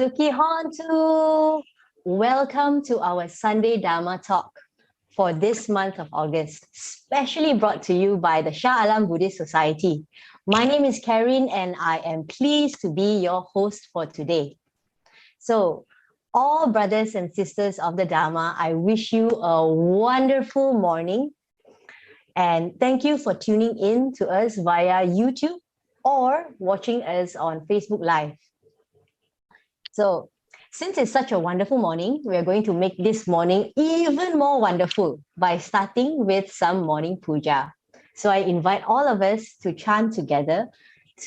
Suki Hontu! Welcome to our Sunday Dharma talk for this month of August, specially brought to you by the Shah Alam Buddhist Society. My name is Karin and I am pleased to be your host for today. So, all brothers and sisters of the Dharma, I wish you a wonderful morning and thank you for tuning in to us via YouTube or watching us on Facebook Live. So, since it's such a wonderful morning, we are going to make this morning even more wonderful by starting with some morning puja. So I invite all of us to chant together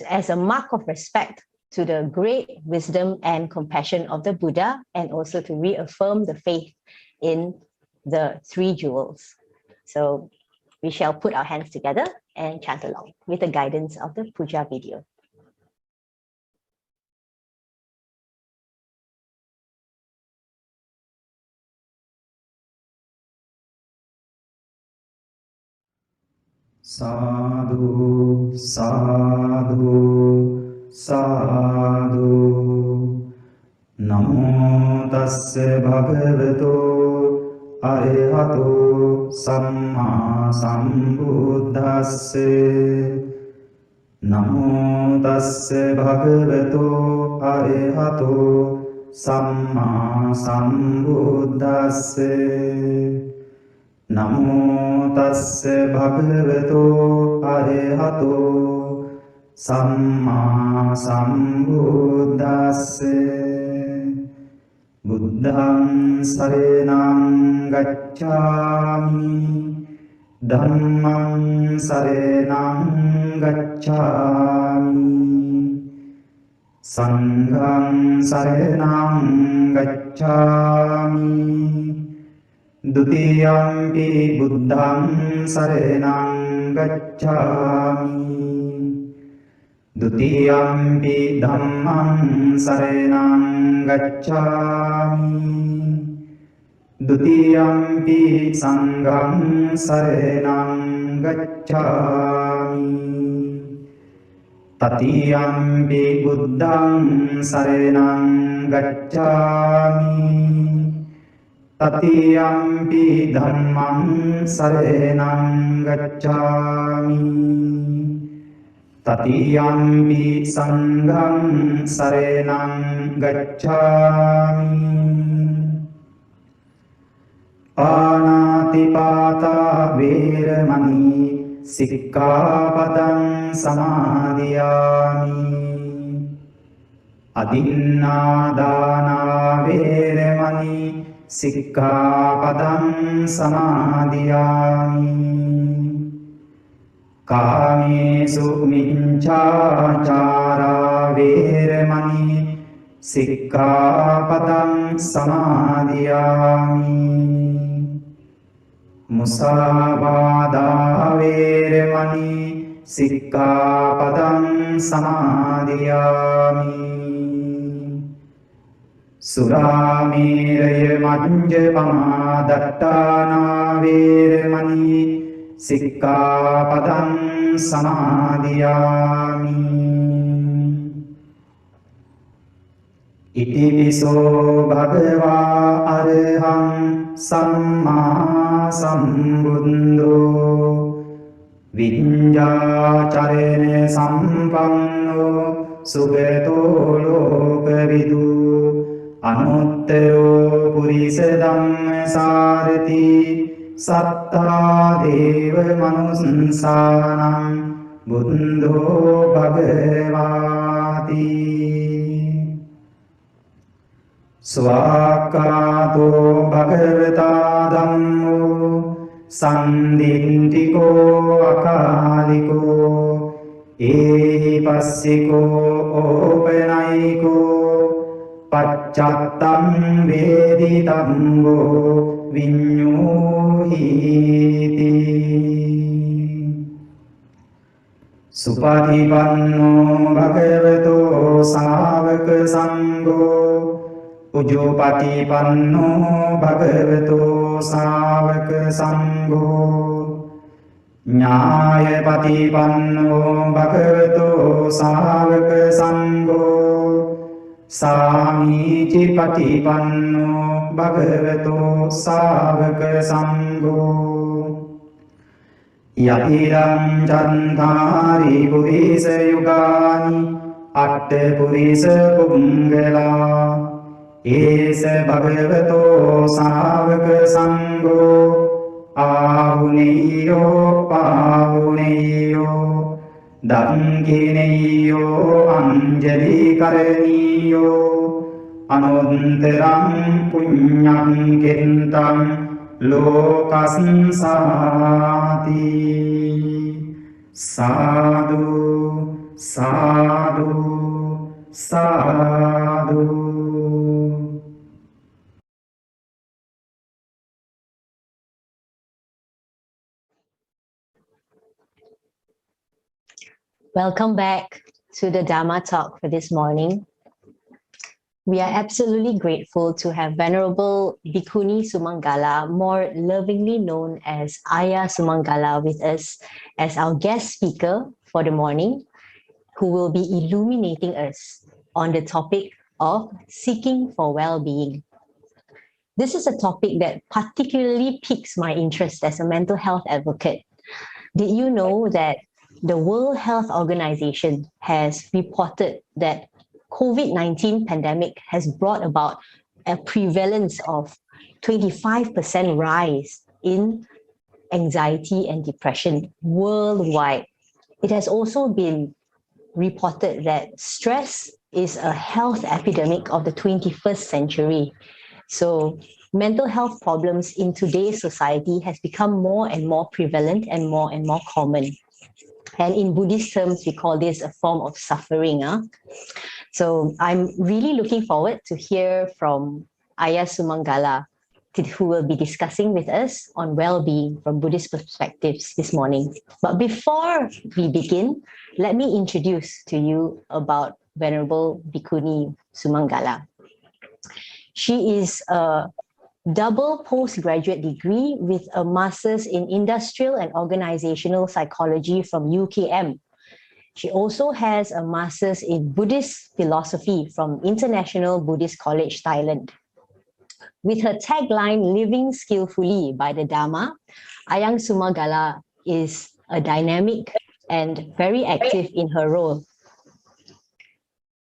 as a mark of respect to the great wisdom and compassion of the Buddha, and also to reaffirm the faith in the three jewels. So we shall put our hands together and chant along with the guidance of the puja video. Sadhu, sadhu, sadhu. Namo tasse bhagavato arahato samma sambuddhasse. Namo tasse bhagavato arahato samma sambuddhasse. Namo tasse bhagavato arahato samma sambuddhasse. Buddhang saranang gacchami, Dhammang saranang gacchami, Sanghang saranang gacchami. Dutiyampi buddhang saranang gacchami, Dutiyampi dhammang saranang gacchami, Dutiyampi sanghang saranang gacchami, Tatiyampi buddhang saranang gacchami, Tatiyampi dhammang saranang gacchami, Tatiyampi sanghang saranang gacchami. Panatipata veramani sikkhapadang samadhiyami. Adinnādāna veramani sikkhapadang samadhiyami. Kāmesu miccācārā veramani sikkhapadang samadhiyami. Musāvādā veramani sikkhapadang samadhiyami. Surameraya majjapamā dattāna veramani sikkhapadang samadhiyami. Itipiso bhagavā arahang sammā sambuddho viññācarena sampanno sugato lokavidu anuttaro purisa dhammasārati sattā deva manusānam buddho bhagavāti. Svākkāto bhagavata dhammo sandintiko akāliko ehi passiko opanayiko paccattam veditambo viññūhīti. Supatipanno bhagavato sāvaka sangho Ujopatipanno bhagavato sāvaka sangho Nyāyapatipanno bhagavato sāvaka sangho සාමීචි පටිපන්නෝ භගවතෝ සාවක සංඝෝ යතිරං චන්තාරි පුරිස යුගානි අට්ඨ පුරිස පුංගලා ඒස භගවතෝ සාවක සංඝෝ ආහුනේයෝ පාහුනේයෝ දංකිනේයෝ අංජලි කරණීයෝ අනුන්තරං පුඤ්ඤං කෙන්තං ලෝකස්සාති සාදු සාදු සාදු. Welcome back to the Dharma talk for this morning. We are absolutely grateful to have Venerable Bhikkhuni Sumangala, more lovingly known as Ayya Sumangala, with us as our guest speaker for the morning, who will be illuminating us on the topic of seeking for well-being. This is a topic that particularly piques my interest as a mental health advocate. Did you know that the World Health Organization has reported that COVID-19 pandemic has brought about a prevalence of 25% rise in anxiety and depression worldwide. It has also been reported that stress is a health epidemic of the 21st century. So mental health problems in today's society has become more and more prevalent and more common. And in Buddhist terms, we call this a form of suffering. So I'm really looking forward to hear from Ayya Sumangala, who will be discussing with us on well-being from Buddhist perspectives this morning. But before we begin, let me introduce to you about Venerable Bhikkhuni Sumangala. She is a double postgraduate degree with a master's in industrial and organizational psychology from UKM. She also has a master's in Buddhist philosophy from International Buddhist College, Thailand. With her tagline, "Living Skillfully by the Dhamma," Ayya Sumangala is a dynamic and very active in her role.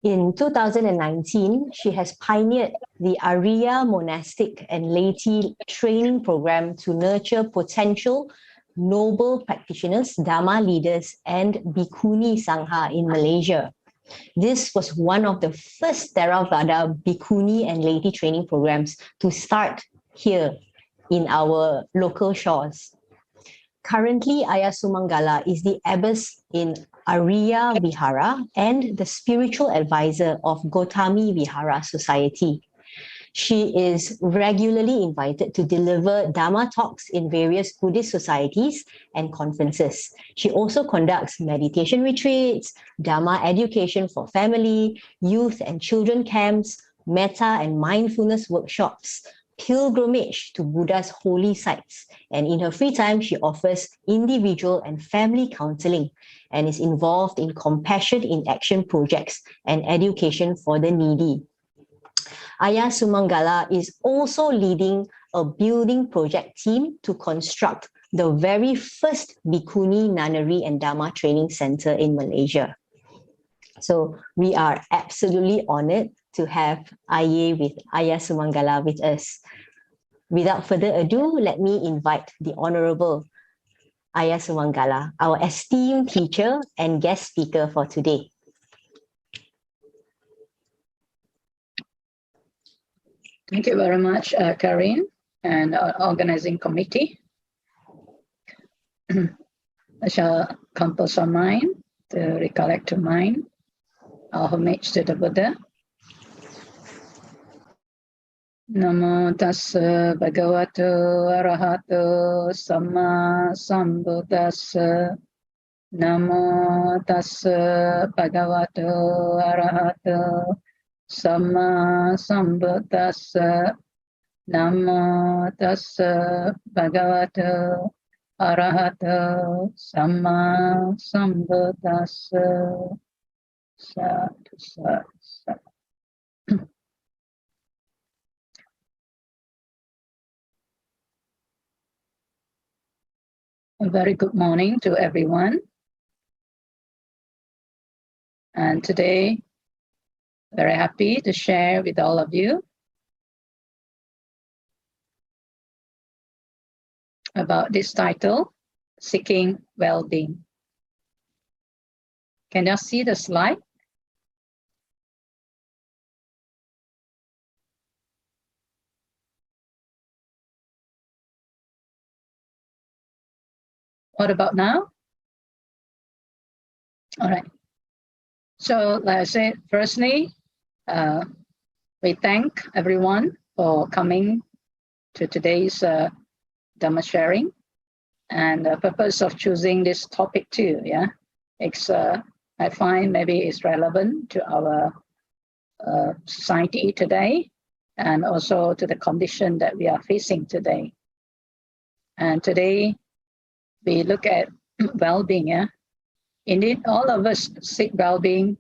In 2019, she has pioneered the Arya monastic and laity training program to nurture potential noble practitioners, Dhamma leaders, and Bhikkhuni Sangha in Malaysia. This was one of the first Theravada Bhikkhuni and laity training programs to start here in our local shores. Currently, Ayya Sumangala is the Abbess in Ariya Vihara and the spiritual advisor of Gotami Vihara Society. She is regularly invited to deliver Dhamma talks in various Buddhist societies and conferences. She also conducts meditation retreats, Dhamma education for family, youth and children camps, metta and mindfulness workshops, pilgrimage to Buddha's holy sites. And in her free time, she offers individual and family counseling and is involved in compassion in action projects and education for the needy. Ayya Sumangala is also leading a building project team to construct the very first Bhikkhuni Nunnery and Dhamma Training Center in Malaysia. So we are absolutely honored to have Ayya Sumangala with us. Without further ado, let me invite the Honorable Ayya Sumangala, our esteemed teacher and guest speaker for today. Thank you very much, Karin, and our organizing committee. I shall compose our mind to recollect to mind our homage to the Buddha. Namo tassa bhagavato arahato samma sambuddhassa. Namo tassa bhagavato arahato samma sambuddhassa. Namo tassa bhagavato arahato samma sambuddhassa. Sadhu, sadhu, sadhu. A very good morning to everyone. And today, very happy to share with all of you about this title, Seeking Wellbeing. Can you see the slide? What about now? All right. So, like I said, firstly, we thank everyone for coming to today's Dhamma sharing, and the purpose of choosing this topic too. Yeah, it's I find maybe it's relevant to our society today, and also to the condition that we are facing today. And today we look at well-being. Yeah, indeed, all of us seek well-being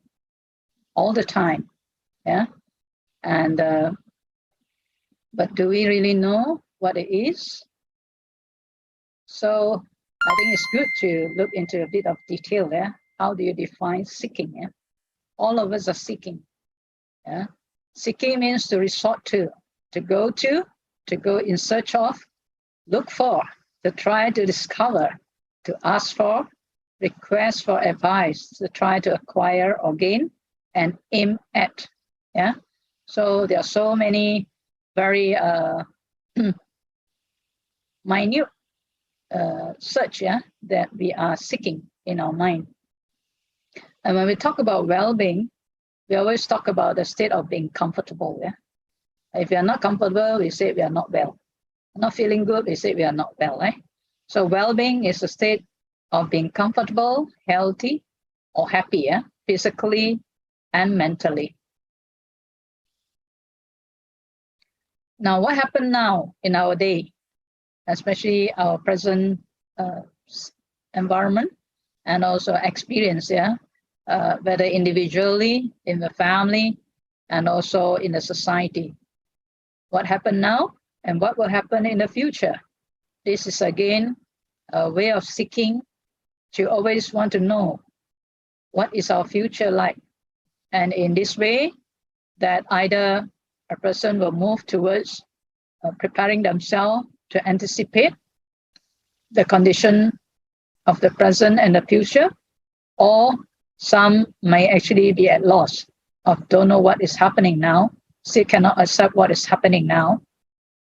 all the time. Yeah, and but do we really know what it is? So I think it's good to look into a bit of detail there. How do you define seeking? Yeah? All of us are seeking. Yeah? Seeking means to resort to go in search of, look for, to try to discover, to ask for, request for advice, to try to acquire or gain, and aim at. Yeah. So there are so many very minute search, yeah, that we are seeking in our mind. And when we talk about well-being, we always talk about the state of being comfortable. Yeah. If we are not comfortable, we say we are not well. Not feeling good, we say we are not well. Right? So well-being is a state of being comfortable, healthy, or happy, yeah? Physically and mentally. Now, what happened now in our day, especially our present environment and also experience, yeah, whether individually, in the family, and also in the society. What happened now and what will happen in the future? This is again a way of seeking to always want to know what is our future like. And in this way, that either a person will move towards preparing themselves to anticipate the condition of the present and the future, or some may actually be at loss of don't know what is happening now, still cannot accept what is happening now,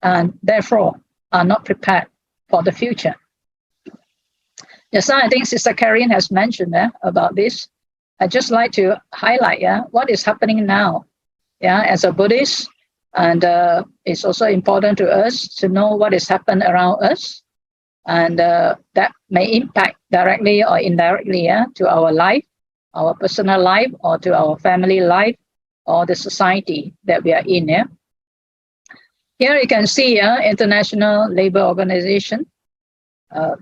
and therefore are not prepared for the future. Yes, I think Sister Karen has mentioned about this. I'd just like to highlight what is happening now. As a Buddhist, and it's also important to us to know what is happening around us, and that may impact directly or indirectly to our life, our personal life, or to our family life, or the society that we are in. Here you can see International Labour Organization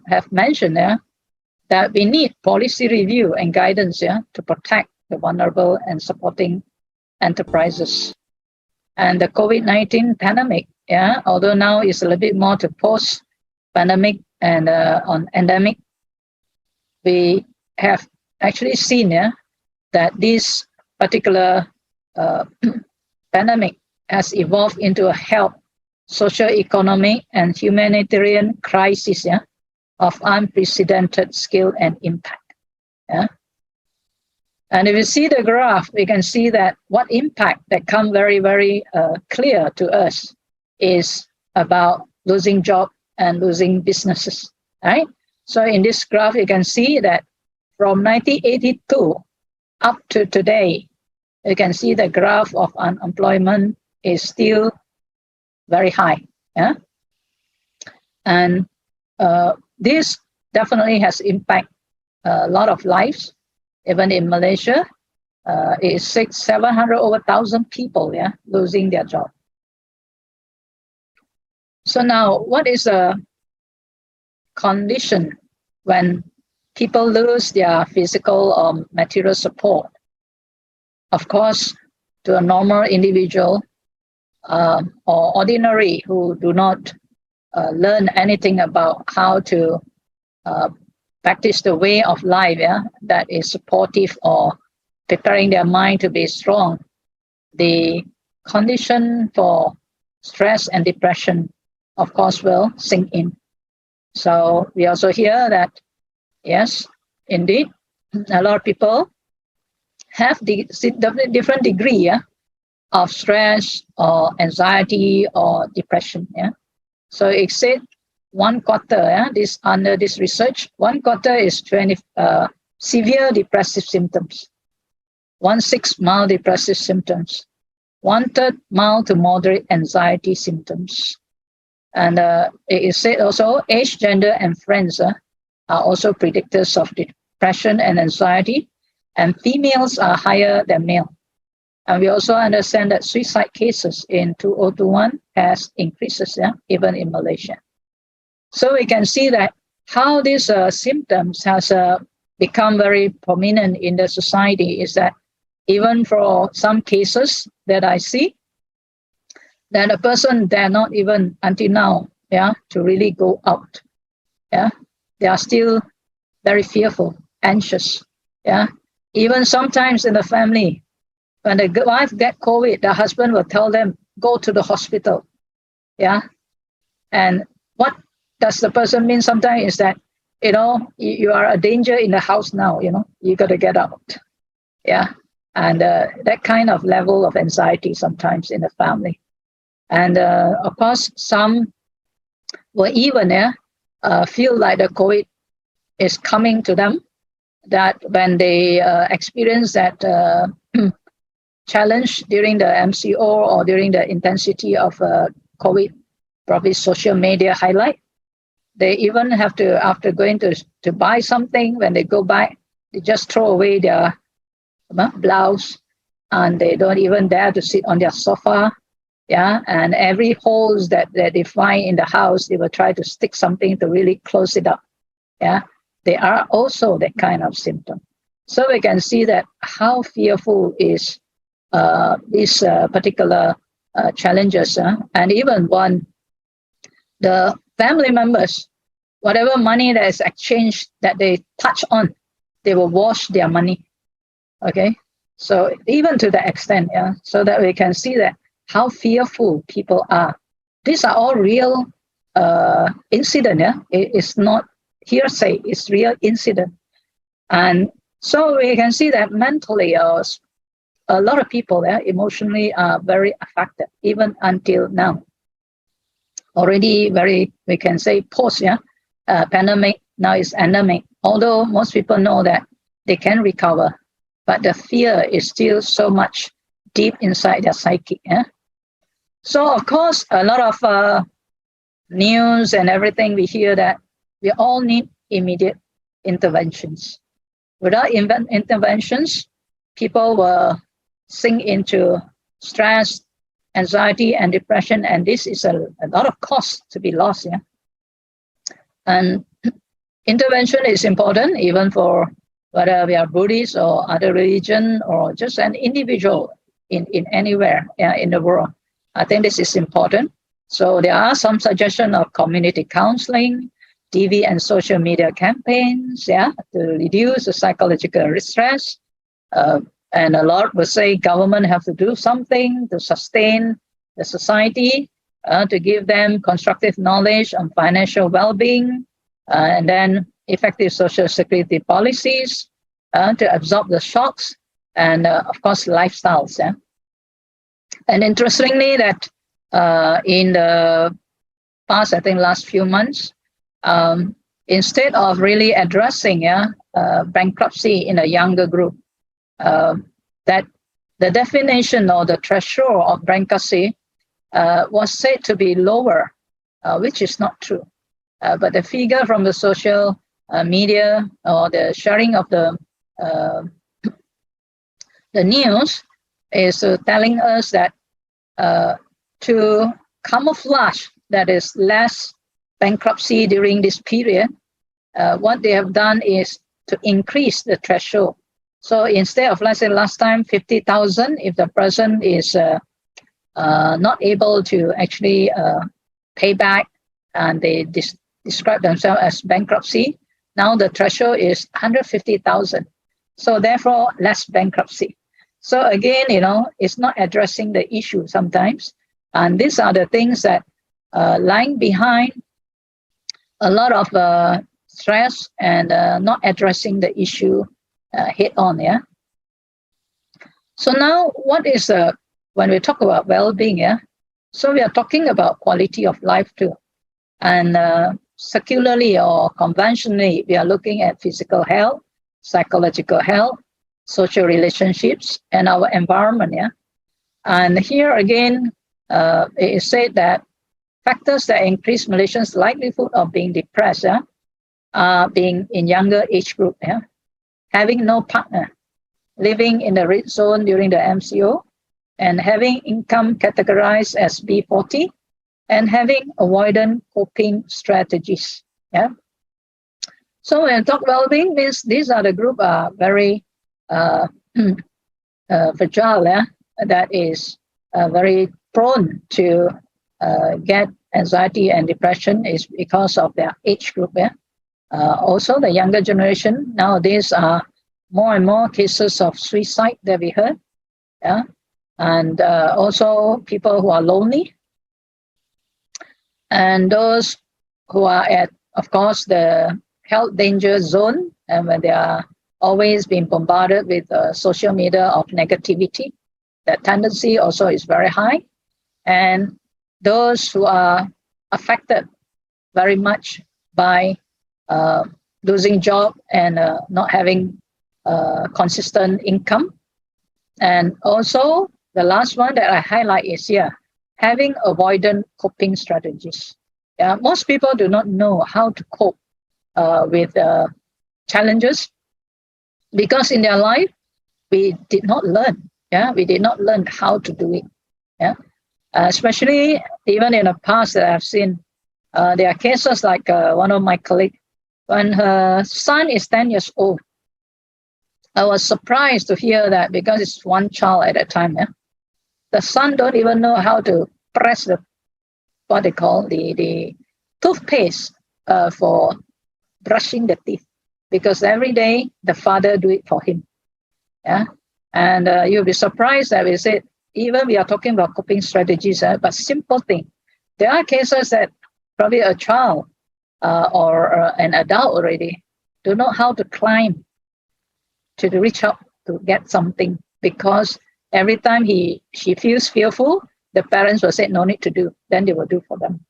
have mentioned that we need policy review and guidance to protect the vulnerable and supporting enterprises. And the COVID-19 pandemic, although now it's a little bit more to post-pandemic and on endemic, we have actually seen that this particular pandemic has evolved into a health, socio-economic, and humanitarian crisis of unprecedented scale and impact. And if you see the graph, we can see that what impact that come very, very clear to us is about losing job and losing businesses, right? So in this graph, you can see that from 1982 up to today, you can see the graph of unemployment is still very high. And this definitely has impacted a lot of lives. Even in Malaysia, it's 700 over 1,000 people losing their job. So now, what is a condition when people lose their physical or material support? Of course, to a normal individual or ordinary who do not learn anything about how to practice the way of life, that is supportive or preparing their mind to be strong, the condition for stress and depression, of course, will sink in. So we also hear that, yes, indeed, a lot of people have the different degree of stress or anxiety or depression. So it said 1/4, this under this research, 1/4 is severe depressive symptoms, 1/6 mild depressive symptoms, 1/3 mild to moderate anxiety symptoms. And it is said also age, gender, and friends are also predictors of depression and anxiety, and females are higher than male. And we also understand that suicide cases in 2021 has increases, even in Malaysia. So we can see that how these symptoms has become very prominent in the society is that even for some cases that I see, that a person dare not even until now, to really go out. They are still very fearful, anxious. Even sometimes in the family, when the wife get COVID, the husband will tell them, go to the hospital. And what does the person mean sometimes is that, you are a danger in the house now, you got to get out. And that kind of level of anxiety sometimes in the family. And of course, some will even feel like the COVID is coming to them, that when they experience that challenge during the MCO or during the intensity of COVID, probably social media highlight, they even have to, after going to buy something, when they go back, they just throw away their blouse, and they don't even dare to sit on their sofa. And every holes that they find in the house, they will try to stick something to really close it up. They are also that kind of symptom. So we can see that how fearful is these particular challenges. And even when the family members, whatever money that is exchanged that they touch on, they will wash their money. Okay, so even to the extent, so that we can see that how fearful people are. These are all real incident. It's not hearsay, it's real incident. And so we can see that mentally, a lot of people emotionally are very affected, even until now. Already very, we can say, post pandemic, now is endemic. Although most people know that they can recover, but the fear is still so much deep inside their psyche. So of course, a lot of news and everything, we hear that we all need immediate interventions. Without interventions, people will sink into stress, anxiety, and depression, and this is a lot of cost to be lost. And intervention is important, even for whether we are Buddhist or other religion or just an individual in anywhere in the world. I think this is important. So there are some suggestions of community counseling, TV and social media campaigns, to reduce the psychological stress. And a lot will say government have to do something to sustain the society, to give them constructive knowledge on financial well-being, and then effective social security policies to absorb the shocks, and of course lifestyles. And interestingly, that in the past, I think last few months, instead of really addressing bankruptcy in a younger group, that the definition or the threshold of bankruptcy was said to be lower, which is not true. But the figure from the social media or the sharing of the news is telling us that to camouflage that is less bankruptcy during this period, what they have done is to increase the threshold. So instead of, let's say last time 50,000, if the person is not able to actually pay back, and they describe themselves as bankruptcy, Now the threshold is 150,000. So therefore, less bankruptcy. So again, it's not addressing the issue sometimes. And these are the things that lying behind a lot of stress and not addressing the issue head on. Yeah. So now, what is when we talk about well-being? Yeah. So we are talking about quality of life too, and secularly or conventionally, we are looking at physical health, psychological health, social relationships, and our environment. Yeah. And here again, it is said that factors that increase Malaysians' likelihood of being depressed, being in younger age group, having no partner, living in the red zone during the MCO, and having income categorized as B40, and having avoidant coping strategies. Yeah. So when I talk well-being, means these are the group very fragile, that is very prone to get anxiety and depression is because of their age group. Also, the younger generation nowadays are more and more cases of suicide that we heard. Yeah. And also people who are lonely, and those who are at, of course, the health danger zone, and when they are always being bombarded with social media of negativity, that tendency also is very high. And those who are affected very much by losing job and not having consistent income. And also the last one that I highlight is here, having avoidant coping strategies. Yeah, most people do not know how to cope with challenges, because in their life we did not learn. Yeah, we did not learn how to do it. Yeah, especially even in the past that I've seen, there are cases like one of my colleagues, when her son is 10 years old. I was surprised to hear that, because it's one child at that time. Yeah, the son don't even know how to press the what they call the toothpaste for brushing the teeth, because every day the father do it for him. Yeah, and you'll be surprised that we said, even we are talking about coping strategies, but simple thing. There are cases that probably a child or an adult already don't know how to climb to reach up to get something, because every time she feels fearful, the parents will say no need to do, then they will do for them.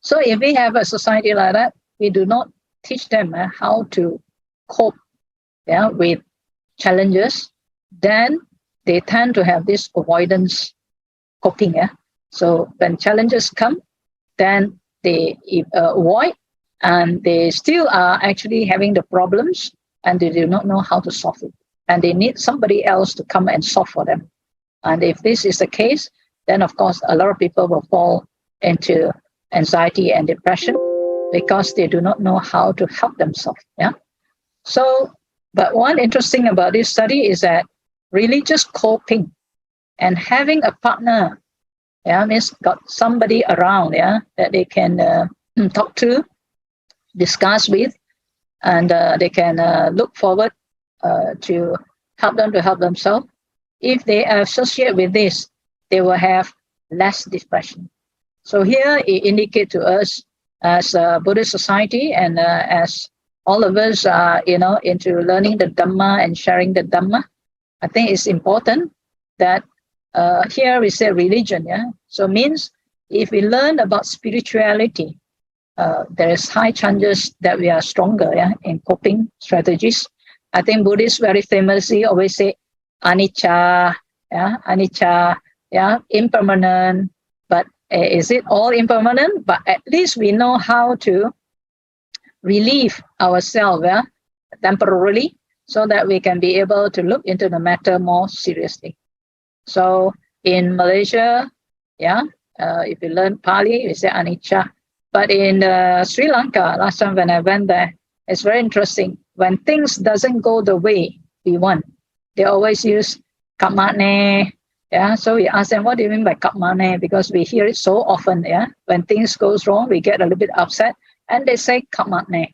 So if we have a society like that, we do not teach them how to cope with challenges, then they tend to have this avoidance coping. So when challenges come, then they avoid, and they still are actually having the problems, and they do not know how to solve it. And they need somebody else to come and solve for them. And if this is the case, then of course a lot of people will fall into anxiety and depression, because they do not know how to help themselves. Yeah. So, but one interesting about this study is that really just coping and having a partner, means got somebody around, that they can talk to, discuss with, and they can look forward to help them to help themselves. If they associate with this, they will have less depression. So here it indicates to us, as a Buddhist society, and as all of us are, into learning the Dhamma and sharing the Dhamma, I think it's important that here we say religion. So means if we learn about spirituality, there is high chances that we are stronger in coping strategies. I think Buddhists very famously always say anicca, anicca, impermanent. But is it all impermanent? But at least we know how to relieve ourselves temporarily, so that we can be able to look into the matter more seriously. So in Malaysia, if you learn Pali, we say anicca. But in Sri Lanka, last time when I went there, it's very interesting. When things doesn't go the way we want, they always use kamane. So we ask them, what do you mean by kamane? Because we hear it so often. When things goes wrong, we get a little bit upset, and they say kamane.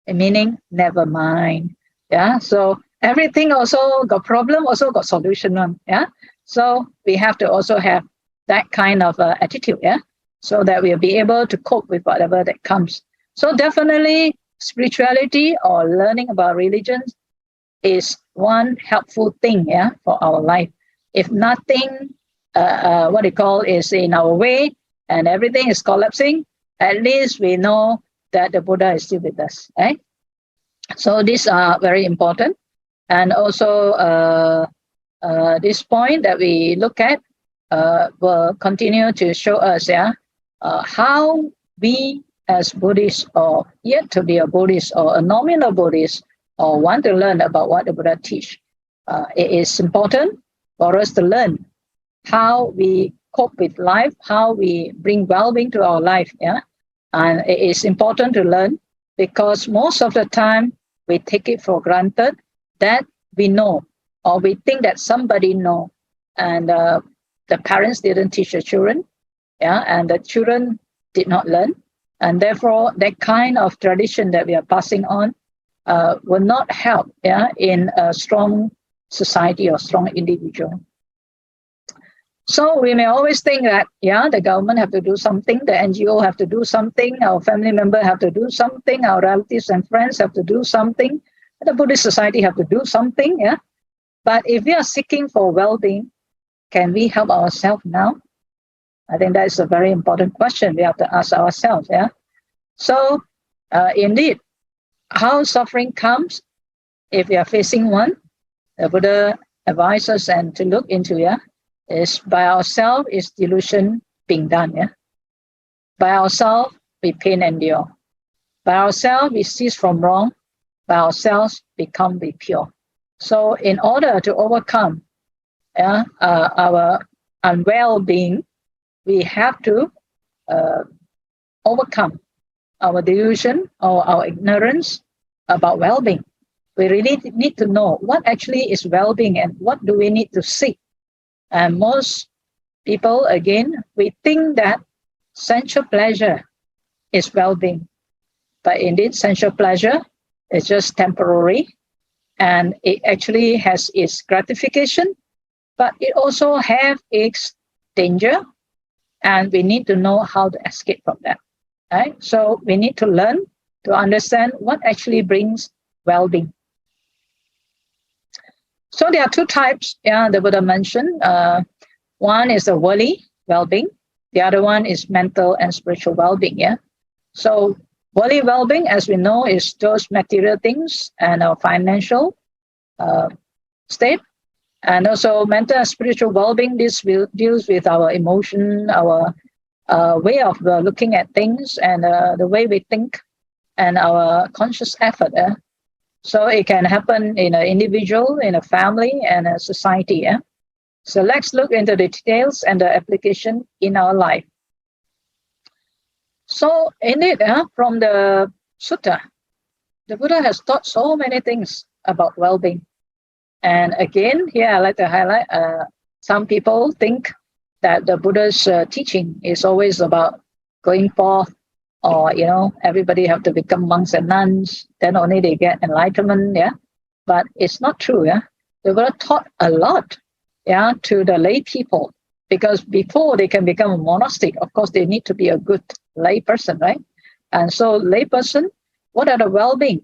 meaning never mind. Yeah, so everything also got problem, also got solution on. Yeah, so we have to also have that kind of attitude. Yeah, so that we'll be able to cope with whatever that comes. So definitely, spirituality or learning about religion is one helpful thing, yeah, for our life. If nothing, what they call is in our way, and everything is collapsing, at least we know that the Buddha is still with us, right? So these are very important, and also this point that we look at will continue to show us, yeah, how we as Buddhists or yet to be a Buddhist or a nominal Buddhist or want to learn about what the Buddha teach. It is important for us to learn how we cope with life, how we bring well-being to our life. Yeah, and it is important to learn because most of the time we take it for granted that we know or we think that somebody know, and the parents didn't teach the children, yeah, and the children did not learn, and therefore that kind of tradition that we are passing on will not help, yeah, in a strong society or strong individual. So we may always think that, yeah, the government have to do something, the NGO have to do something, our family member have to do something, our relatives and friends have to do something, the Buddhist society have to do something, yeah. But if we are seeking for well-being, can we help ourselves now? I think that is a very important question we have to ask ourselves, yeah. So indeed, how suffering comes, if we are facing one, the Buddha advises us and to look into, yeah, is by ourselves is delusion being done, yeah. By ourselves, we pain endure. By ourselves, we cease from wrong. By ourselves, we come be pure. So in order to overcome, yeah, our unwell-being, we have to overcome our delusion or our ignorance about well-being. We really need to know what actually is well-being and what do we need to seek. And most people, again, we think that sensual pleasure is well-being. But indeed, sensual pleasure is just temporary, and it actually has its gratification, but it also has its danger, and we need to know how to escape from that. Right? So we need to learn to understand what actually brings well-being. So there are two types, yeah, the Buddha mentioned. One is the worldly well-being. The other one is mental and spiritual well-being. Yeah. So worldly well-being, as we know, is those material things and our financial state. And also mental and spiritual well-being, this deals with our emotion, our way of looking at things, and the way we think, and our conscious effort. So it can happen in an individual, in a family, and a society. Yeah? So let's look into the details and the application in our life. So indeed, from the sutta, the Buddha has taught so many things about well-being. And again, here I'd like to highlight, some people think that the Buddha's teaching is always about going forth, or, everybody have to become monks and nuns, then only they get enlightenment, yeah. But it's not true, yeah. The Buddha taught a lot, yeah, to the lay people, because before they can become a monastic, of course, they need to be a good lay person, right? And so lay person, what are the well-being?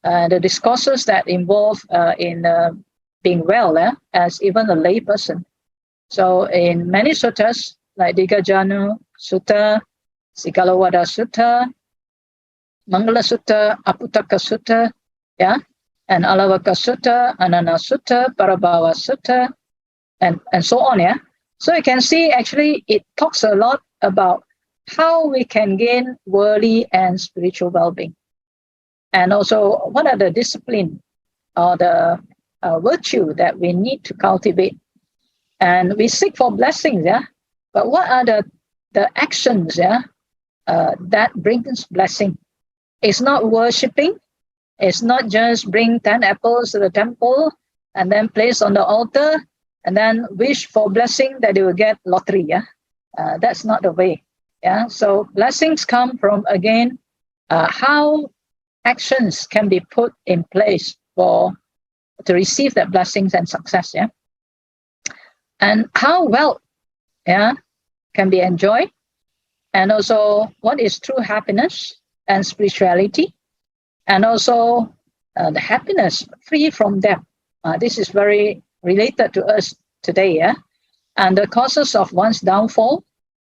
The discourses that involve in being well, as even a lay person. So in many suttas, like Digajanu Sutta, Sikalawada Sutta, Mangala Sutta, Aputaka Sutta, yeah, and Alavaka Sutta, Anana Sutta, Parabhava Sutta, and so on, yeah. So you can see actually it talks a lot about how we can gain worldly and spiritual well-being. And also what are the discipline or the virtue that we need to cultivate. And we seek for blessings, yeah. But what are the actions, yeah, that brings blessing? It's not worshipping. It's not just bring 10 apples to the temple and then place on the altar and then wish for blessing that you will get lottery, yeah. That's not the way, yeah. So blessings come from, again, how actions can be put in place to receive that blessings and success, yeah? And how wealth, yeah, can be enjoyed, and also what is true happiness and spirituality, and also the happiness free from debt. This is very related to us today, yeah? And the causes of one's downfall,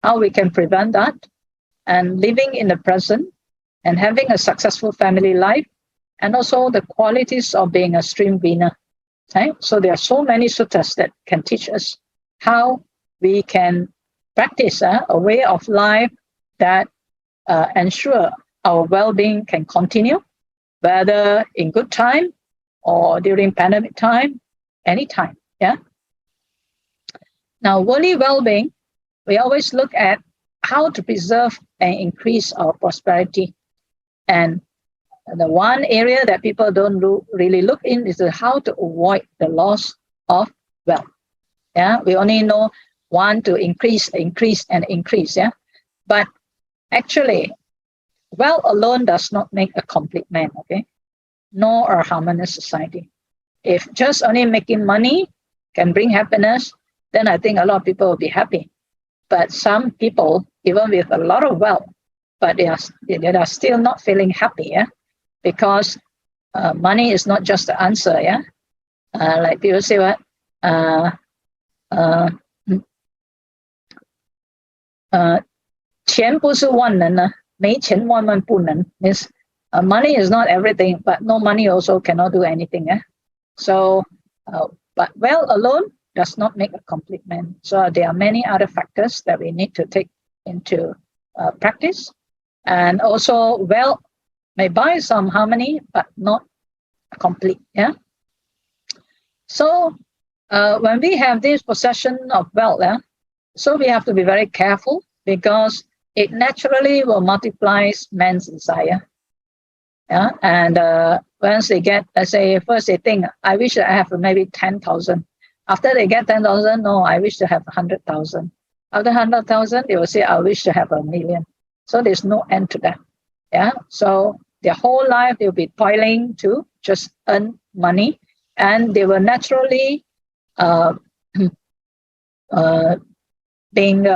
how we can prevent that, and living in the present, and having a successful family life, and also the qualities of being a stream winner. Okay? So there are so many suttas that can teach us how we can practice a way of life that ensure our well-being can continue, whether in good time or during pandemic time, anytime. Yeah. Now, worldly well-being, we always look at how to preserve and increase our prosperity. And the one area that people don't really look in is how to avoid the loss of wealth. Yeah, we only know want to increase, yeah. But actually, wealth alone does not make a complete man, okay? Nor a harmonious society. If just only making money can bring happiness, then I think a lot of people will be happy. But some people, even with a lot of wealth, but they are still not feeling happy, yeah? Because money is not just the answer, yeah? Like people say what? 钱不是万能呢，没钱万万不能 means money is not everything, but no money also cannot do anything. Eh? So, but wealth alone does not make a complete man. So there are many other factors that we need to take into practice. And also, wealth may buy some harmony, but not complete. Yeah. So, when we have this possession of wealth, so we have to be very careful because it naturally will multiply man's desire. Yeah, and once they get, let's say, first they think, I wish I have maybe 10,000. After they get 10,000, no, I wish to have 100,000. After 100,000, they will say, I wish to have 1,000,000. So there's no end to that. Yeah, so their whole life they'll be toiling to just earn money, and they will naturally being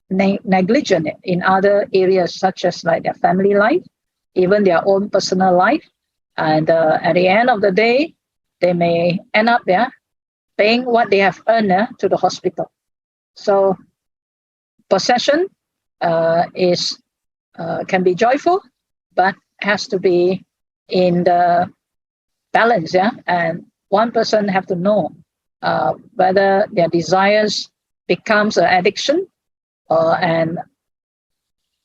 negligent in other areas such as like their family life, even their own personal life. And at the end of the day, they may end up paying what they have earned to the hospital. So possession is can be joyful, but has to be in the balance. Yeah, and one person have to know whether their desires becomes an addiction, and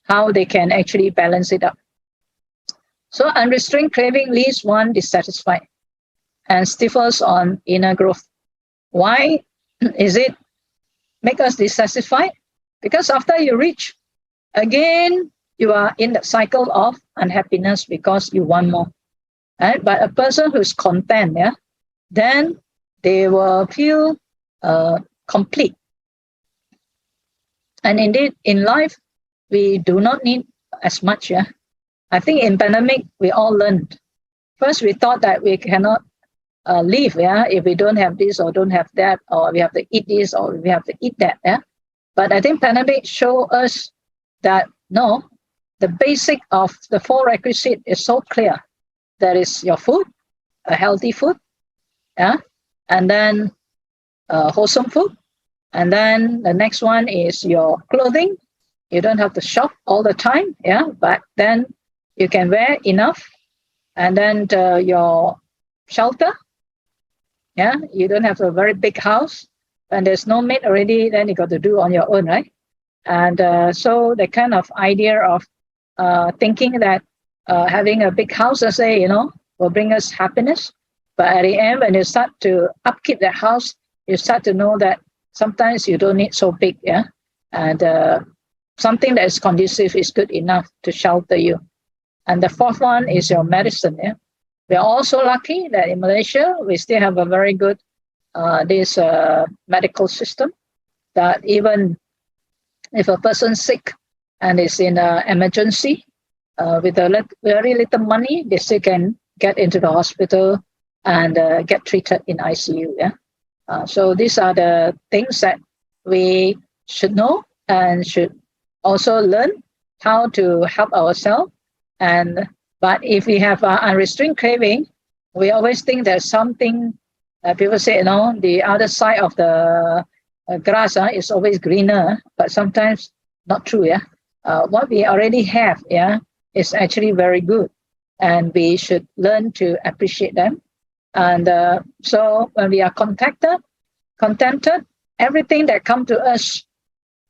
how they can actually balance it up. So unrestrained craving leaves one dissatisfied and stifles on inner growth. Why is it make us dissatisfied? Because after you reach, again, you are in the cycle of unhappiness because you want more. Right? But a person who's content, then they will feel complete. And indeed, in life, we do not need as much. I think in pandemic, we all learned. First, we thought that we cannot live if we don't have this or don't have that, or we have to eat this or we have to eat that. But I think pandemic show us that no, the basic of the four requisites is so clear. That is your food, a healthy food, and then wholesome food. And then the next one is your clothing. You don't have to shop all the time, but then you can wear enough. And then your shelter, you don't have a very big house. When there's no maid already, then you got to do on your own, right? And so the kind of idea of thinking that having a big house, let's say, will bring us happiness. But at the end, when you start to upkeep that house, you start to know that sometimes you don't need so big, and something that is conducive is good enough to shelter you. And the fourth one is your medicine. We are also lucky that in Malaysia we still have a very good this medical system, that even if a person's sick and is in an emergency, with very little money, they still can get into the hospital and get treated in ICU. Yeah. So these are the things that we should know and should also learn how to help ourselves. But if we have unrestrained craving, we always think there's something. People say, the other side of the grass is always greener, but sometimes not true. Yeah, what we already have, is actually very good, and we should learn to appreciate them. And so when we are contented, everything that comes to us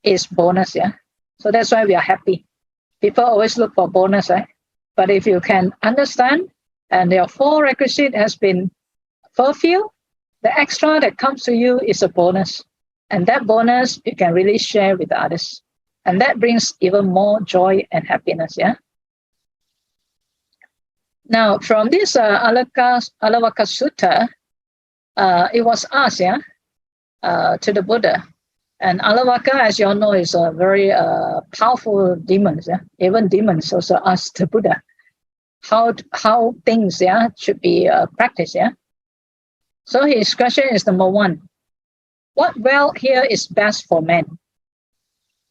is bonus. Yeah, so that's why we are happy. People always look for bonus, right? But if you can understand, and your 4 requisites has been fulfilled, the extra that comes to you is a bonus. And that bonus you can really share with others. And that brings even more joy and happiness. Yeah. Now, from this Alavaka Sutta, it was asked, to the Buddha. And Alavaka, as you all know, is a very powerful demon. Yeah? Even demons also ask the Buddha how things should be practiced. Yeah. So his question is number 1. What well here is best for men?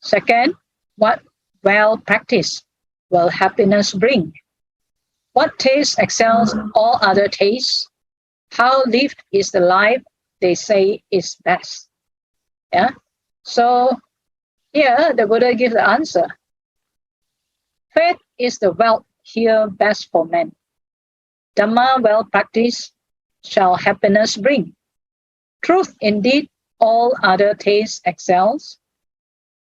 Second, what well practice will happiness bring? What taste excels all other tastes? How lived is the life they say is best? Yeah. So here the Buddha gives the answer. Faith is the wealth here best for men. Dhamma well practiced shall happiness bring. Truth indeed all other tastes excels.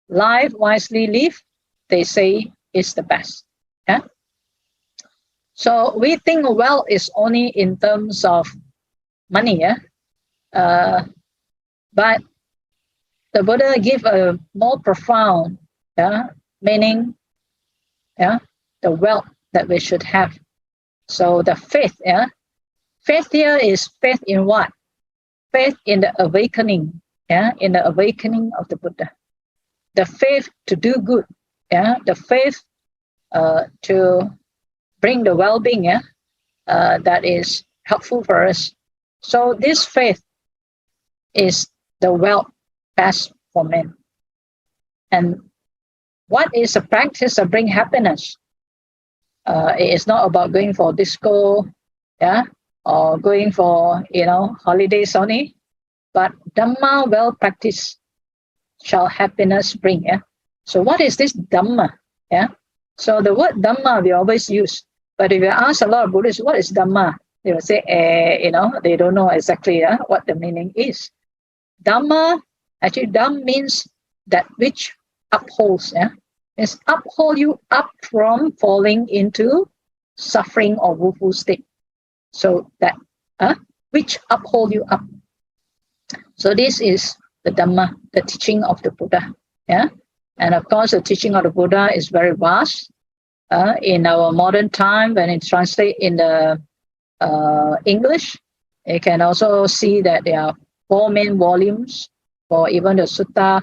Life wisely lived, they say, is the best. Yeah? So we think wealth is only in terms of money. Yeah? But the Buddha give a more profound meaning, the wealth that we should have. So the faith, faith here is faith in what? Faith in the awakening, in the awakening of the Buddha. The faith to do good, the faith to bring the well-being, that is helpful for us. So this faith is the wealth best for men. And what is a practice that bring happiness? It is not about going for disco, or going for holidays only, but Dhamma well practiced shall happiness bring. So what is this Dhamma? So the word Dhamma we always use, but if you ask a lot of Buddhists what is Dhamma, they will say they don't know exactly what the meaning is. Dhamma, actually Dham means that which upholds. It's uphold you up from falling into suffering or woeful state. So that which uphold you up. So this is the Dhamma, the teaching of the Buddha. And of course the teaching of the Buddha is very vast. In our modern time, when it's translated in the English, you can also see that there are 4 main volumes for even the Sutta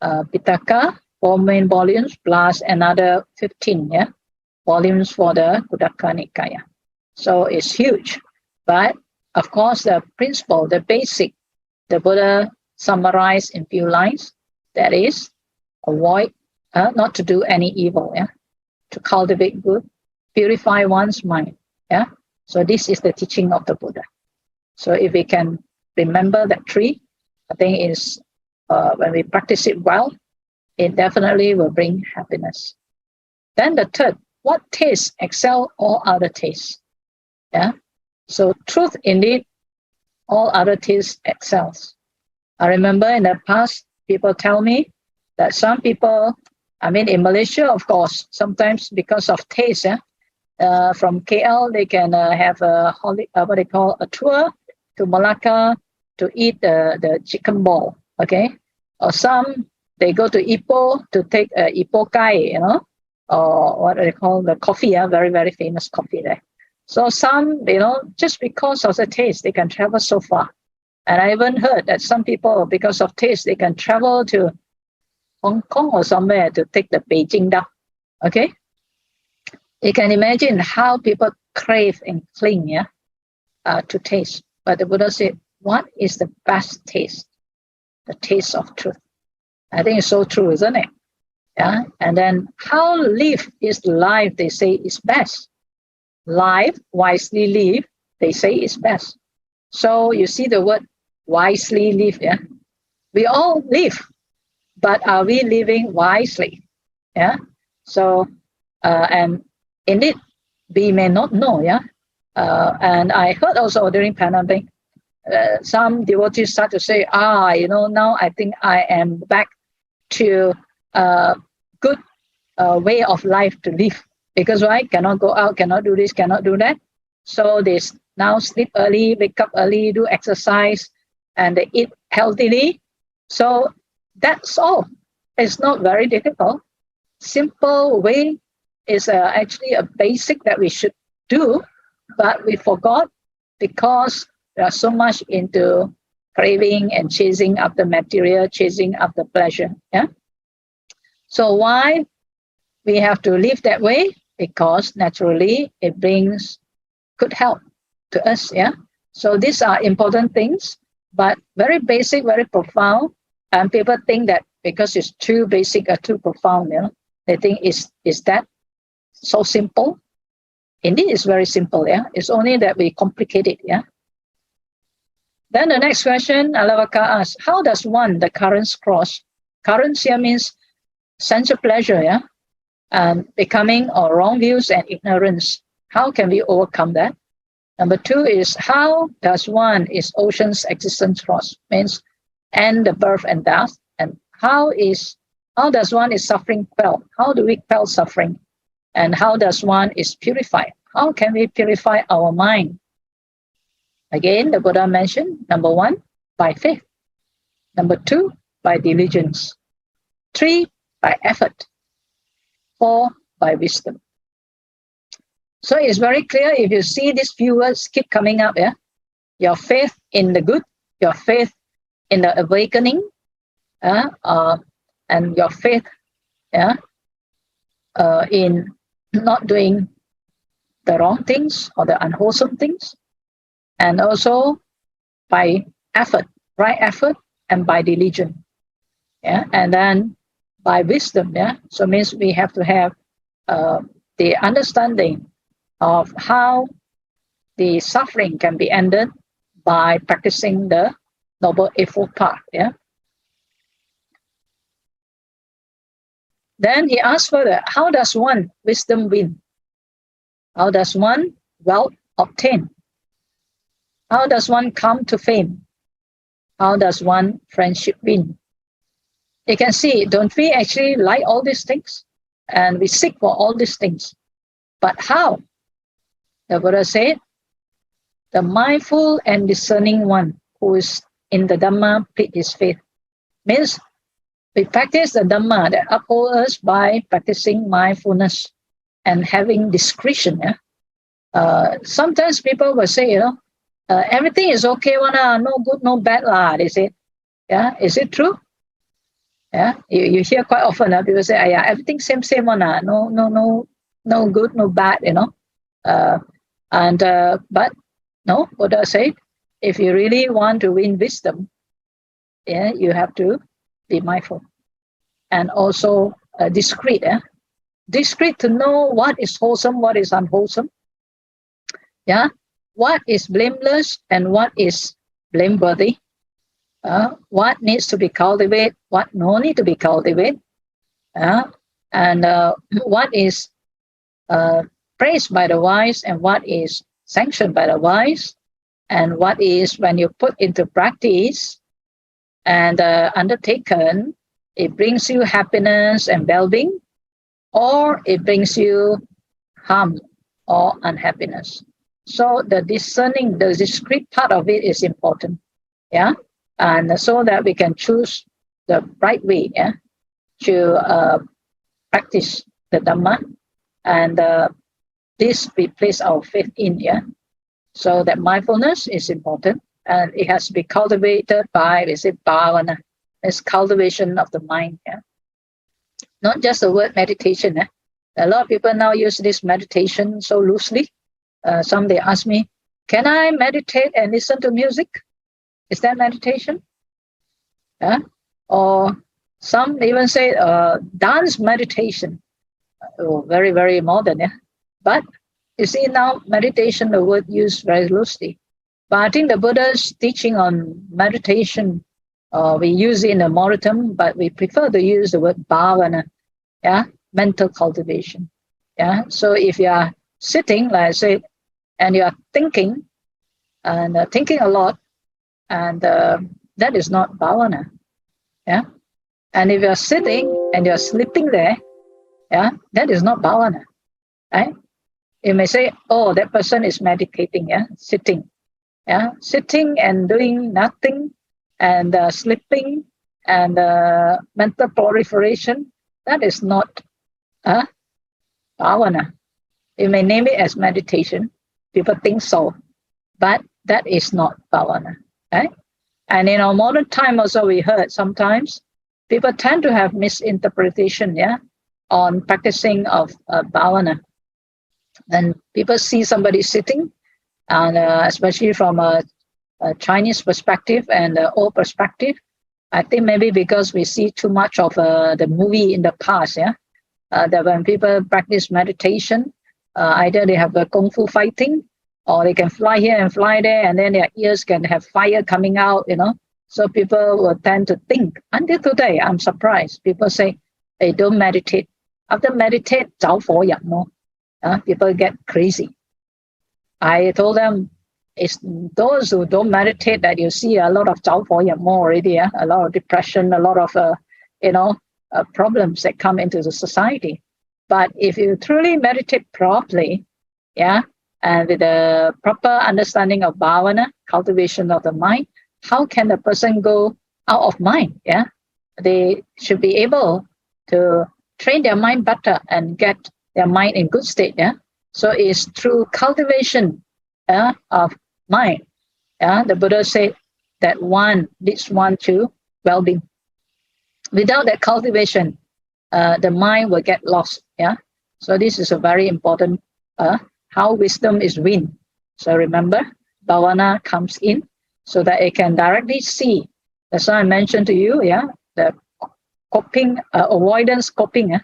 Pitaka, 4 main volumes plus another 15 volumes for the Khuddaka Nikaya. So it's huge. But of course the principle, the basic, the Buddha summarized in few lines. That is, avoid not to do any evil, to cultivate good, purify one's mind. So this is the teaching of the Buddha. So if we can remember that 3, I think is when we practice it well, it definitely will bring happiness. Then the 3rd, what taste excel all other tastes? So truth indeed, all other tastes excels. I remember in the past, people tell me that some people, in Malaysia, of course, sometimes because of taste, from KL, they can have a tour to Malacca to eat the chicken ball, okay? Or some, they go to Ipoh to take Ipoh Kai, or what they call the coffee, very, very famous coffee there. So some, just because of the taste, they can travel so far. And I even heard that some people, because of taste, they can travel to Hong Kong or somewhere to take the Beijing duck, okay? You can imagine how people crave and cling, to taste. But the Buddha said, what is the best taste? The taste of truth. I think it's so true, isn't it? Yeah. And then how live is life, they say, is best. Life, wisely live, they say, is best. So you see the word wisely live, yeah? We all live, but are we living wisely? Yeah. So, and indeed, we may not know, yeah. And I heard also during pandemic, some devotees start to say, now I think I am back to a good way of life to live. Because why? Cannot go out, cannot do this, cannot do that. So they now sleep early, wake up early, do exercise, and they eat healthily. So that's all. It's not very difficult. Simple way is actually a basic that we should do, but we forgot because we are so much into craving and chasing after material, chasing after pleasure. Yeah. So why we have to live that way? Because naturally it brings good health to us. Yeah. So these are important things, but very basic, very profound. And people think that because it's too basic or too profound, they think is that so simple? Indeed, it's very simple. Yeah. It's only that we complicate it. Yeah. Then the next question, Alavaka asks, how does one the currents cross? Currents here means sense of pleasure, yeah, and becoming or wrong views and ignorance. How can we overcome that? Number 2 is how does one is ocean's existence cross? Means end the birth and death. And how does one is suffering quell? How do we quell suffering? And how does one is purified? How can we purify our mind? Again, the Buddha mentioned, number 1, by faith. Number 2, by diligence. 3, by effort. 4, by wisdom. So it's very clear if you see these few words keep coming up, yeah. Your faith in the good, your faith in the awakening, and your faith, in not doing the wrong things or the unwholesome things, and also by effort, right effort, and by diligence, yeah, and then by wisdom, yeah. So it means we have to have the understanding of how the suffering can be ended by practicing the Noble Eightfold Path, yeah. Then he asks further, how does one wisdom win? How does one wealth obtain? How does one come to fame? How does one friendship win? You can see, don't we actually like all these things? And we seek for all these things. But how? The Buddha said, the mindful and discerning one who is in the Dhamma plead his faith. Means we practice the Dhamma that upholds us by practicing mindfulness and having discretion. Yeah? Sometimes people will say, everything is okay, no good, no bad, they say. Yeah, is it true? Yeah, you hear quite often people say, everything same, no good, no bad, but no, Buddha said, if you really want to win wisdom, yeah, you have to be mindful and also discreet. Discreet to know what is wholesome, what is unwholesome. Yeah, what is blameless and what is blameworthy. What needs to be cultivated, what no need to be cultivated. And what is praised by the wise and what is sanctioned by the wise, and what is when you put into practice and undertaken, it brings you happiness and well-being, or it brings you harm or unhappiness. So the discerning, the discrete part of it is important, yeah, and so that we can choose the right way, yeah, to practice the Dhamma, and this we place our faith in, yeah. So that mindfulness is important, and it has to be cultivated by, we say, bhavana. It's cultivation of the mind, yeah. Not just the word meditation, A lot of people now use this meditation so loosely. Some they ask me, can I meditate and listen to music? Is that meditation? Or some even say dance meditation. Oh, very, very modern. Yeah? But you see now meditation, the word used very loosely. But I think the Buddha's teaching on meditation, we use it in the modern term, but we prefer to use the word bhavana, mental cultivation. So if you are sitting, like I said, and you are thinking, and thinking a lot, and that is not bhavana. And if you are sitting and you are sleeping there, that is not bhavana. Right? You may say, oh, that person is meditating, sitting. Sitting and doing nothing and sleeping and mental proliferation, that is not bhavana. You may name it as meditation. People think so, but that is not bhavana. Right? And in our modern time also, we heard sometimes people tend to have misinterpretation on practicing of bhavana. And people see somebody sitting, and especially from a Chinese perspective and old perspective, I think maybe because we see too much of the movie in the past, that when people practice meditation, either they have a kung fu fighting, or they can fly here and fly there, and then their ears can have fire coming out, So people will tend to think. Until today, I'm surprised. People say, hey, don't meditate. After meditate, 走火入魔. People get crazy. I told them, it's those who don't meditate that you see a lot of 走火入魔 already, a lot of depression, a lot of, problems that come into the society. But if you truly meditate properly, and with the proper understanding of bhavana, cultivation of the mind, how can a person go out of mind? They should be able to train their mind better and get their mind in good state. So it's through cultivation of mind. The Buddha said that one leads one to well-being. Without that cultivation, the mind will get lost. So this is a very important how wisdom is win. So remember, bhavana comes in so that it can directly see. That's why I mentioned to you, the coping, avoidance coping.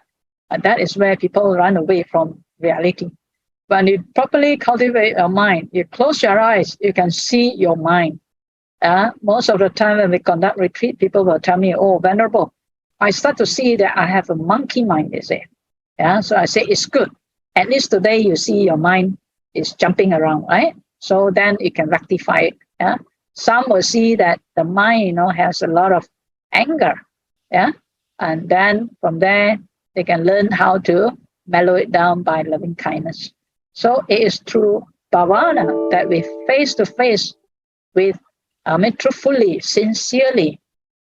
That is where people run away from reality. When you properly cultivate your mind, you close your eyes, you can see your mind. Most of the time when we conduct retreat, people will tell me, oh, Venerable, I start to see that I have a monkey mind, they say. So I say, it's good. At least today you see your mind is jumping around, right? So then you can rectify it. Some will see that the mind, has a lot of anger. And then from there, they can learn how to mellow it down by loving kindness. So it is through bhavana that we face to face with, truthfully, sincerely,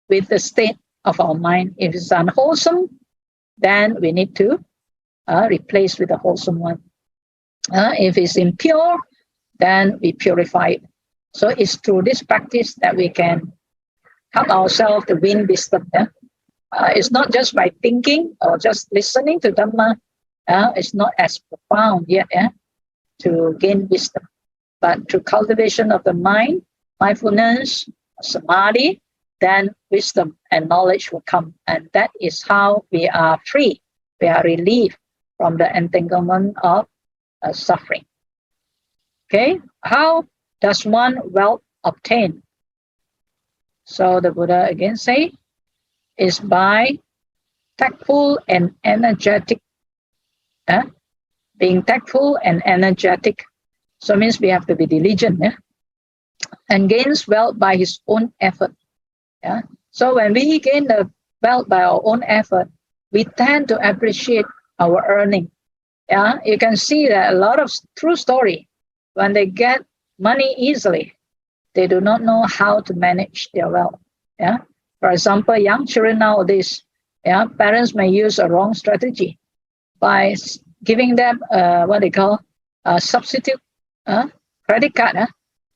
with the state of our mind. If it's unwholesome, then we need to replace with a wholesome one. If it's impure, then we purify it. So it's through this practice that we can help ourselves to win wisdom. It's not just by thinking or just listening to Dhamma. It's not as profound yet to gain wisdom. But through cultivation of the mind, mindfulness, samadhi, then wisdom and knowledge will come. And that is how we are free. We are relieved from the entanglement of suffering. Okay, how does one wealth obtain? So the Buddha again say, is by tactful and energetic. Being tactful and energetic. So it means we have to be diligent. And gains wealth by his own effort. So when we gain the wealth by our own effort, we tend to appreciate our earning. You can see that a lot of true story, when they get money easily, they do not know how to manage their wealth. For example, young children nowadays, parents may use a wrong strategy by giving them what they call a substitute credit card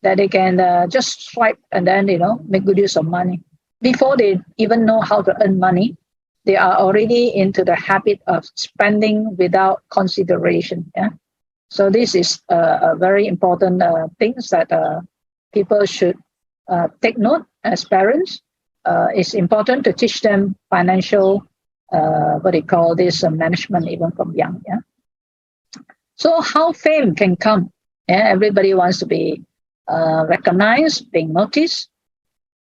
that they can just swipe and then make good use of money. Before they even know how to earn money, they are already into the habit of spending without consideration. Yeah. So this is a very important things that people should take note as parents. It's important to teach them financial, what they call this management even from young. Yeah. So how fame can come? Yeah, everybody wants to be recognized, being noticed.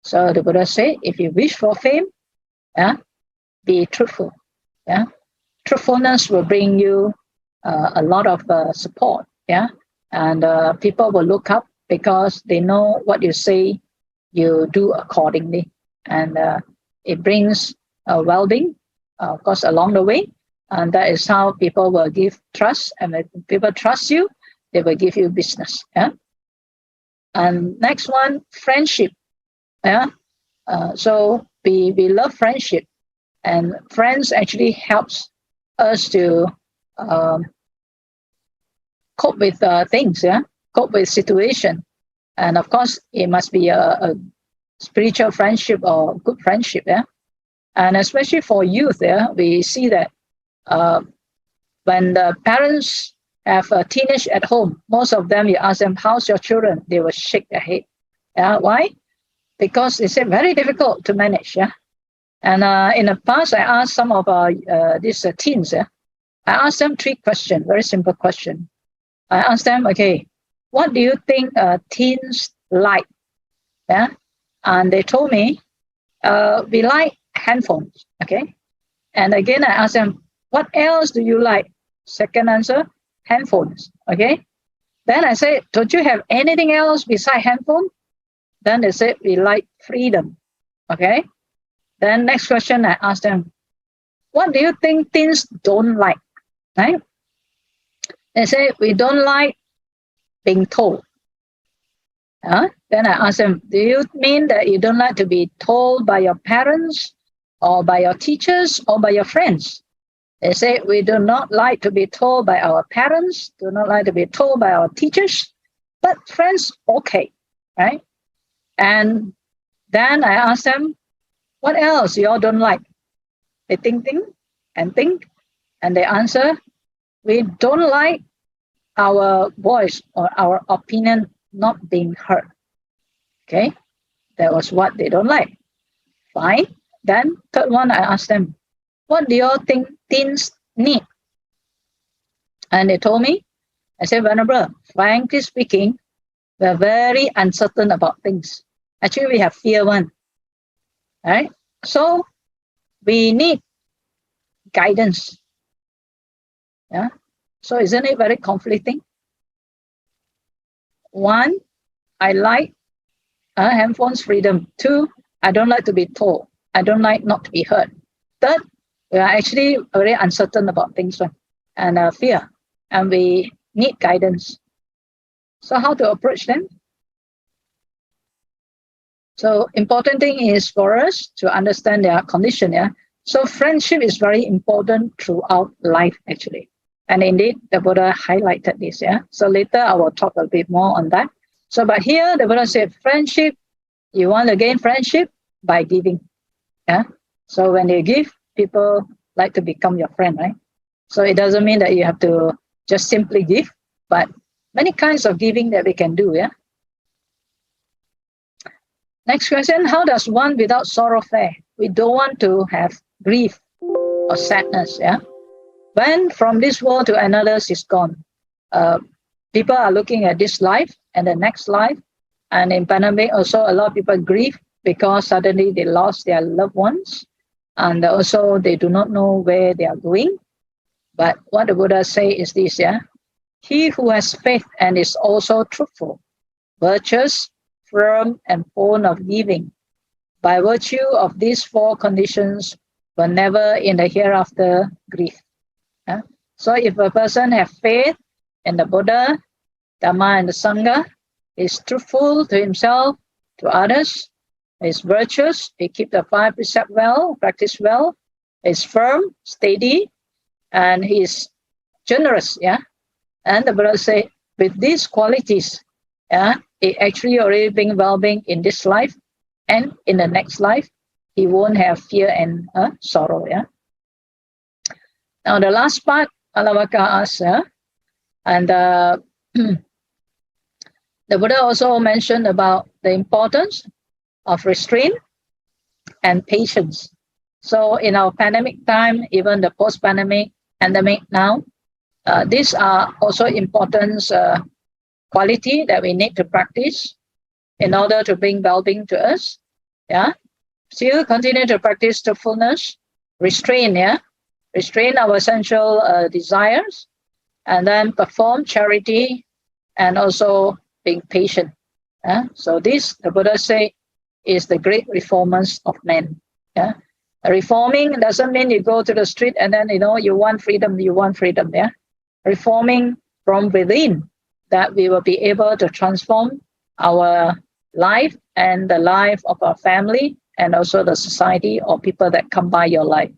So the Buddha said, if you wish for fame, yeah, be truthful. Yeah, truthfulness will bring you a lot of support. Yeah, and people will look up because they know what you say, you do accordingly, and it brings well-being, of course, along the way. And that is how people will give trust, and when people trust you, they will give you business. Yeah. And next one, friendship. Yeah. So we love friendship, and friends actually helps us to cope with things. Yeah, cope with situation, and of course it must be a spiritual friendship or good friendship. Yeah, and especially for youth. Yeah, we see that when the parents have a teenage at home, most of them, you ask them, "How's your children?" They will shake their head. Yeah, why? Because it's very difficult to manage. Yeah, and in the past, I asked some of these teens. Yeah, I asked them 3 questions, very simple question. I asked them, okay, what do you think teens like? Yeah, and they told me we like handphones. Okay, and again I asked them, what else do you like? Second answer, handphones. Okay, then I said, don't you have anything else besides handphone? Then they said, we like freedom. Okay. Then next question, I asked them, what do you think teens don't like? Right? They say, we don't like being told. Then I asked them, do you mean that you don't like to be told by your parents or by your teachers or by your friends? They say, we do not like to be told by our parents, do not like to be told by our teachers, but friends, okay. Right? And then I asked them, what else you all don't like? They think, and they answer, we don't like our voice or our opinion not being heard. Okay, that was what they don't like. Fine. Then third one, I asked them, what do you all think teens need? And they told me, I said, Venerable, frankly speaking, we're very uncertain about things. Actually, we have fear one. Right? So we need guidance. Yeah. So isn't it very conflicting? One, I like handphones freedom. 2, I don't like to be told. I don't like not to be heard. 3rd, we are actually very uncertain about things and fear, and we need guidance. So how to approach them? So important thing is for us to understand their condition. Yeah. So friendship is very important throughout life actually. And indeed, the Buddha highlighted this. Yeah. So later I will talk a bit more on that. So, but here the Buddha said, friendship, you want to gain friendship by giving. Yeah. So when you give, people like to become your friend, right? So it doesn't mean that you have to just simply give, but many kinds of giving that we can do. Yeah. Next question, how does one without sorrow fare? We don't want to have grief or sadness. Yeah. When from this world to another is gone, people are looking at this life and the next life. And in pandemic, also a lot of people grieve because suddenly they lost their loved ones. And also they do not know where they are going. But what the Buddha say is this, yeah. He who has faith and is also truthful, virtuous, firm, and fond of giving, by virtue of these 4 conditions, will never in the hereafter grieve. Yeah? So if a person has faith in the Buddha, Dhamma, and the Sangha, is truthful to himself, to others, is virtuous, he keep the 5 precepts well, practice well, is firm, steady, and he is generous. Yeah, and the Buddha say with these qualities, yeah, it actually already bring well-being in this life and in the next life, he won't have fear and sorrow. Yeah. Now the last part, Alavaka asks, and the Buddha also mentioned about the importance of restraint and patience. So in our pandemic time, even the post-pandemic, endemic now, these are also important quality that we need to practice in order to bring well-being to us. Yeah. Still continue to practice truthfulness, restrain, restrain our essential desires, and then perform charity, and also being patient. So this, the Buddha say, is the great reformers of men. Yeah. Reforming doesn't mean you go to the street and then you want freedom. Yeah. Reforming from within, that we will be able to transform our life and the life of our family and also the society or people that come by your life.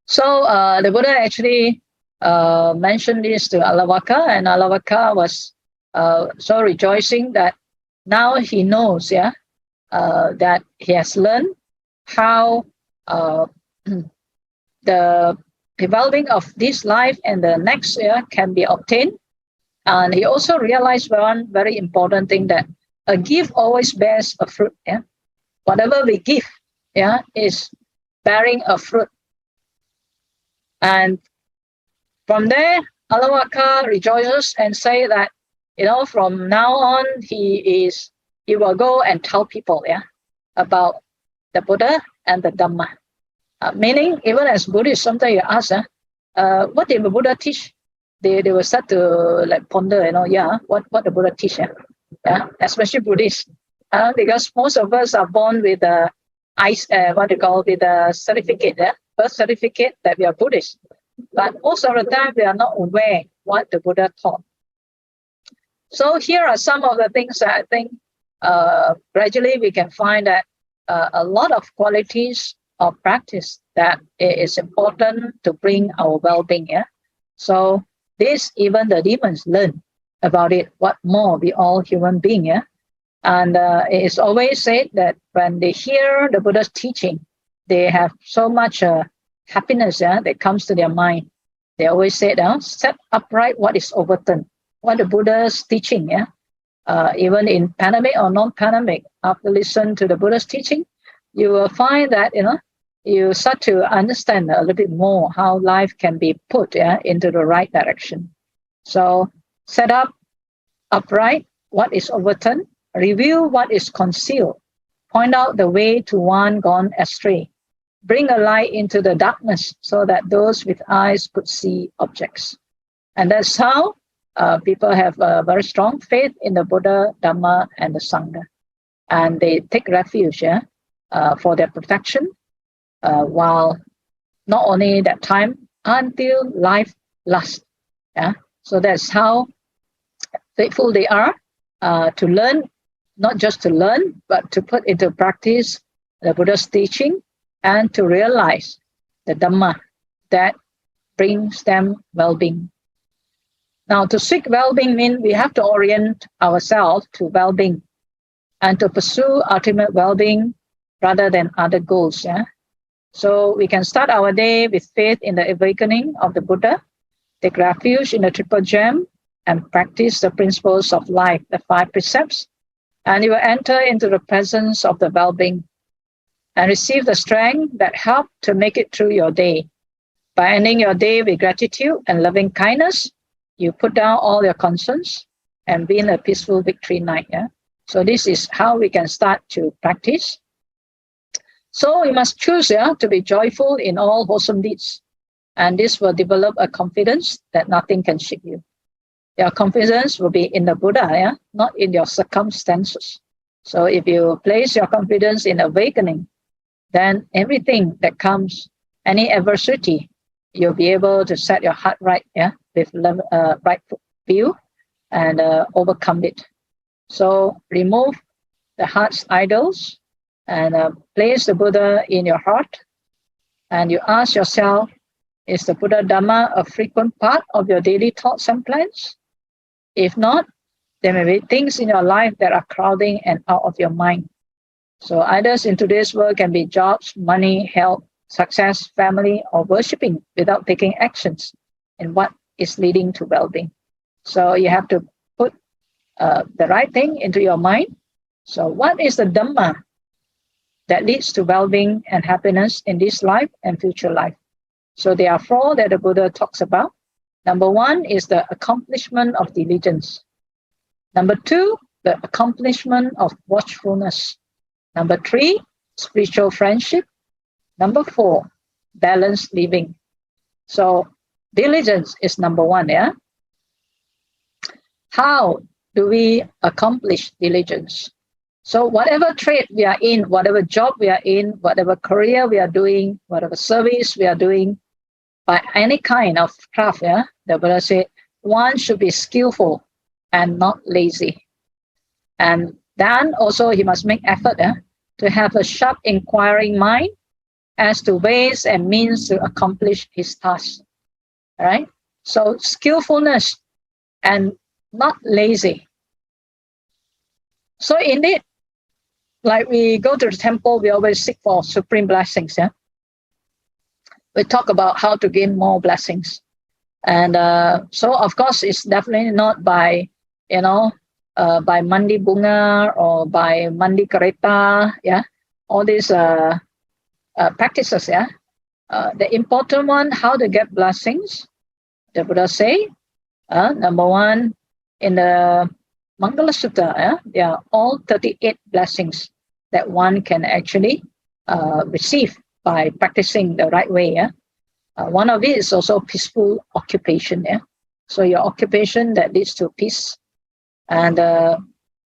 So the Buddha actually mentioned this to Alavaka, and Alavaka was so rejoicing that now he knows, that he has learned how the well-being of this life and the next year can be obtained. And he also realized one very important thing, that a gift always bears a fruit. Yeah? Whatever we give, is bearing a fruit. And from there, Alavaka rejoices and say that, from now on, he will go and tell people, about the Buddha and the Dhamma. Meaning, even as Buddhists, sometimes you ask, what did the Buddha teach? They will start to ponder, what the Buddha teach. Especially Buddhists, because most of us are born with a certificate, birth certificate that we are Buddhist. But most of the time, we are not aware what the Buddha taught. So here are some of the things that I think gradually we can find that a lot of qualities of practice that it is important to bring our well-being. So this, even the demons learn about it. What more, we all human being. And it is always said that when they hear the Buddha's teaching, they have so much happiness that comes to their mind. They always say, set upright what is overturned. What the Buddha's teaching, even in pandemic or non-pandemic, after listening to the Buddha's teaching, you will find that, you start to understand a little bit more how life can be put into the right direction. So set up upright what is overturned, reveal what is concealed, point out the way to one gone astray, bring a light into the darkness so that those with eyes could see objects. And that's how people have a very strong faith in the Buddha, Dhamma, and the Sangha. And they take refuge for their protection, while not only that time, until life lasts. So that's how faithful they are to learn, not just to learn, but to put into practice the Buddha's teaching and to realize the Dhamma that brings them well-being. Now, to seek well-being means we have to orient ourselves to well-being and to pursue ultimate well-being rather than other goals. So we can start our day with faith in the awakening of the Buddha, take refuge in the Triple Gem, and practice the principles of life, the 5 precepts, and you will enter into the presence of the well-being and receive the strength that help to make it through your day. By ending your day with gratitude and loving kindness, you put down all your concerns and win a peaceful victory night. So this is how we can start to practice. So we must choose to be joyful in all wholesome deeds. And this will develop a confidence that nothing can shake you. Your confidence will be in the Buddha, not in your circumstances. So if you place your confidence in awakening, then everything that comes, any adversity, you'll be able to set your heart right, with right view and overcome it. So remove the heart's idols and place the Buddha in your heart. And you ask yourself, is the Buddha Dhamma a frequent part of your daily thoughts and plans? If not, there may be things in your life that are crowding and out of your mind. So idols in today's world can be jobs, money, health, success, family, or worshipping without taking actions in what is leading to well-being. So you have to put the right thing into your mind. So what is the Dhamma that leads to well-being and happiness in this life and future life? So there are 4 that the Buddha talks about. Number 1 is the accomplishment of diligence. Number 2, the accomplishment of watchfulness. Number 3, spiritual friendship. Number 4, balanced living. So diligence is number 1, yeah? How do we accomplish diligence? So whatever trade we are in, whatever job we are in, whatever career we are doing, whatever service we are doing, by any kind of craft, yeah, the Buddha said, one should be skillful and not lazy. And then also he must make effort to have a sharp inquiring mind as to ways and means to accomplish his task. All right? So skillfulness and not lazy. So indeed, like we go to the temple, we always seek for supreme blessings. Yeah, we talk about how to gain more blessings, and so of course it's definitely not by by mandi bunga or by mandi kereta. Yeah, all these practices. Yeah, the important one, how to get blessings. The Buddha say, number 1 in the Mangala Sutta, there are all 38 blessings that one can actually receive by practicing the right way. Yeah? One of it is also peaceful occupation. Yeah? So your occupation that leads to peace. And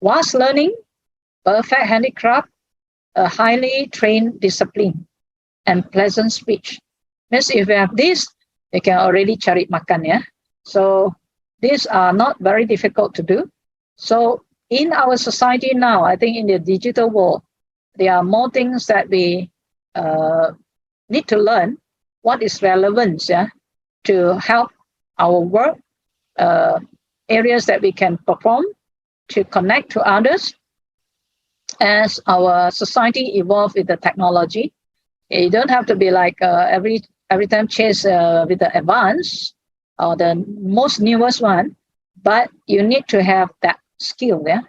whilst learning, perfect handicraft, a highly trained discipline, and pleasant speech. Means if you have this, you can already cari makan. Yeah? So these are not very difficult to do. So in our society now, I think in the digital world, there are more things that we need to learn what is relevant, yeah, to help our work, areas that we can perform, to connect to others. As our society evolves with the technology, you don't have to be like every time chase with the advance or the most newest one, but you need to have that skill. Yeah,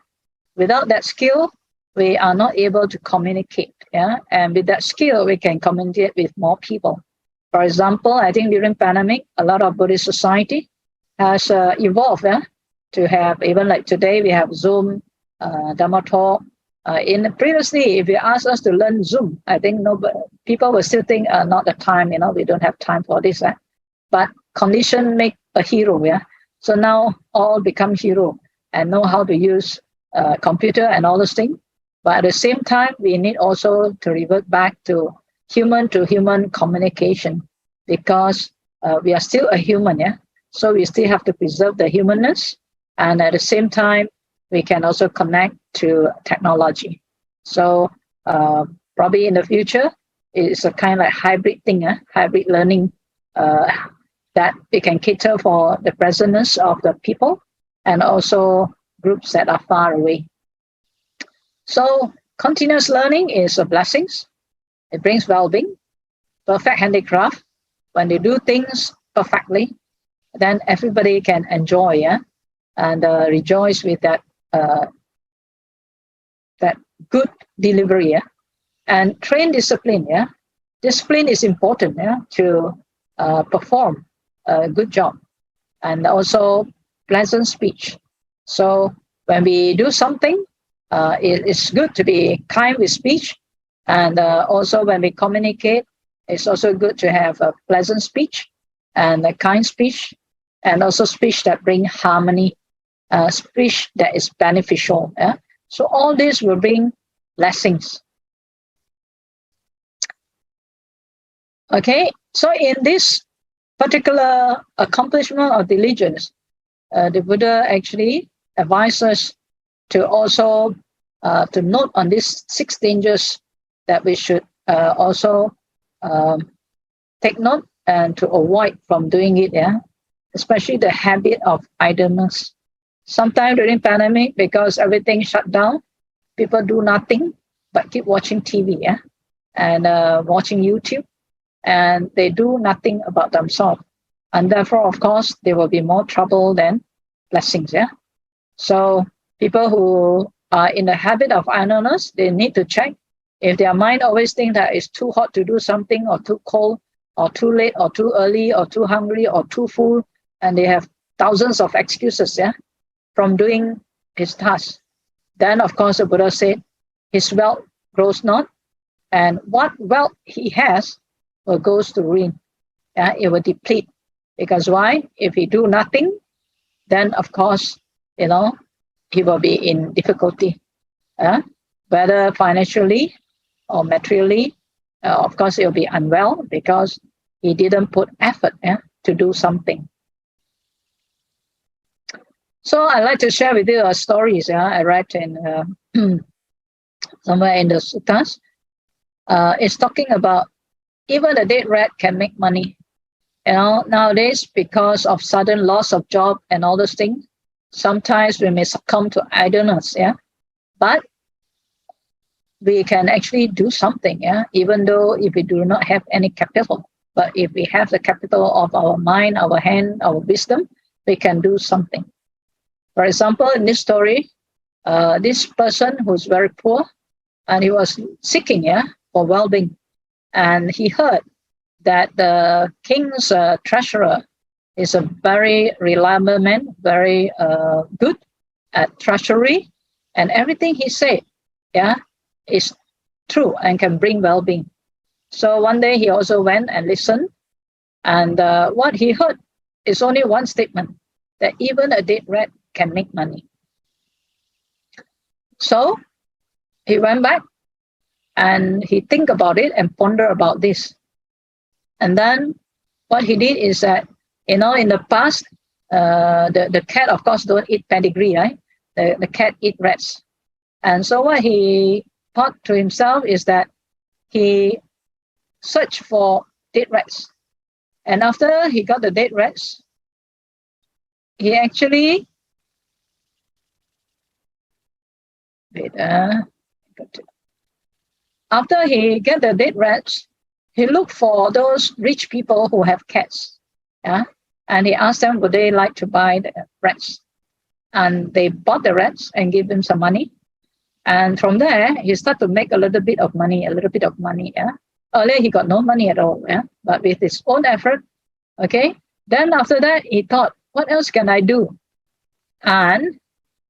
without that skill, we are not able to communicate. Yeah, and with that skill, we can communicate with more people. For example, I think during pandemic, a lot of Buddhist society has evolved. Yeah, to have even like today we have Zoom, Dhamma talk. Previously, if you ask us to learn Zoom, I think people will still think not the time. We don't have time for this. But condition make a hero. Yeah, so now all become hero and know how to use computer and all those things. But at the same time, we need also to revert back to human communication, because we are still a human. Yeah, so we still have to preserve the humanness, and at the same time, we can also connect to technology. So probably in the future, it's a kind of like hybrid thing, hybrid learning, that we can cater for the presence of the people and also groups that are far away. So continuous learning is a blessing. It brings well-being, perfect handicraft. When they do things perfectly, then everybody can enjoy, yeah, and rejoice with that good delivery, yeah, and train discipline. Yeah, discipline is important, yeah, to perform a good job, and also pleasant speech. So when we do something, it's good to be kind with speech, and also when we communicate, it's also good to have a pleasant speech and a kind speech, and also speech that bring harmony, speech that is beneficial. Yeah? So all this will bring blessings. Okay, so in this particular accomplishment of diligence, the Buddha actually advises us to also to note on these 6 dangers that we should also take note and to avoid from doing it. Yeah, especially the habit of idleness. Sometimes during pandemic, because everything shut down, people do nothing. but keep watching TV, yeah, and watching YouTube, and they do nothing about themselves. And therefore, of course, there will be more trouble than blessings, yeah. So people who are in the habit of idleness, they need to check if their mind always think that it's too hot to do something, or too cold, or too late, or too early, or too hungry, or too full, and they have thousands of excuses, yeah, from doing his task. Then, of course, the Buddha said, his wealth grows not, and what wealth he has will goes to ruin. Yeah, it will deplete. Because why? If he do nothing, then of course, he will be in difficulty. Whether financially or materially, of course, he'll be unwell because he didn't put effort to do something. So I'd like to share with you a stories I read in somewhere in the suttas. It's talking about even a dead rat can make money. Nowadays, because of sudden loss of job and all those things, sometimes we may succumb to idleness, but we can actually do something, even though if we do not have any capital. But if we have the capital of our mind, our hand, our wisdom, we can do something. For example, in this story, this person who's very poor, and he was seeking for well-being, and he heard that the king's treasurer is a very reliable man, very good at treasury, and everything he said, is true and can bring well-being. So one day he also went and listened, and what he heard is only one statement, that even a dead rat can make money. So he went back and he think about it and ponder about this. And then what he did is that, in the past, the cat, of course, don't eat pedigree, right? The cat eat rats. And so what he thought to himself is that he searched for dead rats. And after he got the dead rats, he actually after he get the dead rats, he looked for those rich people who have cats, and he asked them would they like to buy the rats, and they bought the rats and gave him some money, and from there he started to make a little bit of money. Earlier he got no money at all, but with his own effort, then after that he thought, what else can I do? And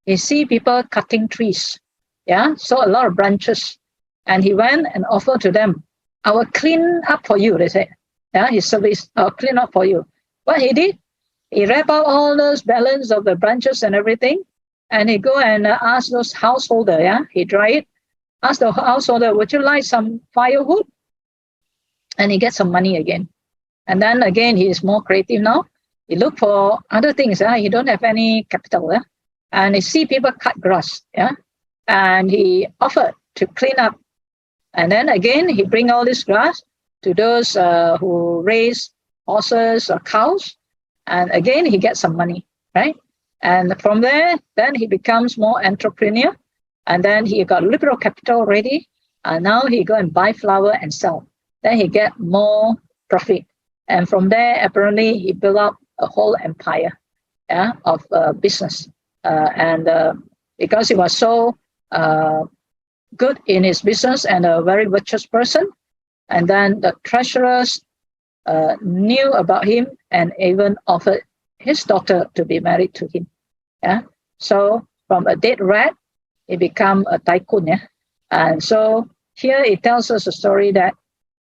he see people cutting trees, so a lot of branches, and he went and offered to them, I will clean up for you, they said. His service, I'll clean up for you. What he did, he wrap out all those balance of the branches and everything, and he go and ask those householder, he dry it, ask the householder, would you like some firewood? And he gets some money again. And then again, he is more creative now. He look for other things, he don't have any capital, and he see people cut grass, and he offered to clean up. And then again, he bring all this grass to those who raise horses or cows. And again, he gets some money, right? And from there, then he becomes more entrepreneur. And then he got liberal capital ready. And now he go and buy flour and sell. Then he get more profit. And from there, apparently, he built up a whole empire of business. And because he was so good in his business and a very virtuous person, and then the treasurers knew about him and even offered his daughter to be married to him. So from a dead rat, he become a tycoon. And so here it tells us a story that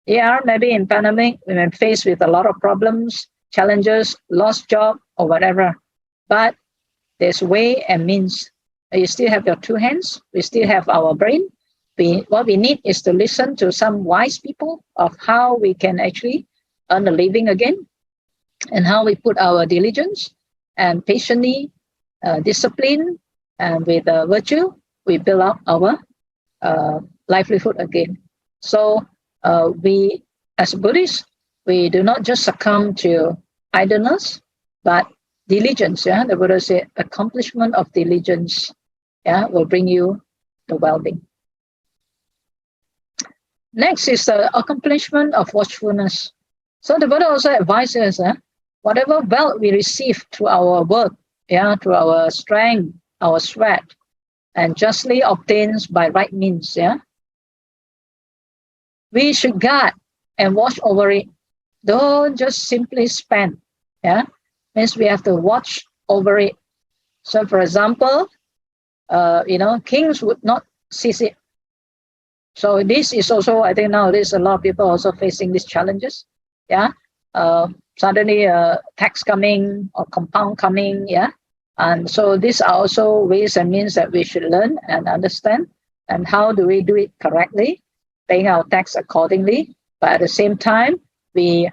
maybe in pandemic we may face with a lot of problems, challenges, lost job or whatever, but there's way and means. You still have your two hands, we still have our brain. What we need is to listen to some wise people of how we can actually earn a living again, and how we put our diligence and patiently, discipline, and with virtue, we build up our livelihood again. So we, as Buddhists, we do not just succumb to idleness, but diligence. The Buddha said, accomplishment of diligence will bring you the well-being. Next is the accomplishment of watchfulness. So the Buddha also advises, whatever wealth we receive through our work, through our strength, our sweat, and justly obtains by right means, we should guard and watch over it. Don't just simply spend, means we have to watch over it. So for example, kings would not seize it. So this is also, I think nowadays a lot of people also facing these challenges. Suddenly tax coming or compound coming, and so these are also ways and means that we should learn and understand. And how do we do it correctly, paying our tax accordingly, but at the same time we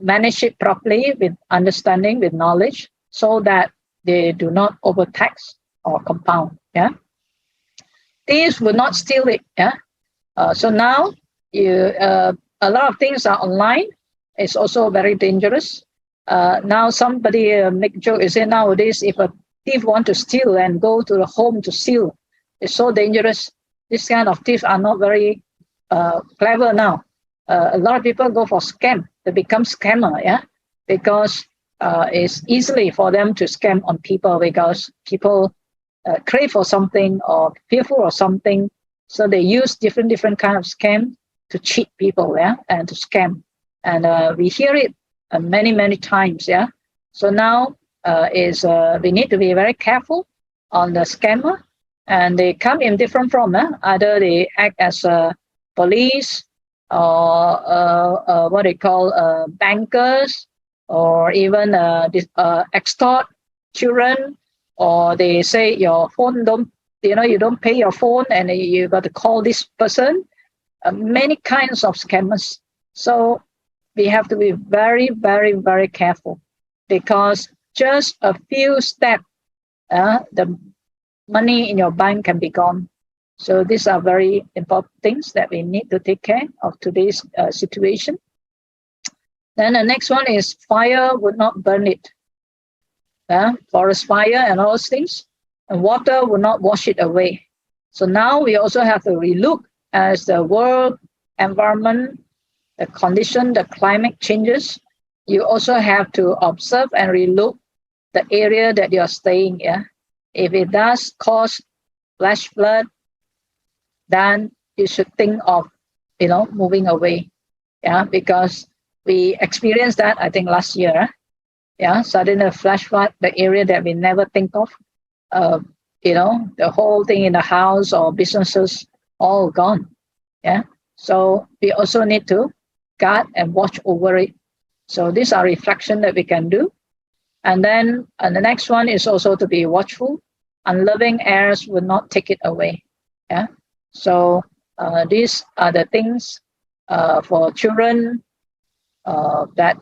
manage it properly with understanding, with knowledge, so that they do not overtax or compound. Thieves will not steal it. So now a lot of things are online. It's also very dangerous. Now somebody make joke, is say nowadays if a thief want to steal and go to the home to steal, it's so dangerous. This kind of thieves are not very clever now. A lot of people go for scam. They become scammer, because it's easily for them to scam on people, because people crave for something or fearful of something. So they use different kind of scam to cheat people, and to scam. And we hear it many times, So now we need to be very careful on the scammer, and they come in different form. Either they act as police, or what they call bankers, or even extort children, or they say your phone you don't pay your phone and you got to call this person. Many kinds of scammers. So we have to be very careful, because just a few steps, the money in your bank can be gone. So these are very important things that we need to take care of today's situation. Then the next one is fire would not burn it. Forest fire and all those things. And water will not wash it away. So now we also have to relook as the world environment, the condition, the climate changes. You also have to observe and relook the area that you're staying in. If it does cause flash flood, then you should think of, moving away. Because we experienced that, I think, last year. Suddenly a flash flood, the area that we never think of. The whole thing in the house or businesses all gone. So we also need to guard and watch over it. So these are reflections that we can do. And then the next one is also to be watchful. Unloving heirs will not take it away. So these are the things for children that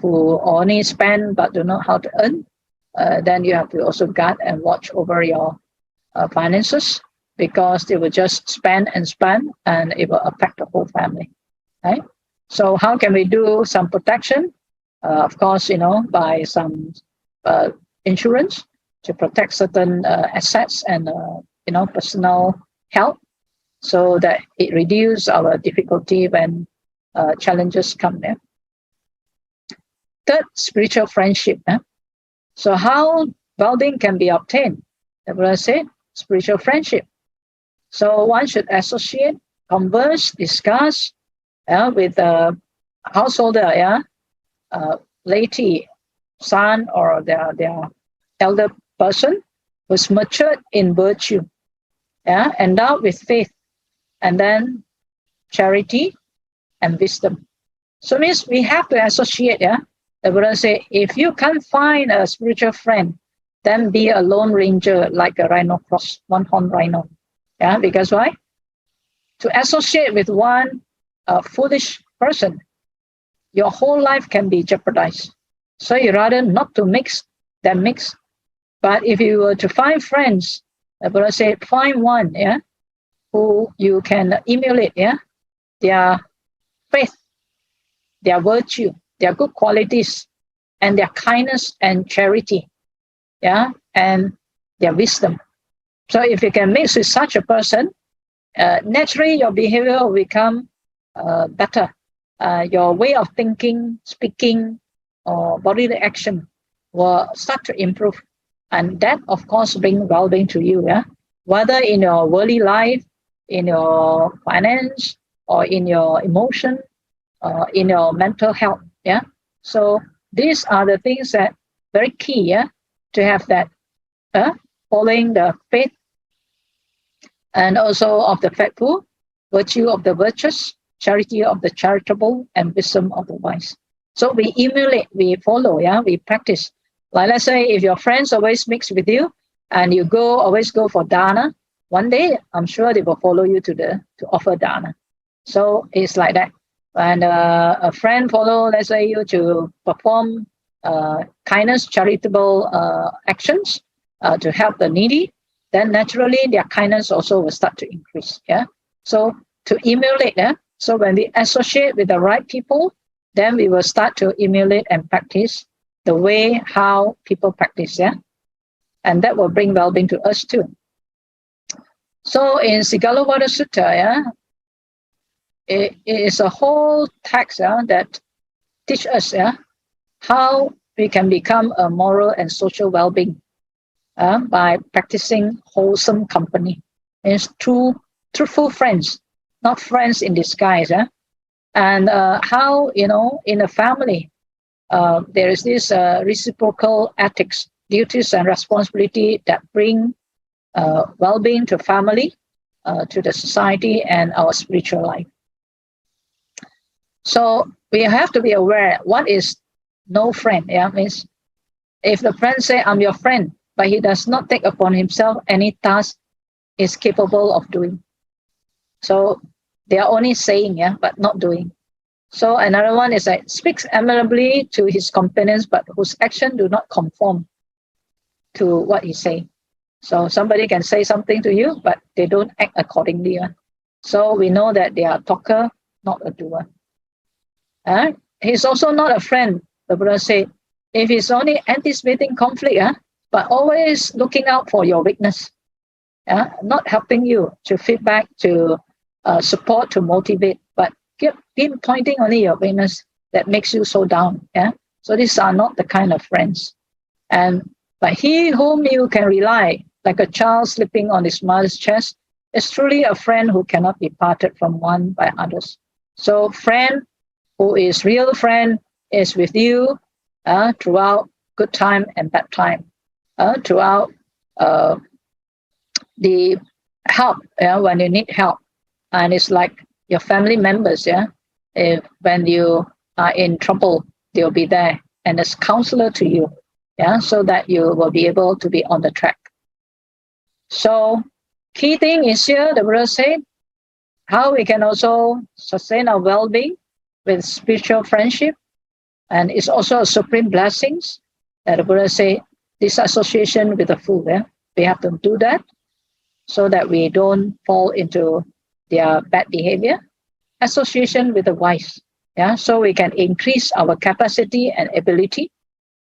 who only spend but do not know how to earn. Then you have to also guard and watch over your finances, because they will just spend and it will affect the whole family. Right? So how can we do some protection? Of course, by some insurance to protect certain assets and personal health, so that it reduces our difficulty when challenges come there. Third, spiritual friendship. So how well-being can be obtained? The Buddha said, spiritual friendship. So one should associate, converse, discuss with a householder, laity, son, or their elder person who's matured in virtue, endowed with faith, and then charity and wisdom. So it means we have to associate. The Buddha say, if you can't find a spiritual friend, then be a lone ranger like a rhino cross, one-horned rhino. Because why? To associate with one foolish person, your whole life can be jeopardized. So you rather not to mix than mix. But if you were to find friends, the Buddha said, find one, who you can emulate, their faith, their virtue, their good qualities, and their kindness and charity, and their wisdom. So if you can mix with such a person, naturally your behavior will become better. Your way of thinking, speaking, or bodily action will start to improve. And that, of course, brings well-being to you, yeah? Whether in your worldly life, in your finance, or in your emotion, in your mental health, yeah? So these are the things that very key, yeah, to have that following the faith and also of the faithful, virtue of the virtuous, charity of the charitable, and wisdom of the wise. So we emulate, we follow, yeah, we practice. Like let's say if your friends always mix with you and you always go for dana, one day I'm sure they will follow you to offer dana. So it's like that. And a friend follow, let's say, you to perform kindness, charitable actions to help the needy, then naturally their kindness also will start to increase. Yeah. So to emulate, yeah. So when we associate with the right people, then we will start to emulate and practice the way how people practice. Yeah. And that will bring well-being to us too. So in Sigalovada Sutta, yeah, it is a whole text that teach us how we can become a moral and social well-being by practicing wholesome company. It's truthful friends, not friends in disguise. And how, in a family, there is this reciprocal ethics, duties and responsibility that bring well-being to family, to the society and our spiritual life. So we have to be aware what is no friend. Yeah, means if the friend say I'm your friend, but he does not take upon himself any task is capable of doing. So they are only saying, but not doing. So another one is like speaks admirably to his companions, but whose action do not conform to what he say. So somebody can say something to you, but they don't act accordingly. So we know that they are a talker, not a doer. He's also not a friend, the Buddha said, if he's only anticipating conflict, but always looking out for your weakness, not helping you to feedback, to support, to motivate, but keep pointing only your weakness that makes you so down. So these are not the kind of friends. But he whom you can rely, like a child sleeping on his mother's chest, is truly a friend who cannot be parted from one by others. So friend who is real friend is with you throughout good time and bad time, throughout the help when you need help. And it's like your family members, if when you are in trouble, they'll be there and as counselor to you, so that you will be able to be on the track. So key thing is here, the Buddha said, how we can also sustain our well-being with spiritual friendship. And it's also a supreme blessings that the Buddha said, this association with the fool. We have to do that so that we don't fall into their bad behavior. Association with the wise. So we can increase our capacity and ability,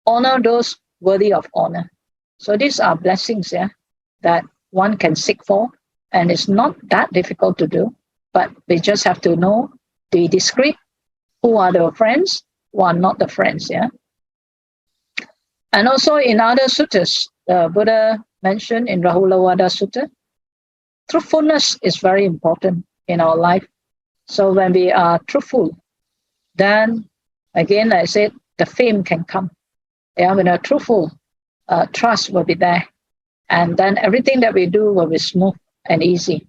honor those worthy of honor. So these are blessings that one can seek for, and it's not that difficult to do, but we just have to know, be discreet, who are the friends, who are not the friends. And also in other suttas, the Buddha mentioned in Rahulavada Sutta, truthfulness is very important in our life. So when we are truthful, then again, I said, the fame can come. When we are truthful, trust will be there. And then everything that we do will be smooth and easy.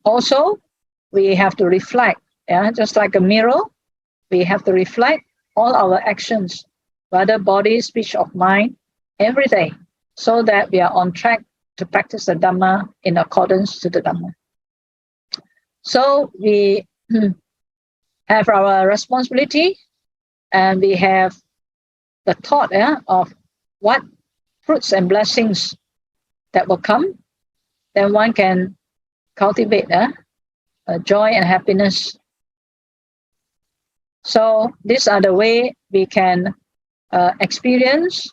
Also, we have to reflect, just like a mirror, we have to reflect all our actions, whether body, speech, or mind, every day, so that we are on track to practice the Dhamma in accordance to the Dhamma. So we have our responsibility, and we have the thought of what fruits and blessings that will come. Then one can cultivate joy and happiness. So these are the way we can experience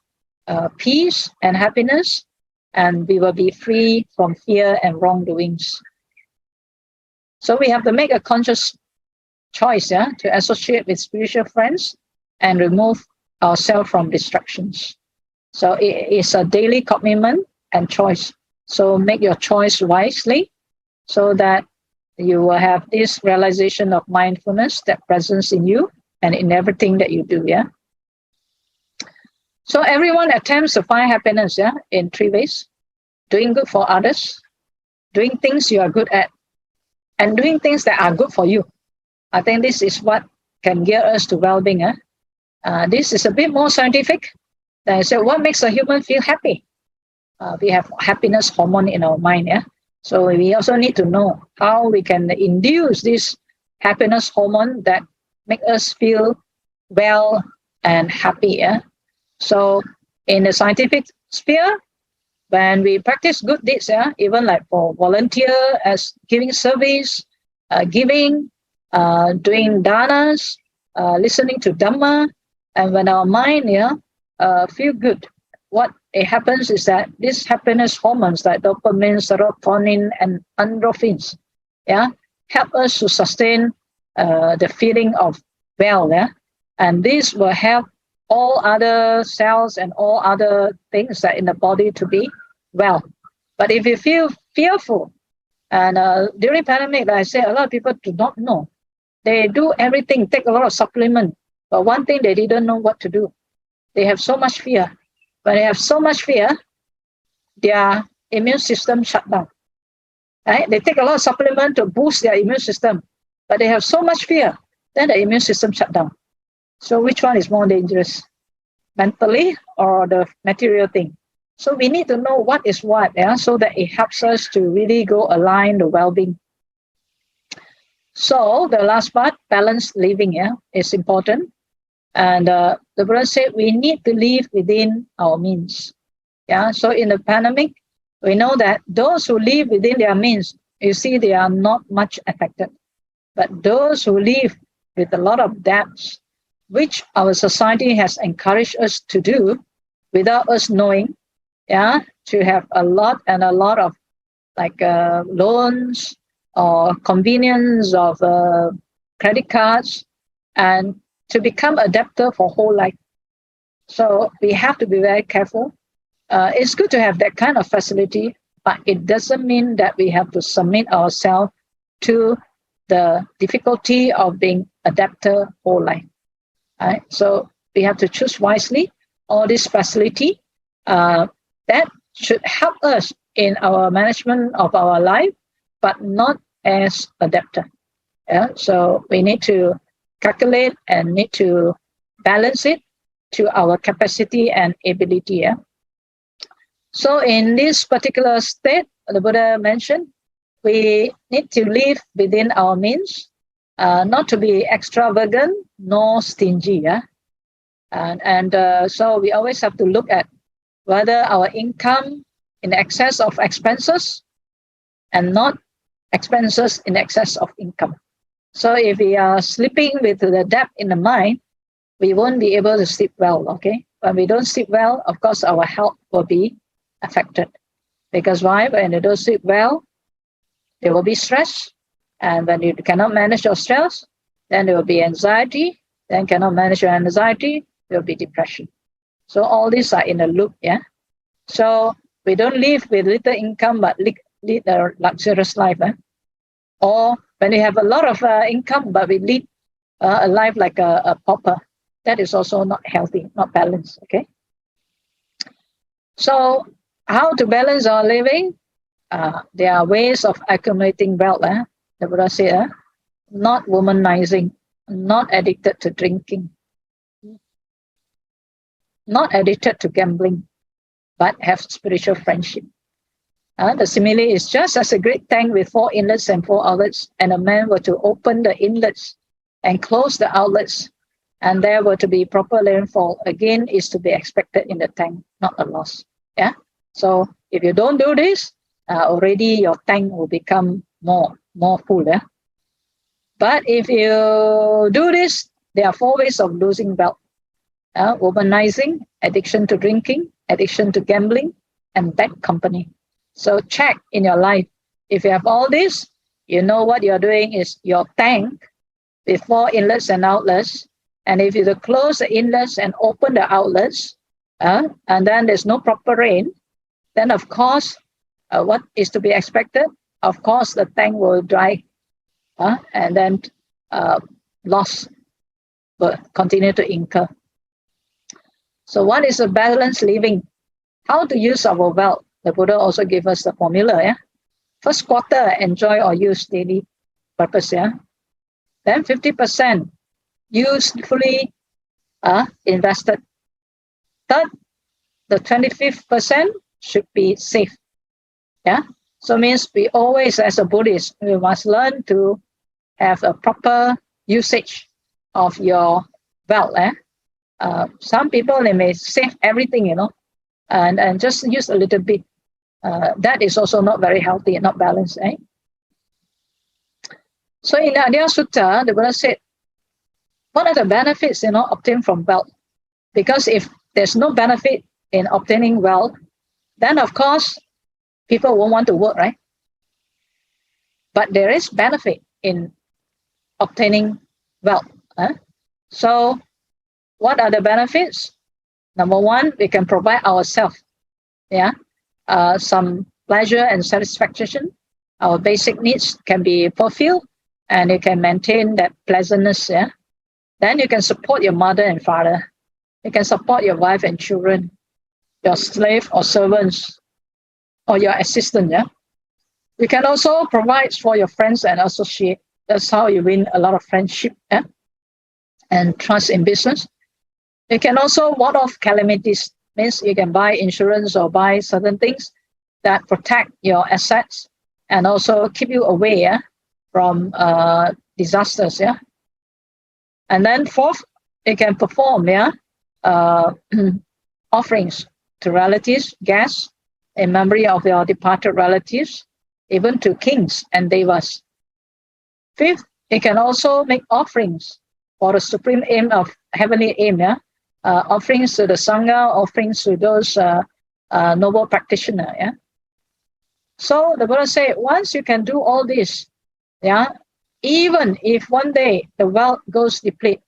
peace and happiness, and we will be free from fear and wrongdoings. So we have to make a conscious choice, yeah, to associate with spiritual friends and remove ourselves from distractions. So it is a daily commitment and choice. So make your choice wisely so that you will have this realization of mindfulness, that presence in you and in everything that you do, yeah. So everyone attempts to find happiness, yeah, in 3 ways: doing good for others, doing things you are good at, and doing things that are good for you. I think this is what can gear us to well-being. This is a bit more scientific. So what makes a human feel happy? We have happiness hormone in our mind, yeah. So we also need to know how we can induce this happiness hormone that make us feel well and happy, yeah. So in the scientific sphere, when we practice good deeds, yeah, even like for volunteer as giving service, giving, doing danas, listening to Dhamma, and when our mind, yeah, feel good, what it happens is that these happiness hormones like dopamine, serotonin, and endorphins, yeah, help us to sustain the feeling of well, yeah, and this will help all other cells and all other things that in the body to be well. But if you feel fearful, and during pandemic, like I say, a lot of people do not know. They do everything, take a lot of supplement, but one thing they didn't know what to do. They have so much fear. When they have so much fear, their immune system shut down. Right? They take a lot of supplement to boost their immune system, but they have so much fear, then the immune system shut down. So which one is more dangerous, mentally or the material thing? So we need to know what is what, yeah, so that it helps us to really go align the well-being. So the last part, balanced living, yeah, is important. And the Buddha said we need to live within our means. Yeah. So in the pandemic, we know that those who live within their means, you see, they are not much affected. But those who live with a lot of debts, which our society has encouraged us to do without us knowing, yeah, to have a lot of like loans or convenience of credit cards, and to become a debtor for whole life. So we have to be very careful. It's good to have that kind of facility, but it doesn't mean that we have to submit ourselves to the difficulty of being a debtor whole life. Right? So we have to choose wisely all this facility that should help us in our management of our life, but not as a debtor. Yeah? So we need to calculate and need to balance it to our capacity and ability. Yeah? So in this particular state, the Buddha mentioned, we need to live within our means, not to be extravagant nor stingy. Yeah? And so we always have to look at whether our income in excess of expenses and not expenses in excess of income. So if we are sleeping with the debt in the mind, we won't be able to sleep well, okay? When we don't sleep well, of course, our health will be affected. Because why? When you don't sleep well, there will be stress. And when you cannot manage your stress, then there will be anxiety. Then cannot manage your anxiety, there will be depression. So all these are in a loop, yeah? So we don't live with little income, but lead a luxurious life. Or when we have a lot of income, but we lead a life like a pauper, that is also not healthy, not balanced, okay? So how to balance our living? There are ways of accumulating wealth. The Buddha said, not womanizing, not addicted to drinking, not addicted to gambling, but have spiritual friendship. The simile is just as a great tank with 4 inlets and 4 outlets, and a man were to open the inlets and close the outlets, and there were to be proper rainfall, again is to be expected in the tank, not a loss. Yeah. So if you don't do this, already your tank will become more full. Yeah. But if you do this, there are 4 ways of losing wealth. Womanizing, addiction to drinking, addiction to gambling, and bad company. So check in your life. If you have all this, you know what you're doing is your tank with 4 inlets and outlets. And if you close the inlets and open the outlets, and then there's no proper rain, then of course, what is to be expected? Of course, the tank will dry, and then loss will continue to incur. So what is a balanced living? How to use our wealth? The Buddha also gave us the formula. Yeah? First quarter, enjoy or use daily purpose. Yeah? Then 50% usefully invested. Third, the 25% should be safe. Yeah. So means we always, as a Buddhist, we must learn to have a proper usage of your wealth. Some people, they may save everything, and just use a little bit. That is also not very healthy and not balanced. So in the Ayya Sutta, the Buddha said, what are the benefits, obtained from wealth? Because if there's no benefit in obtaining wealth, then of course, people won't want to work, right? But there is benefit in obtaining wealth. So what are the benefits? Number one, we can provide ourselves, some pleasure and satisfaction. Our basic needs can be fulfilled, and you can maintain that pleasantness. Then you can support your mother and father. You can support your wife and children, your slave or servants, or your assistant. You can also provide for your friends and associates. That's how you win a lot of friendship and trust in business. You can also ward off calamities. Means you can buy insurance or buy certain things that protect your assets and also keep you away from disasters. And then fourth, you can perform offerings to relatives, guests, in memory of your departed relatives, even to kings and devas. Fifth, you can also make offerings for the supreme aim of heavenly aim. Offerings to the Sangha, offerings to those noble practitioners. So the Buddha said, once you can do all this, even if one day the wealth goes deplete,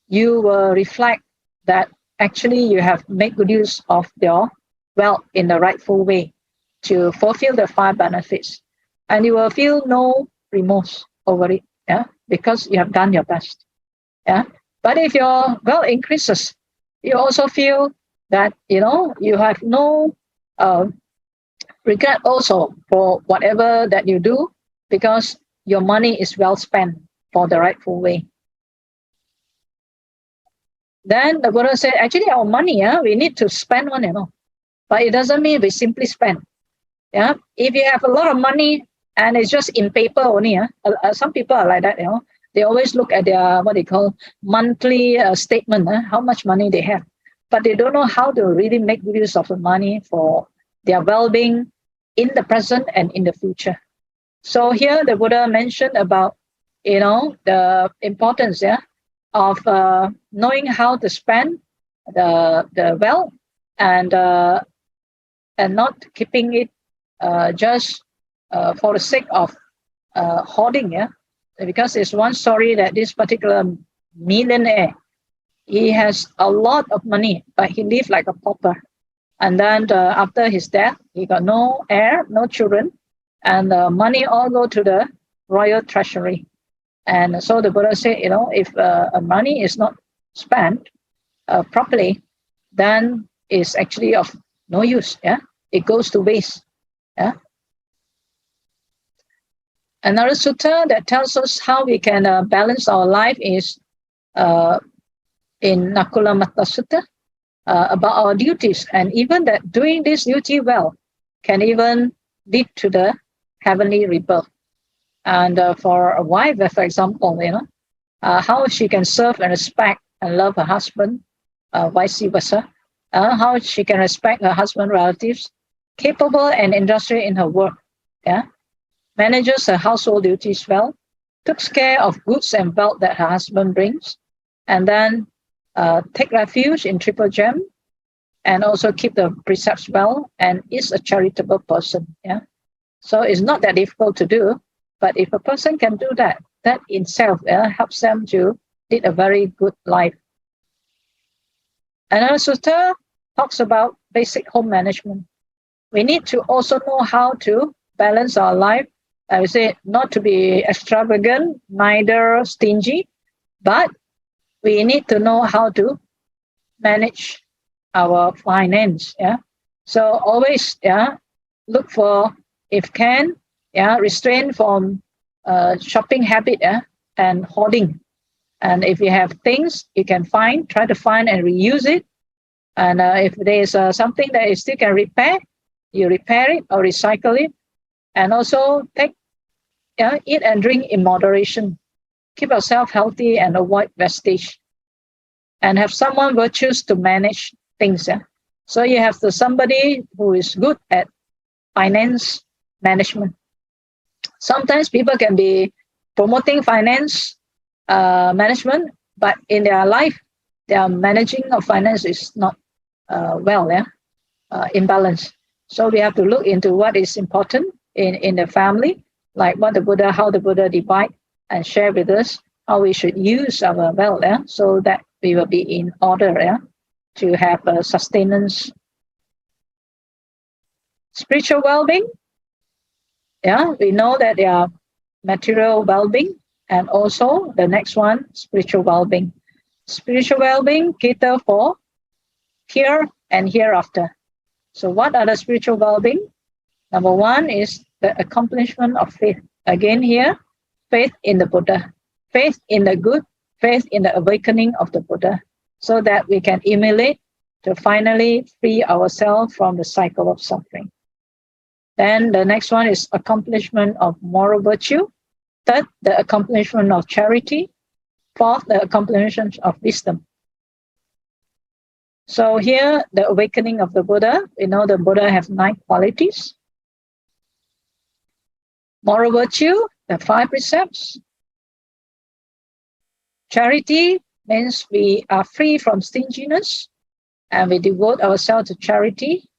you will reflect that actually you have made good use of your wealth in the rightful way to fulfill the 5 benefits. And you will feel no remorse over it, because you have done your best. But if your wealth increases, you also feel that, you have no regret also for whatever that you do, because your money is well spent for the rightful way. Then the Buddha said, actually our money, we need to spend one, but it doesn't mean we simply spend. If you have a lot of money and it's just in paper only, some people are like that, they always look at their, what they call, monthly statement, how much money they have. But they don't know how to really make good use of the money for their well-being in the present and in the future. So here the Buddha mentioned about, the importance of knowing how to spend the wealth and not keeping it just for the sake of hoarding. Because there's one story that this particular millionaire, he has a lot of money, but he lived like a pauper. And then after his death, he got no heir, no children, and the money all go to the royal treasury. And so the Buddha said, if money is not spent properly, then it's actually of no use. It goes to waste. Another sutta that tells us how we can balance our life is in Nakula Matta Sutta, about our duties, and even that doing this duty well can even lead to the heavenly rebirth. And for a wife, for example, how she can serve and respect and love her husband, vice versa, how she can respect her husband's relatives, capable and industrious in her work, manages her household duties well, takes care of goods and wealth that her husband brings, and then take refuge in Triple Gem, and also keep the precepts well, and is a charitable person. So it's not that difficult to do. But if a person can do that, that in itself helps them to lead a very good life. Another sutta talks about basic home management. We need to also know how to balance our life. I would say not to be extravagant, neither stingy, but we need to know how to manage our finance. So always look for, if can, restrain from shopping habit and hoarding. And if you have things you can find, try to find and reuse it. And if there is something that you still can repair, you repair it or recycle it. And also take eat and drink in moderation. Keep yourself healthy and avoid wastage. And have someone virtuous to manage things. So you have somebody who is good at finance management. Sometimes people can be promoting finance management, but in their life, their managing of finance is not imbalanced. So we have to look into what is important in the family, like how the Buddha divide and share with us how we should use our wealth, so that we will be in order to have sustenance. Spiritual well-being, we know that there are material well-being and also the next one, spiritual well-being. Spiritual well-being cater for here and hereafter. So what are the spiritual well-being? Number one is the accomplishment of faith. Again here, faith in the Buddha, faith in the good, faith in the awakening of the Buddha, so that we can emulate to finally free ourselves from the cycle of suffering. Then the next one is accomplishment of moral virtue. Third, the accomplishment of charity. Fourth, the accomplishment of wisdom. So here, the awakening of the Buddha, we know the Buddha have 9 qualities. Moral virtue, the 5 precepts. Charity means we are free from stinginess and we devote ourselves to charity,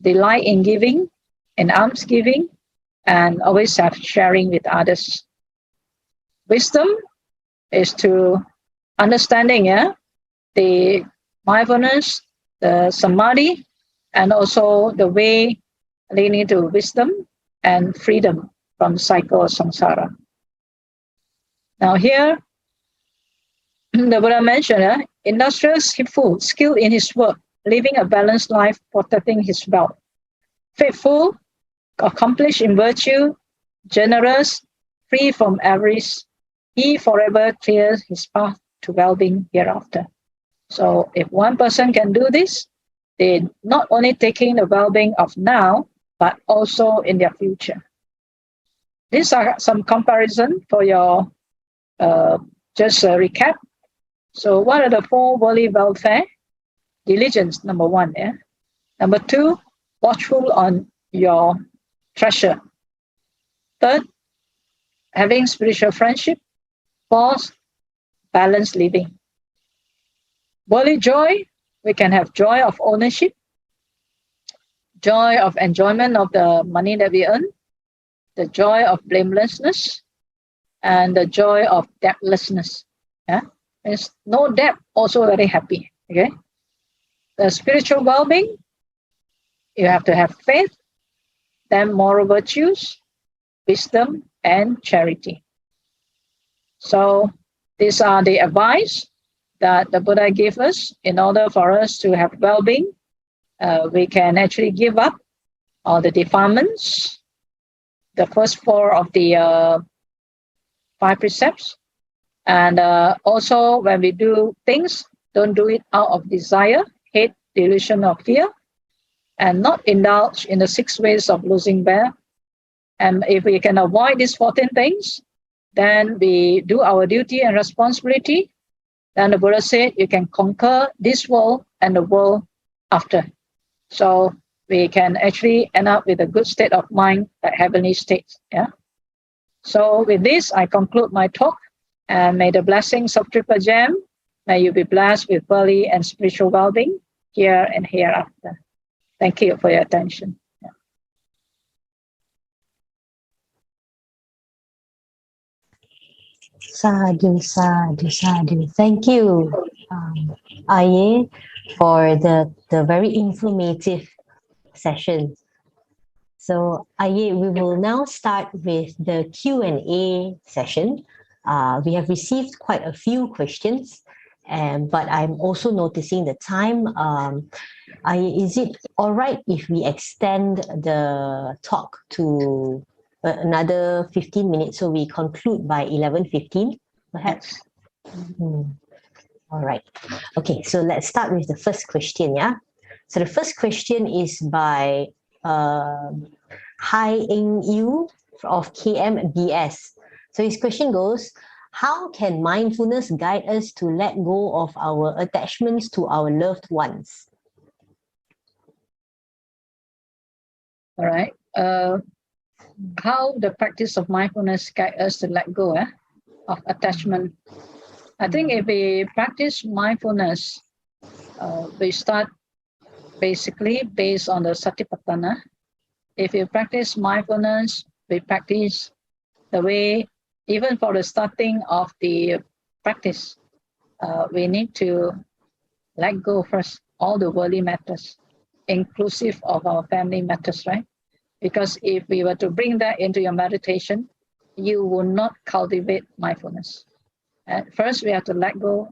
delight in giving, in almsgiving, and always have sharing with others. Wisdom is to understanding the mindfulness, the samadhi, and also the way leading to wisdom and freedom from the cycle of samsara. Now here, the Buddha mentioned, industrious, skilled in his work, living a balanced life, protecting his wealth. Faithful, accomplished in virtue, generous, free from avarice, he forever clears his path to well-being hereafter. So if one person can do this, they're not only taking the well-being of now, but also in their future. These are some comparison for your just a recap. So what are the 4 worldly welfare? Diligence, number 1. Number 2, watchful on your treasure. Third, having spiritual friendship. 4th, balanced living. Worldly joy, we can have joy of ownership, joy of enjoyment of the money that we earn, the joy of blamelessness, and the joy of debtlessness. There's no debt, also very happy. Okay. The spiritual well-being, you have to have faith, then moral virtues, wisdom, and charity. So these are the advice that the Buddha gave us in order for us to have well-being. We can actually give up all the defilements, the first 4 of the 5 precepts. And also when we do things, don't do it out of desire, hate, delusion, or fear, and not indulge in the 6 ways of losing bear. And if we can avoid these 14 things, then we do our duty and responsibility. Then the Buddha said, you can conquer this world and the world after. So we can actually end up with a good state of mind, like heavenly state. So with this, I conclude my talk. And may the blessings of Triple Gem, may you be blessed with worldly and spiritual well-being here and hereafter. Thank you for your attention. Sadhu, sadhu, sadhu. Thank you, Ayya, for the very informative session. So, Ayya, we will now start with the Q&A session. We have received quite a few questions, but I'm also noticing the time. Is it all right if we extend the talk to another 15 minutes so we conclude by 11:15, perhaps? All right. Okay, so let's start with the first question, yeah? So the first question is by Hai Eng Yu of KMBS. So his question goes, how can mindfulness guide us to let go of our attachments to our loved ones? All right. How the practice of mindfulness guide us to let go of attachment. I think if we practice mindfulness, we start basically based on the Satipatthana. If you practice mindfulness, we practice the way, even for the starting of the practice, we need to let go first, all the worldly matters, inclusive of our family matters, right? Because if we were to bring that into your meditation, you will not cultivate mindfulness. First, we have to let go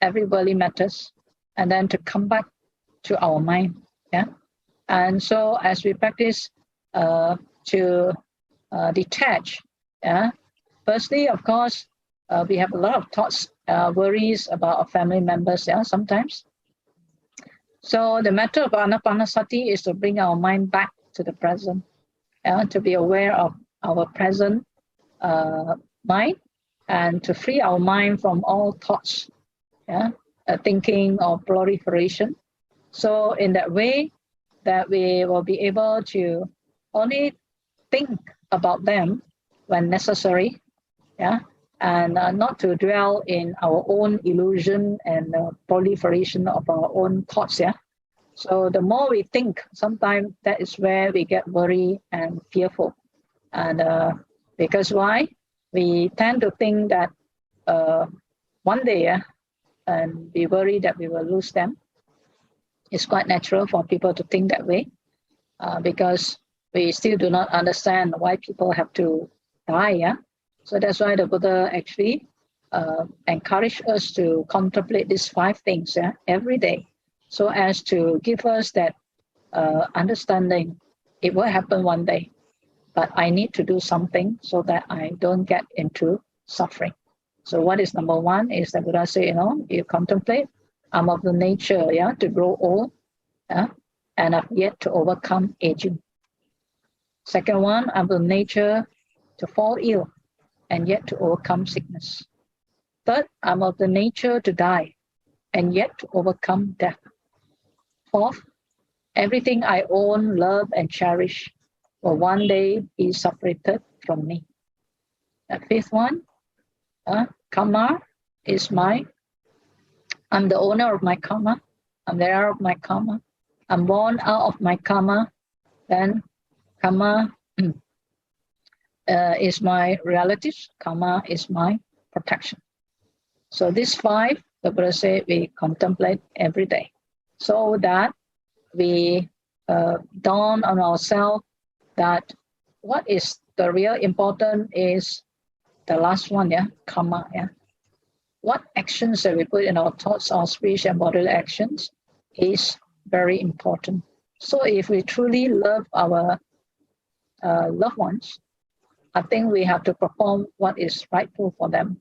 every worldly matters, and then to come back to our mind. Yeah. And so as we practice to detach, yeah. Firstly, of course, we have a lot of thoughts, worries about our family members, yeah, sometimes. So the matter of anapanasati is to bring our mind back to the present, to be aware of our present mind, and to free our mind from all thoughts, thinking or proliferation. So in that way, that we will be able to only think about them when necessary, and not to dwell in our own illusion and proliferation of our own thoughts. So the more we think, sometimes that is where we get worried and fearful. And because why? We tend to think that one day, and be worried that we will lose them. It's quite natural for people to think that way, because we still do not understand why people have to die. So that's why the Buddha actually encouraged us to contemplate these 5 things every day, so as to give us that understanding. It will happen one day, but I need to do something so that I don't get into suffering. So what is number 1 is that Buddha say, you contemplate, I'm of the nature to grow old, and I've yet to overcome aging. Second one, I'm of the nature to fall ill and yet to overcome sickness. Third, I'm of the nature to die and yet to overcome death. Fourth, everything I own, love, and cherish will one day be separated from me. The fifth one, karma is I'm the owner of my karma. I'm the heir of my karma. I'm born out of my karma. Then karma is my relatives. Karma is my protection. So these 5, the Buddha said, we contemplate every day, so that we dawn on ourselves that what is the real important is the last one, karma. What actions that we put in our thoughts, our speech, and bodily actions is very important. So if we truly love our loved ones, I think we have to perform what is rightful for them.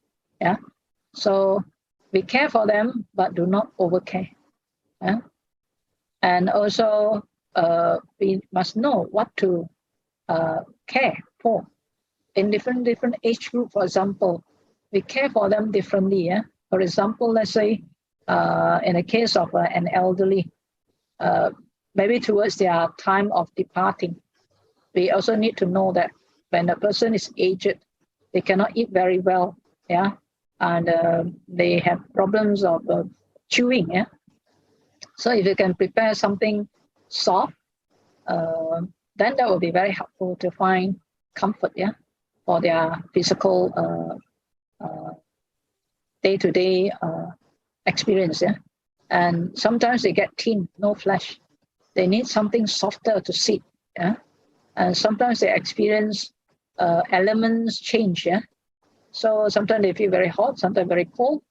So we care for them, but do not overcare. And also we must know what to care for. In different age group, for example, we care for them differently. For example, let's say in the case of an elderly, maybe towards their time of departing, we also need to know that when a person is aged, they cannot eat very well, and they have problems of chewing. So if you can prepare something soft, then that will be very helpful to find comfort, for their physical day-to-day experience. Yeah? And sometimes they get thin, no flesh. They need something softer to sit. Yeah? And sometimes they experience elements change. Yeah? So sometimes they feel very hot, sometimes very cold.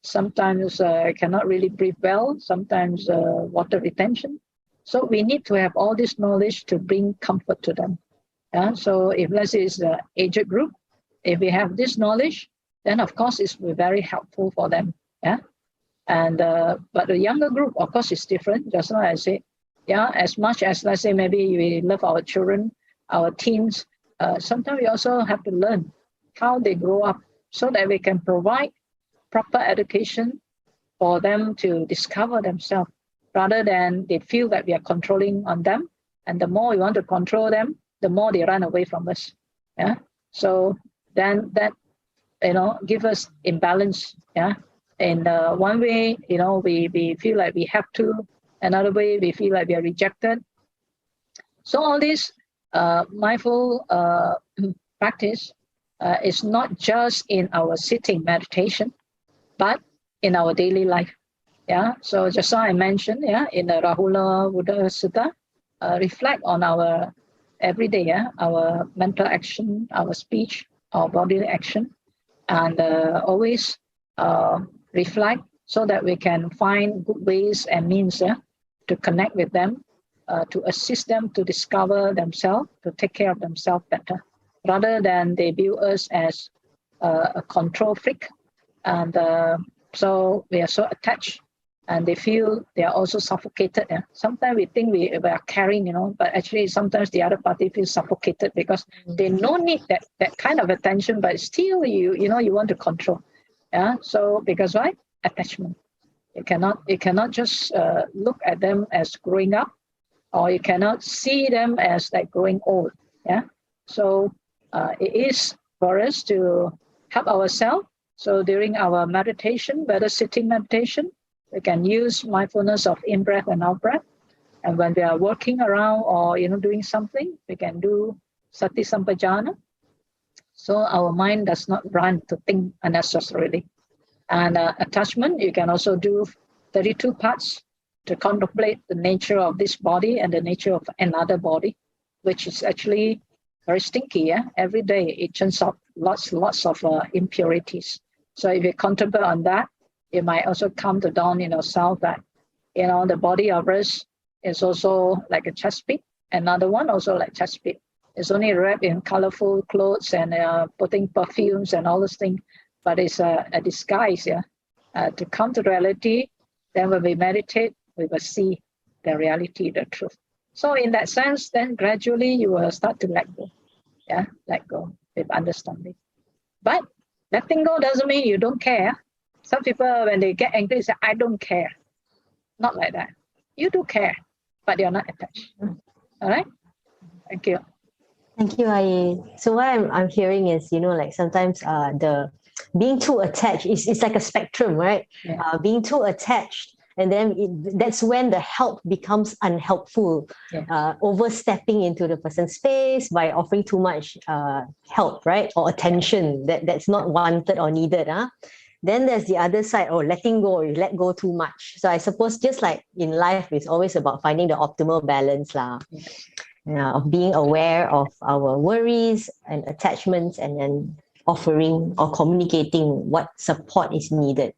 Sometimes cannot really breathe well. Sometimes water retention. So we need to have all this knowledge to bring comfort to them. Yeah? So if let's say it's the aged group, if we have this knowledge, then of course it's very helpful for them. Yeah. And but the younger group, of course, is different. Just like I said, yeah, as much as let's say maybe we love our children, our teens, sometimes we also have to learn how they grow up so that we can provide proper education for them to discover themselves, rather than they feel that we are controlling on them. And the more we want to control them, the more they run away from us. Yeah. So then that, give us imbalance. Yeah. In one way, we feel like we have to. Another way, we feel like we are rejected. So all this mindful practice is not just in our sitting meditation, but in our daily life. Yeah. So just like I mentioned, yeah, in the Rahula Buddha Sutta, reflect on our everyday, yeah, our mental action, our speech, our bodily action, and always reflect so that we can find good ways and means to connect with them, to assist them to discover themselves, to take care of themselves better, rather than they view us as a control freak. And so we are so attached, and they feel they are also suffocated. Yeah? Sometimes we think we are caring, but actually sometimes the other party feels suffocated because they don't need that kind of attention, but still you want to control. Yeah. So because why? Attachment. You cannot just look at them as growing up, or you cannot see them as like growing old. Yeah. So it is for us to help ourselves. So during our meditation, whether sitting meditation, we can use mindfulness of in-breath and out-breath. And when we are walking around or doing something, we can do sati sampajana. So our mind does not run to think unnecessarily. And attachment, you can also do 32 parts to contemplate the nature of this body and the nature of another body, which is actually very stinky. Yeah, every day it turns up lots of impurities. So if you contemplate on that, you might also come to dawn in yourself that the body of us is also like a chest pit. Another one also like chest pit. It's only wrapped in colorful clothes and putting perfumes and all those things, but it's a disguise. Yeah, to come to reality. Then when we meditate, we will see the reality, the truth. So in that sense, then gradually you will start to let go. Yeah, let go with understanding. But letting go doesn't mean you don't care. Some people, when they get angry, say, I don't care. Not like that. You do care, but you're not attached. All right? Thank you. Thank you, Ayya. So what I'm hearing is, like sometimes the being too attached is like a spectrum, right? Yeah. Being too attached, and then that's when the help becomes unhelpful. Yeah. Overstepping into the person's space by offering too much help, right? Or attention that's not wanted or needed. Then there's the other side, letting go, you let go too much. So I suppose just like in life, it's always about finding the optimal balance of being aware of our worries and attachments, and then offering or communicating what support is needed.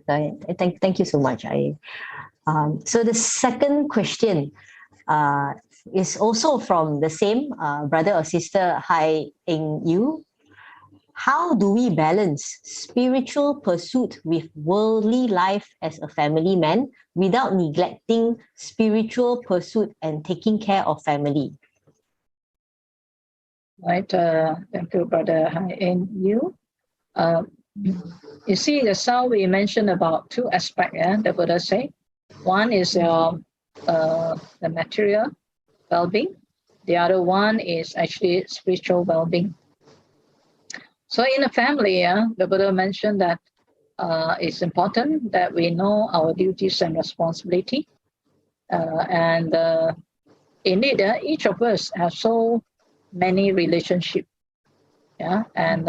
Thank you so much. So the second question is also from the same brother or sister, Hai Eng Yu. How do we balance spiritual pursuit with worldly life as a family man without neglecting spiritual pursuit and taking care of family? Right. Thank you, Brother Hai Eng Yu. You see, the how we mentioned about two aspects, the Buddha say. One is the material well-being. The other one is actually spiritual well-being. So in a family, the Buddha mentioned that it's important that we know our duties and responsibility. And indeed, each of us has so many relationships. Yeah, and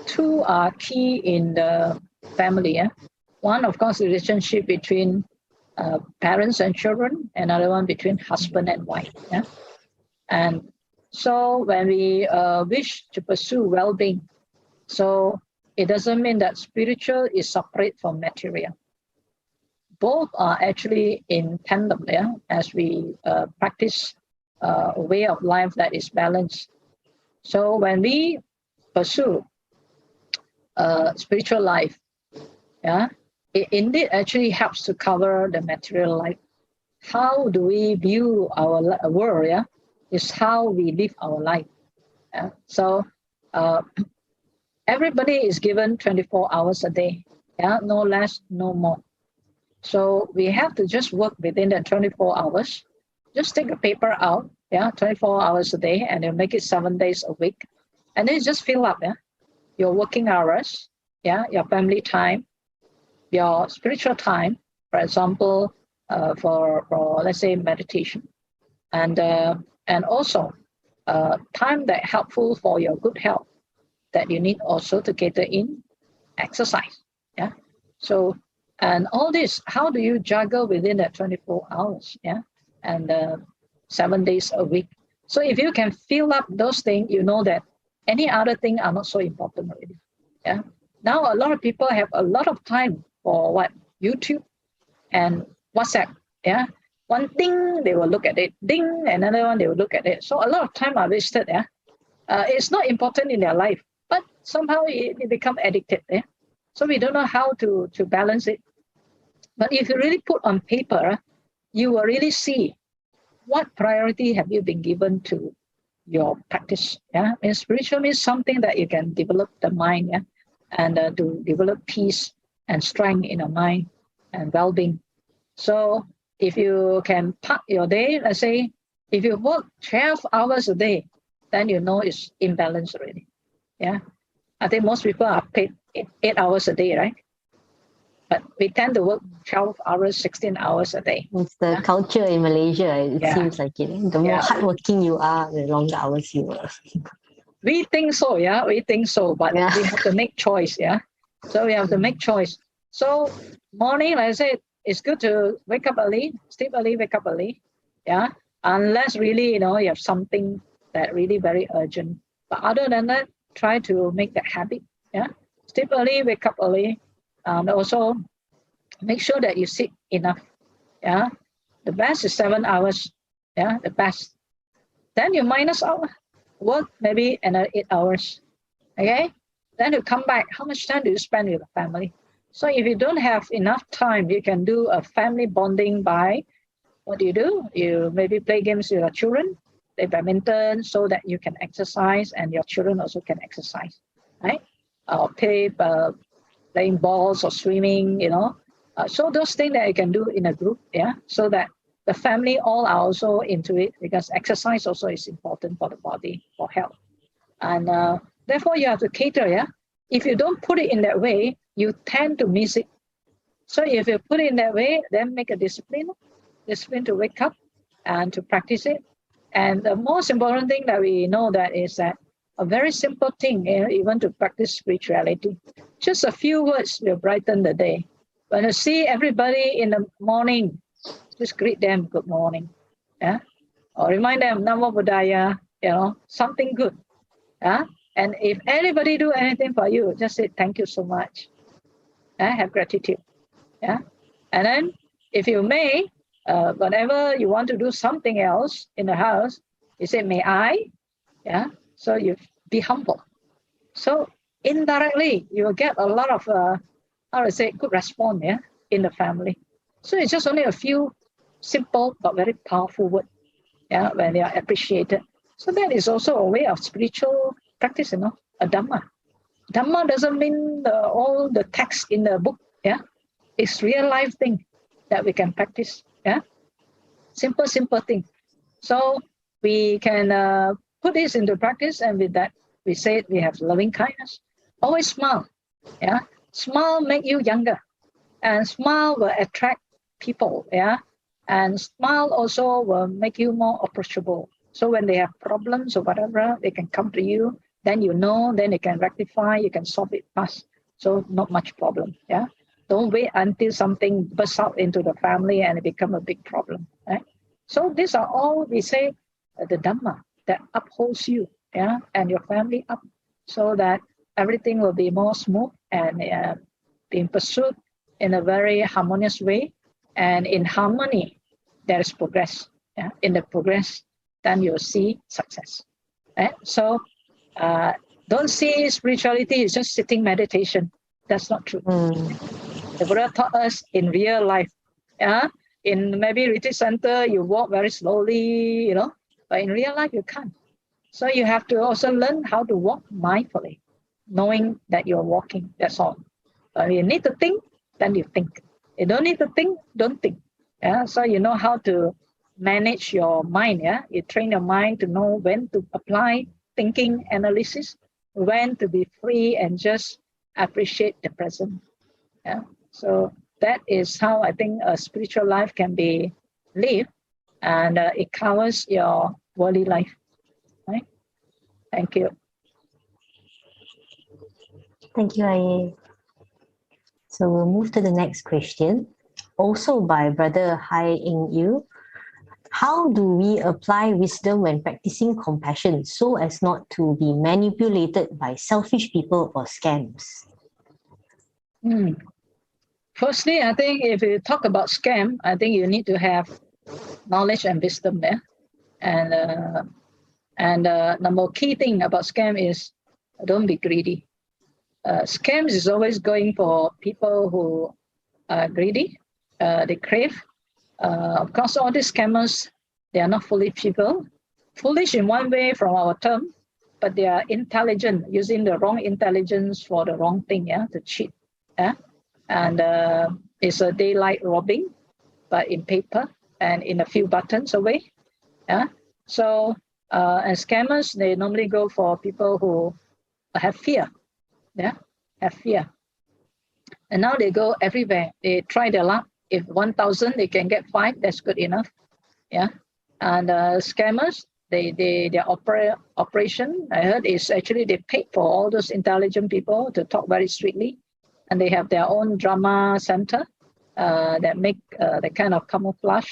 two are key in the family. Yeah, one, of course, the relationship between parents and children. Another one between husband and wife. Yeah, and so when we wish to pursue well-being, so it doesn't mean that spiritual is separate from material. Both are actually in tandem there, as we practice a way of life that is balanced. So when we pursue spiritual life, yeah, it indeed actually helps to cover the material life. How do we view our world? Yeah, is how we live our life. Yeah? So everybody is given 24 hours a day. Yeah, no less, no more. So we have to just work within the 24 hours. Just take a paper out, yeah, 24 hours a day, and then make it 7 days a week. And then just fill up, yeah, your working hours, yeah, your family time, your spiritual time, for example, for let's say meditation, and also time that helpful for your good health that you need also to cater in exercise, yeah. So, and all this, how do you juggle within that 24 hours, yeah, and 7 days a week? So if you can fill up those things, you know that any other thing are not so important already, yeah. Now a lot of people have a lot of time for what? YouTube and WhatsApp, yeah. One thing they will look at it, ding, another one they will look at it. So a lot of time are wasted, yeah. It's not important in their life, but somehow it become addicted, yeah. So we don't know how to balance it. But if you really put on paper, you will really see what priority have you been given to your practice. Yeah, and spiritual means something that you can develop the mind, yeah, and to develop peace and strength in the mind and well-being. So if you can part your day, let's say, if you work 12 hours a day, then you know it's imbalanced already. Yeah, I think most people are paid 8 hours a day, right? But we tend to work 12 hours, 16 hours a day. It's the culture in Malaysia. It seems like it. The more hardworking you are, the longer hours you work. We think so, yeah. We think so, but we have to make choice, yeah. So we have to make choice. So morning, like I said, it's good to wake up early, sleep early, wake up early, yeah. Unless really, you have something that really very urgent. But other than that, try to make that habit, yeah. Sleep early, wake up early. Also, make sure that you sleep enough. Yeah, the best is 7 hours. Yeah, the best. Then you minus out work maybe another 8 hours. Okay, then you come back. How much time do you spend with the family? So if you don't have enough time, you can do a family bonding by what do? You maybe play games with your children, play badminton, so that you can exercise and your children also can exercise, right? Or playing balls or swimming, so those things that you can do in a group, yeah, so that the family all are also into it, because exercise also is important for the body, for health. And therefore you have to cater, yeah. If you don't put it in that way, you tend to miss it. So if you put it in that way, then make a discipline to wake up and to practice it. And the most important thing that we know that is that a very simple thing, even to practice spirituality, just a few words will brighten the day. When you see everybody in the morning, just greet them, good morning, yeah, or remind them, Namo Buddhaya, something good, yeah. And if anybody do anything for you, just say thank you so much, have gratitude, yeah. And then if you may, whenever you want to do something else in the house, you say, may I, yeah. So you be humble. So indirectly, you will get a lot of, good response, yeah, in the family. So it's just only a few simple but very powerful words, yeah, when they are appreciated. So that is also a way of spiritual practice, a Dhamma. Dhamma doesn't mean all the text in the book, yeah. It's real life thing that we can practice, yeah. Simple thing. So we can put this into practice, and with that, we say we have loving kindness. Always smile, yeah. Smile make you younger, and smile will attract people, yeah. And smile also will make you more approachable. So when they have problems or whatever, they can come to you then you know, then you can rectify, you can solve it fast. So not much problem. Yeah. Don't wait until something bursts out into the family and it become a big problem. Right? So these are all, we say, the Dhamma that upholds you, yeah, and your family up, so that everything will be more smooth and being pursued in a very harmonious way. And in harmony, there is progress. Yeah? In the progress, then you'll see success. Right? So don't see spirituality as just sitting meditation. That's not true. The Buddha taught us in real life. Yeah? In maybe retreat center, you walk very slowly, you know, but in real life, you can't. So you have to also learn how to walk mindfully, knowing that you're walking, that's all. But you need to think, then you think. You don't need to think, don't think. Yeah? So you know how to manage your mind. Yeah? You train your mind to know when to apply thinking analysis, when to be free and just appreciate the present. Yeah? So that is how I think a spiritual life can be lived, and it covers your worldly life. Right? Thank you. Thank you, Ayya. So we'll move to the next question, also by Brother Hai Ing Yu. How do we apply wisdom when practicing compassion so as not to be manipulated by selfish people or scams? Firstly, I think if you talk about scam, I think you need to have knowledge and wisdom there. And the more key thing about scam is don't be greedy. Scams is always going for people who are greedy. They crave. Of course, all these scammers, they are not foolish people. Foolish in one way from our term, but they are intelligent, using the wrong intelligence for the wrong thing, yeah, to cheat. Yeah? And it's a daylight robbing, but in paper and in a few buttons away. Yeah. So and scammers, they normally go for people who have fear. Yeah, have fear. And now they go everywhere. They try their luck. If 1,000 they can get 5, that's good enough. Yeah. And scammers, their operation, I heard, is actually they paid for all those intelligent people to talk very strictly. And they have their own drama center that make the kind of camouflage.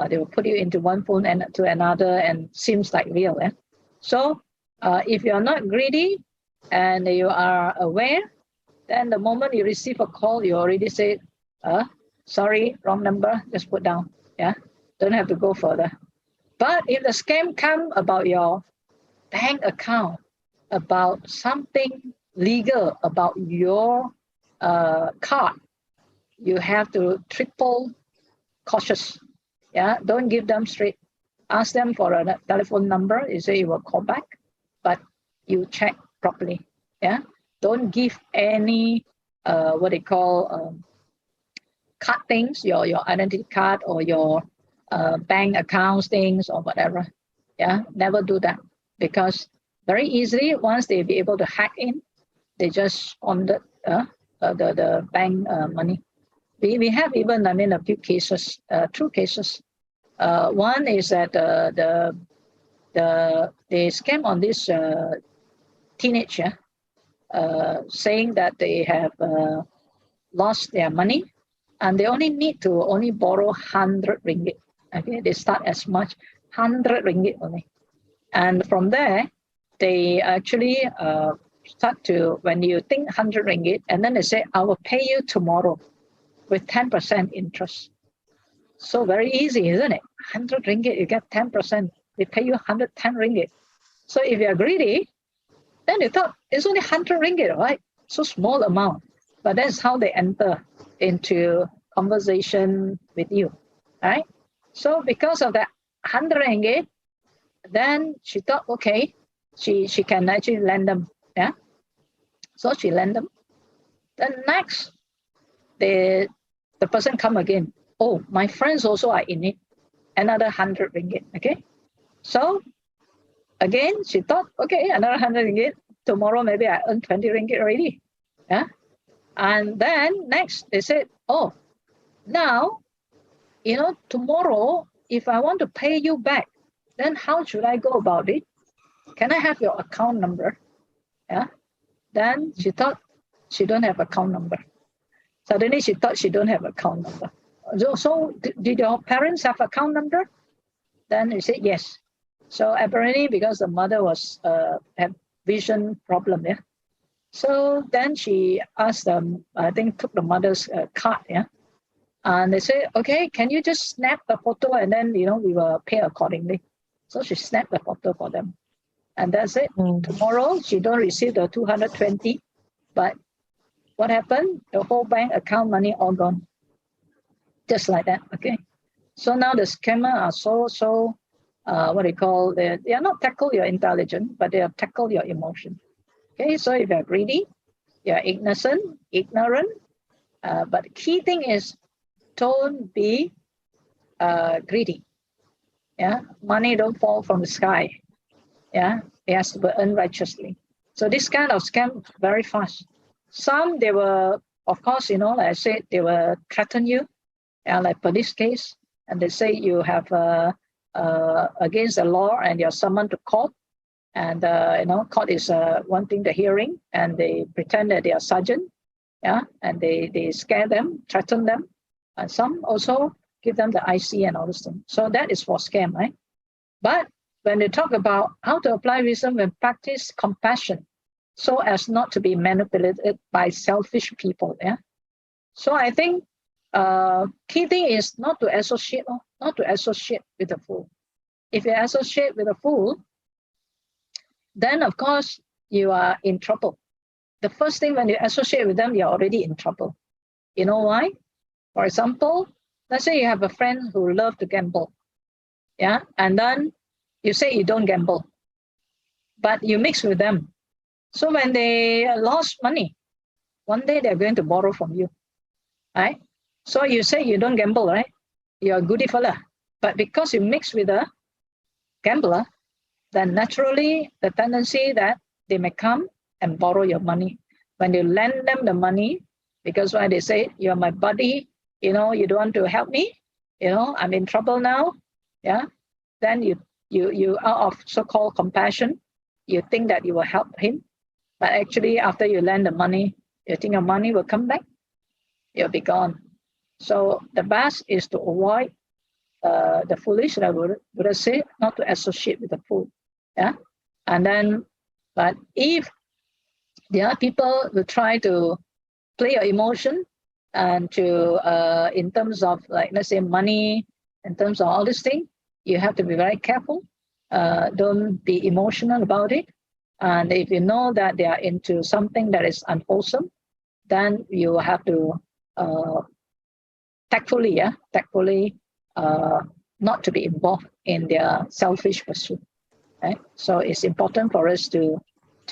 They will put you into one phone and to another and seems like real. Eh? So if you're not greedy and you are aware, then the moment you receive a call, you already say, sorry, wrong number, just put down. Yeah, don't have to go further. But if the scam come about your bank account, about something legal, about your card, you have to triple cautious. Yeah, don't give them straight. Ask them for a telephone number. You say you will call back, but you check properly. Yeah, don't give any what they call card things, your identity card or your bank accounts things or whatever. Yeah, never do that, because very easily once they be able to hack in, they just squandered the bank money. We have even, I mean, a few cases, true cases. One is that they scam on this teenager, saying that they have lost their money and they only need to borrow 100 ringgit. Okay, they start as much 100 ringgit only, and from there they actually start to, when you think 100 ringgit, and then they say, I will pay you tomorrow with 10% interest. So very easy, isn't it? 100 ringgit, you get 10%. They pay you 110 ringgit. So if you're greedy, then you thought it's only 100 ringgit, right? So small amount. But that's how they enter into conversation with you, right? So because of that 100 ringgit, then she thought, okay, she can actually lend them. Yeah. So she lend them. Then next, the person come again. Oh, my friends also are in it. Another 100 ringgit. Okay. So again, she thought, okay, another 100 ringgit. Tomorrow maybe I earn 20 ringgit already. Yeah. And then next they said, oh, now, you know, tomorrow, if I want to pay you back, then how should I go about it? Can I have your account number? Yeah. Then she thought she don't have account number. Suddenly she thought she don't have account number. So did your parents have account number? Then he said yes. So apparently because the mother was had vision problem, yeah. So then she asked them, I think took the mother's card, yeah. And they said, okay, can you just snap the photo and then, we will pay accordingly. So she snapped the photo for them. And that's it. Tomorrow, she don't receive the 220, but what happened? The whole bank account money all gone. Just like that, okay? So now the scammer are so what they call, they are not tackle your intelligence, but they are tackle your emotion. Okay, so if you're greedy, you're ignorant, but the key thing is don't be greedy. Yeah, money don't fall from the sky. Yeah, it has to be earned righteously. So this kind of scam very fast. Some they were, of course, like I said, they will threaten you, like for this case, and they say you have against the law and you're summoned to court, and court is wanting the hearing, and they pretend that they are sergeant, yeah, and they scare them, threaten them, and some also give them the IC and all this thing. So that is for scam, right? But when they talk about how to apply wisdom and practice compassion so as not to be manipulated by selfish people, yeah. So I think key thing is not to associate with the fool. If you associate with a fool, then of course you are in trouble. The first thing when you associate with them, you're already in trouble. You know why? For example, let's say you have a friend who loves to gamble, yeah, and then you say you don't gamble, but you mix with them. So when they lost money, one day they're going to borrow from you, right? So you say you don't gamble, right? You're a goody fella. But because you mix with a gambler, then naturally the tendency that they may come and borrow your money. When you lend them the money, because when they say, you're my buddy, you don't want to help me, I'm in trouble now, yeah, then you out of so-called compassion, you think that you will help him, but actually after you lend the money, you think your money will come back, you'll be gone. So the best is to avoid the foolish, I would say, not to associate with the fool, yeah. And then, but if the other people will try to play your emotion and to in terms of, like, let's say money, in terms of all this thing, you have to be very careful. Don't be emotional about it. And if you know that they are into something that is unwholesome, then you have to tactfully not to be involved in their selfish pursuit. Right? So it's important for us to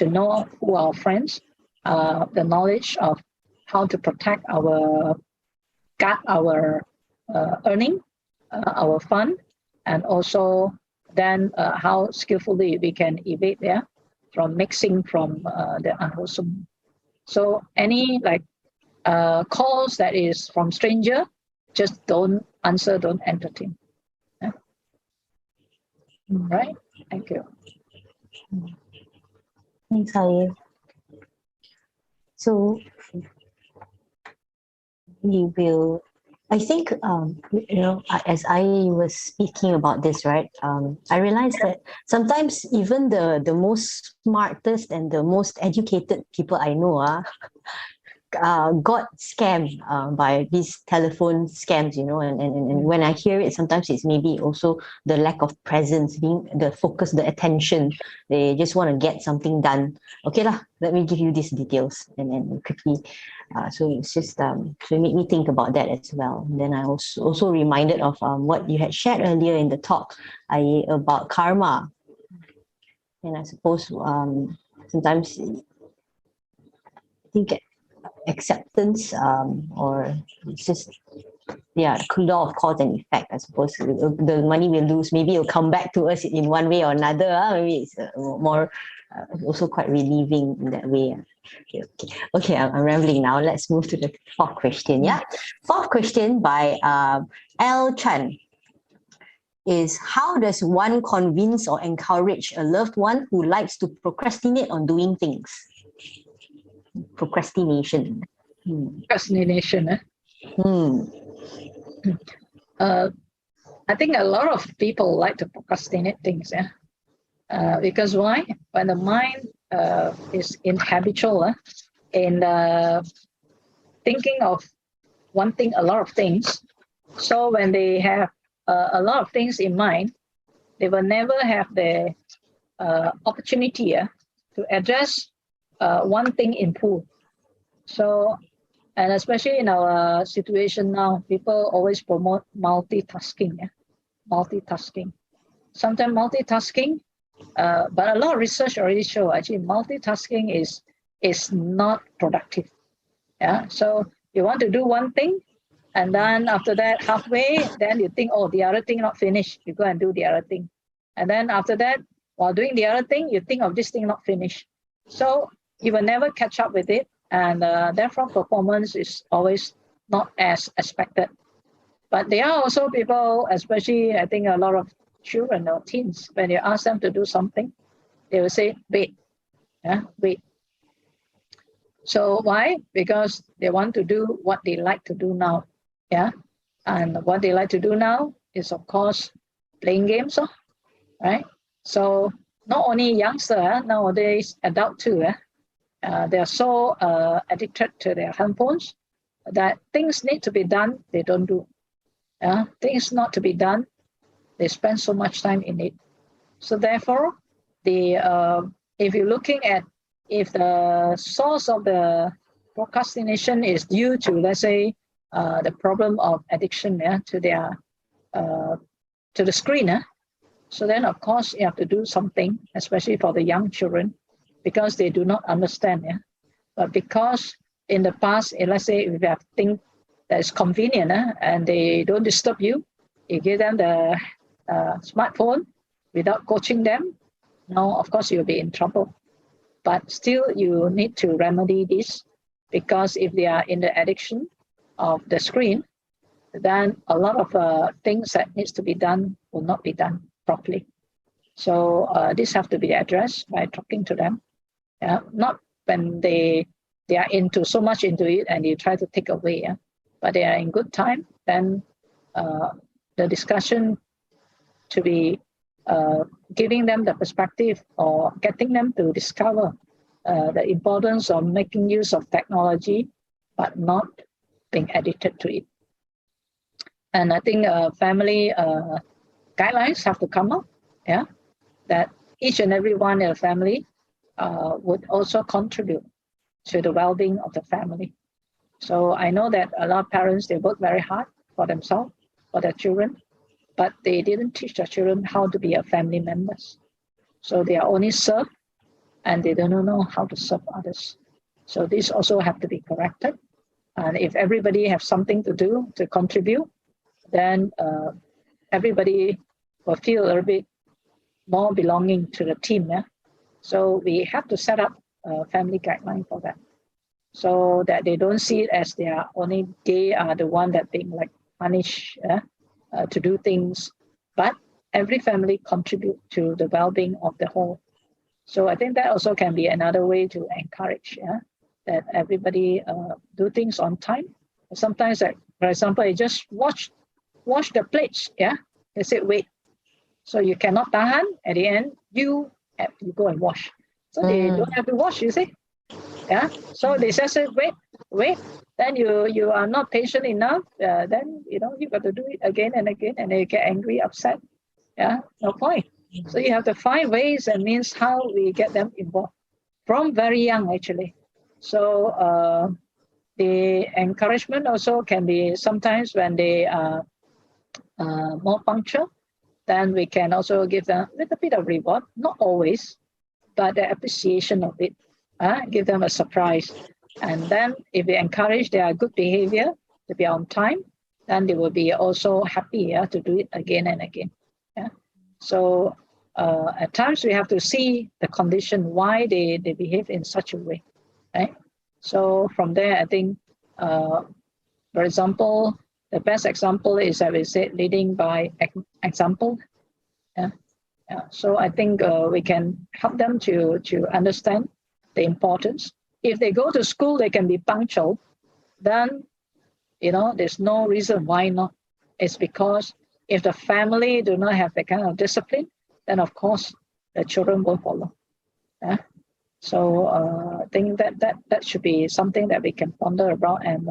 know who are our friends, the knowledge of how to protect our earning, our fund, and also then how skillfully we can evade from mixing from the unwholesome. So any calls that is from stranger, just don't answer, don't entertain. Yeah. Right? Thank you. Thanks, Arya. So we will, I think, as I was speaking about this, right, I realized that sometimes even the most smartest and the most educated people I know got scammed by these telephone scams, and when I hear it, sometimes it's maybe also the lack of presence, being the focus, the attention. They just want to get something done. Okay lah, let me give you these details, and then quickly. So it's just so it made me think about that as well. And then I was also reminded of what you had shared earlier in the talk, about karma. And I suppose sometimes I think acceptance or it's just law of cause and effect. I suppose the money we lose, maybe it'll come back to us in one way or another. Maybe it's more also quite relieving in that way. Okay, I'm rambling now. Let's move to the fourth question. Yeah, fourth question by L Chan. is how does one convince or encourage a loved one who likes to procrastinate on doing things? Procrastination. Procrastination. I think a lot of people like to procrastinate things. Because why? When the mind is habitual in thinking of wanting a lot of things, so when they have a lot of things in mind, they will never have the opportunity to address one thing in full. So, and especially in our situation now, people always promote multitasking. Multitasking. Sometimes multitasking, but a lot of research already show actually multitasking is not productive. So you want to do one thing, and then after that, halfway, then you think, oh, the other thing not finished. You go and do the other thing. And then after that, while doing the other thing, you think of this thing not finished. So you will never catch up with it. And therefore, performance is always not as expected. But there are also people, especially I think a lot of children or teens, when you ask them to do something, they will say, wait. Wait. So why? Because they want to do what they like to do now. And what they like to do now is, of course, playing games, right? So not only youngster, nowadays adult too, they are so addicted to their handphones that things need to be done, they don't do. Things not to be done, they spend so much time in it. So therefore, if you're looking at if the source of the procrastination is due to, let's say, the problem of addiction to their to the screen, so then of course you have to do something, especially for the young children, because they do not understand. But because in the past, let's say if you have things that is convenient and they don't disturb you, you give them the smartphone without coaching them, now of course you'll be in trouble. But still you need to remedy this, because if they are in the addiction of the screen, then a lot of things that needs to be done will not be done properly. So this have to be addressed by talking to them. Not when they are into so much into it and you try to take away, but they are in good time, then the discussion to be giving them the perspective or getting them to discover the importance of making use of technology, but not being addicted to it. And I think family guidelines have to come up, that each and every one in the family would also contribute to the well-being of the family. So I know that a lot of parents, they work very hard for themselves, for their children, but they didn't teach their children how to be a family members. So they are only served and they don't know how to serve others. So this also have to be corrected. And if everybody have something to do to contribute, then everybody will feel a little bit more belonging to the team. So we have to set up a family guideline for that, so that they don't see it as they are the one that being like punished to do things, but every family contribute to the well-being of the whole. So I think that also can be another way to encourage that everybody do things on time. Sometimes, like, for example, you just wash the plates. They say wait, so you cannot tahan. At the end, you have to go and wash. So they don't have to wash. You see, So they just say wait. Then you are not patient enough. Then you got to do it again and again, and they get angry, upset. No point. So you have to find ways and means how we get them involved from very young, actually. So the encouragement also can be sometimes when they are more punctual, then we can also give them a little bit of reward, not always, but the appreciation of it. Give them a surprise. And then if we encourage their good behavior to be on time, then they will be also happy to do it again and again. So at times we have to see the condition, why they behave in such a way. Right? So from there, I think, for example, the best example is, I would say, leading by example. Yeah. Yeah. So I think we can help them to understand the importance. If they go to school, they can be punctual. Then, there's no reason why not. It's because if the family do not have that kind of discipline, then of course the children will follow. Yeah. So I think that should be something that we can ponder about and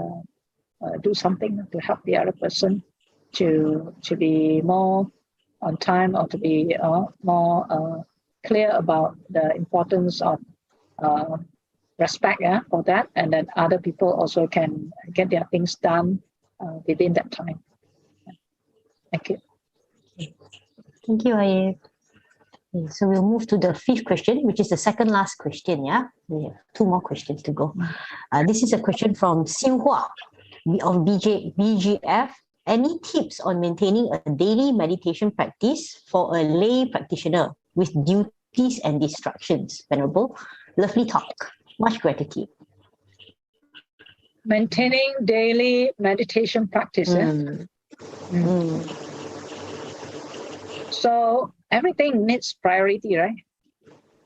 do something to help the other person to be more on time, or to be more clear about the importance of respect for that, and then other people also can get their things done within that time. Thank you. Thank you, Ayya. Okay, so we'll move to the 5th question, which is the second last question. Yeah, we have 2 more questions to go. This is a question from Siu Hua of BGF. Any tips on maintaining a daily meditation practice for a lay practitioner with duties and distractions? Venerable, lovely talk. Much gratitude. Maintaining daily meditation practice. So everything needs priority, right?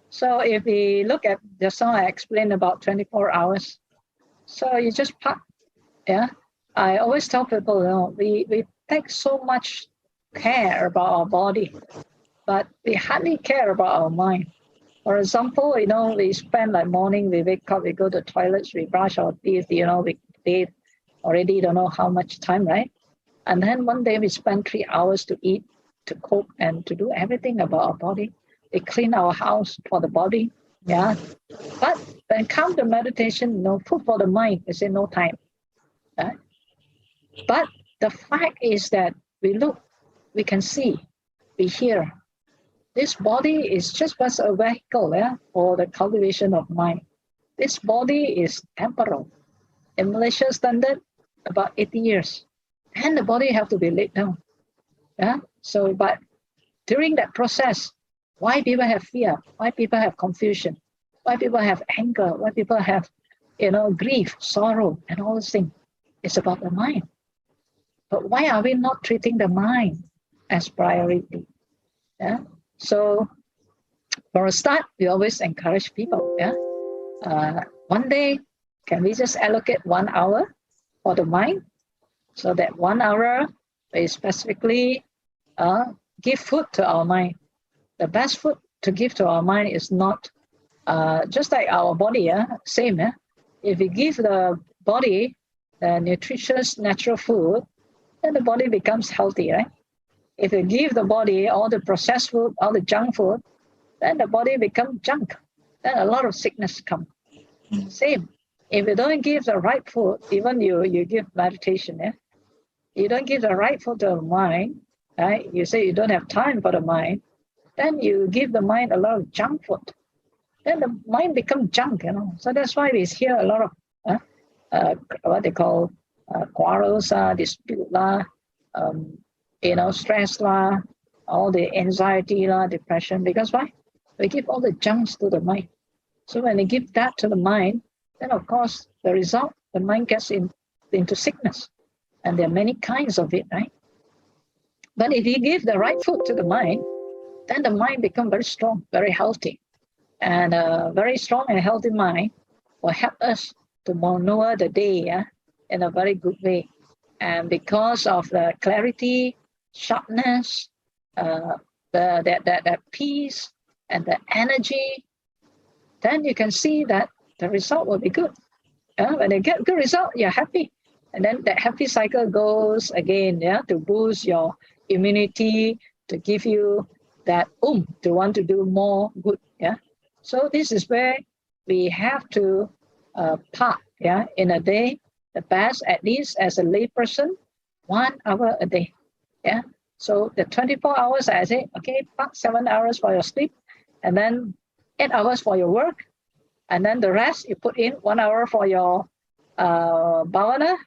So if we look at just now, I explained about 24 hours. So you just park. Yeah. I always tell people, we take so much care about our body, but we hardly care about our mind. For example, we spend like morning, we wake up, we go to toilets, we brush our teeth, we bathe already don't know how much time, right? And then one day we spend 3 hours to eat, to cook, and to do everything about our body. We clean our house for the body, yeah. But when it comes to meditation, food for the mind, we say no time. Right? But the fact is that we look, we can see, we hear. This body is just a vehicle for the cultivation of mind. This body is temporal. In Malaysia standard, about 80 years. And the body have to be laid down. Yeah. So, but during that process, why people have fear? Why people have confusion? Why people have anger? Why people have, grief, sorrow, and all those things? It's about the mind. But why are we not treating the mind as priority? Yeah. So, for a start, we always encourage people. Yeah. One day, can we just allocate 1 hour for the mind? So that 1 hour we specifically give food to our mind. The best food to give to our mind is not just like our body. Same. If we give the body the nutritious natural food, then the body becomes healthy, right? If you give the body all the processed food, all the junk food, then the body becomes junk. Then a lot of sickness comes. Same. If you don't give the right food, even you give meditation, you don't give the right food to the mind, right? You say you don't have time for the mind, then you give the mind a lot of junk food. Then the mind becomes junk, So that's why we hear a lot of what they call quarrels, dispute, stress, all the anxiety, depression. Because why? We give all the junks to the mind. So when they give that to the mind, then of course the result, the mind gets into sickness. And there are many kinds of it, right? But if you give the right food to the mind, then the mind becomes very strong, very healthy. And a very strong and healthy mind will help us to maneuver the day in a very good way. And because of the clarity, sharpness, that peace, and the energy, then you can see that the result will be good. When you get good result, you're happy. And then that happy cycle goes again, to boost your immunity, to give you that to want to do more good. So this is where we have to park, in a day, the best, at least as a lay person, 1 hour a day. So the 24 hours, I say, okay, park 7 hours for your sleep, and then 8 hours for your work, and then the rest you put in 1 hour for your bhavana,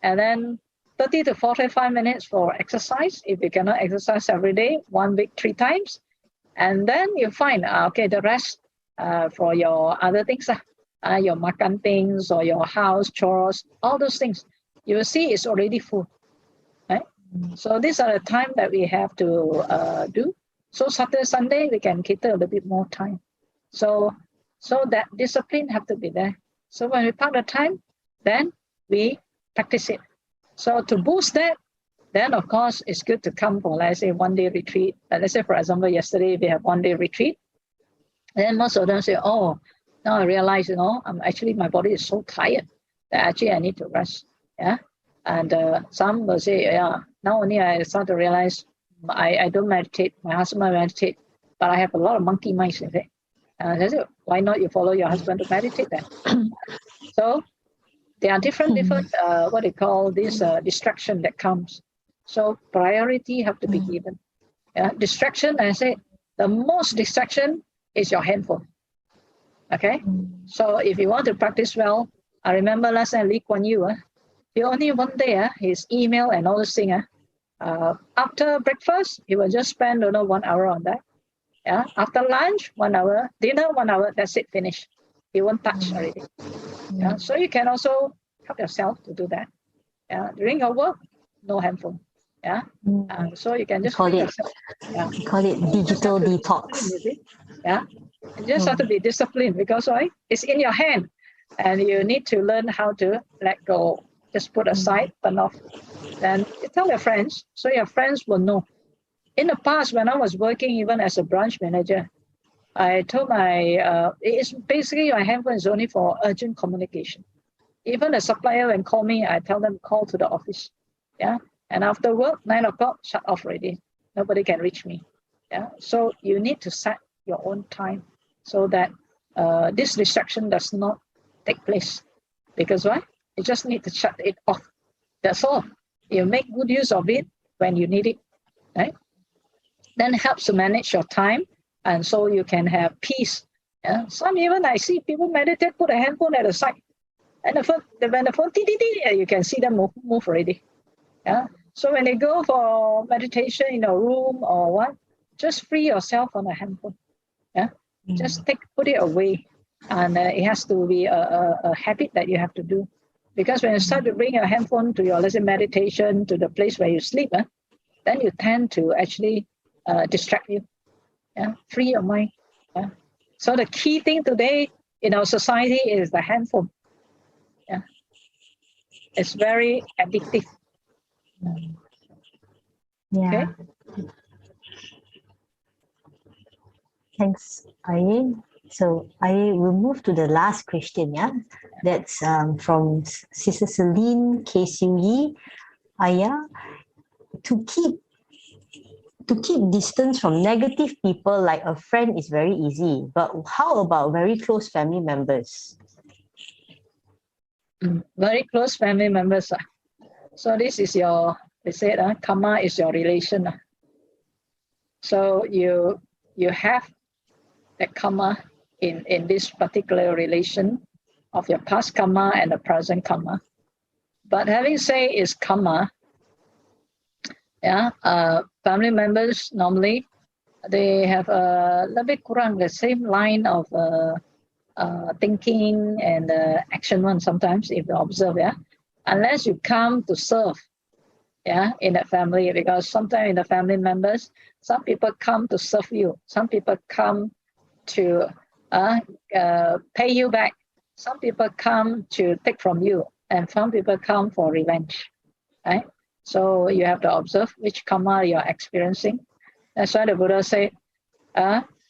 and then 30 to 45 minutes for exercise. If you cannot exercise every day, 1 week 3 times, and then you find the rest for your other things, your makan things or your house chores, all those things. You will see it's already full, right? So these are the time that we have to do. So Saturday, Sunday, we can cater a little bit more time. So that discipline have to be there. So when we park the time, then we practice it. So to boost that, then of course it's good to come for, let's say, 1-day retreat. Let's say, for example, yesterday we have 1-day retreat. Then most of them say, oh, now I realize, my body is so tired that actually I need to rest. Yeah. And some will say, yeah, now only I start to realize I don't meditate. My husband meditate, but I have a lot of monkey minds in it. And I said, why not you follow your husband to meditate then? So there are different what they call this distraction that comes. So priority have to be given. Yeah? Distraction, I say, the most distraction is your handphone. Okay? So if you want to practice well, I remember last time Lee Kuan Yew, he only one day, his email and all this thing, after breakfast, he will just spend 1 hour on that. Yeah. After lunch, 1 hour, dinner, 1 hour, that's it, finished. He won't touch already. Yeah. So you can also help yourself to do that. Yeah. During your work, no handphone. Yeah. So you can just call it yourself. Yeah. Call it digital detox. Yeah. You just have to be disciplined because why? It's in your hand. And you need to learn how to let go. Just put aside, turn off. Then you tell your friends, so your friends will know. In the past, when I was working even as a branch manager, I told it's basically my handphone is only for urgent communication. Even the supplier when call me, I tell them call to the office. Yeah. And after work, 9 o'clock, shut off already. Nobody can reach me. Yeah. So you need to set your own time so that this distraction does not take place. Because why? You just need to shut it off. That's all. You make good use of it when you need it. Right? Then it helps to manage your time, and so you can have peace. Yeah? Some even I see people meditate, put a handphone at the side, and when the phone you can see them move already. Yeah. So when they go for meditation in a room or what, just free yourself from the handphone. Yeah. Just put it away, and it has to be a habit that you have to do, because when you start to bring your handphone to your, let's say, meditation, to the place where you sleep, then you tend to actually distract you. Yeah, free your mind. Yeah. So the key thing today in our society is the handphone. Yeah, it's very addictive. Yeah. Okay. Thanks, Ayya. So I will move to the last question. Yeah, that's from Sister Celine KCUE. Ayya, to keep distance from negative people like a friend is very easy, but how about very close family members? Very close family members. So this is your, they said, karma is your relation. So you have the karma in this particular relation of your past karma and the present karma. But having said it's karma, family members normally they have a little bit kurang the same line of thinking and action one sometimes if you observe, unless you come to serve, in that family, because sometimes in the family members, some people come to serve you, some people come to pay you back, some people come to take from you, and some people come for revenge, right? So you have to observe which karma you are experiencing. That's why the Buddha said,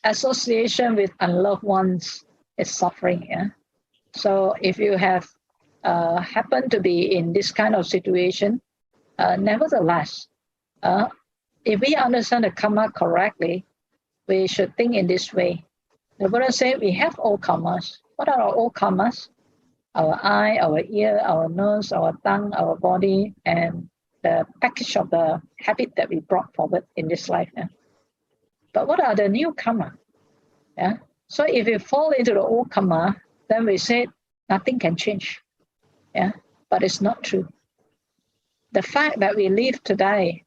association with unloved ones is suffering. Yeah? So if you have happened to be in this kind of situation, nevertheless, if we understand the karma correctly, we should think in this way. The Buddha said we have all karmas. What are our all karmas? Our eye, our ear, our nose, our tongue, our body, and the package of the habit that we brought forward in this life. Yeah? But what are the new karma? Yeah? So if we fall into the old karma, then we say nothing can change. Yeah? But it's not true. The fact that we live today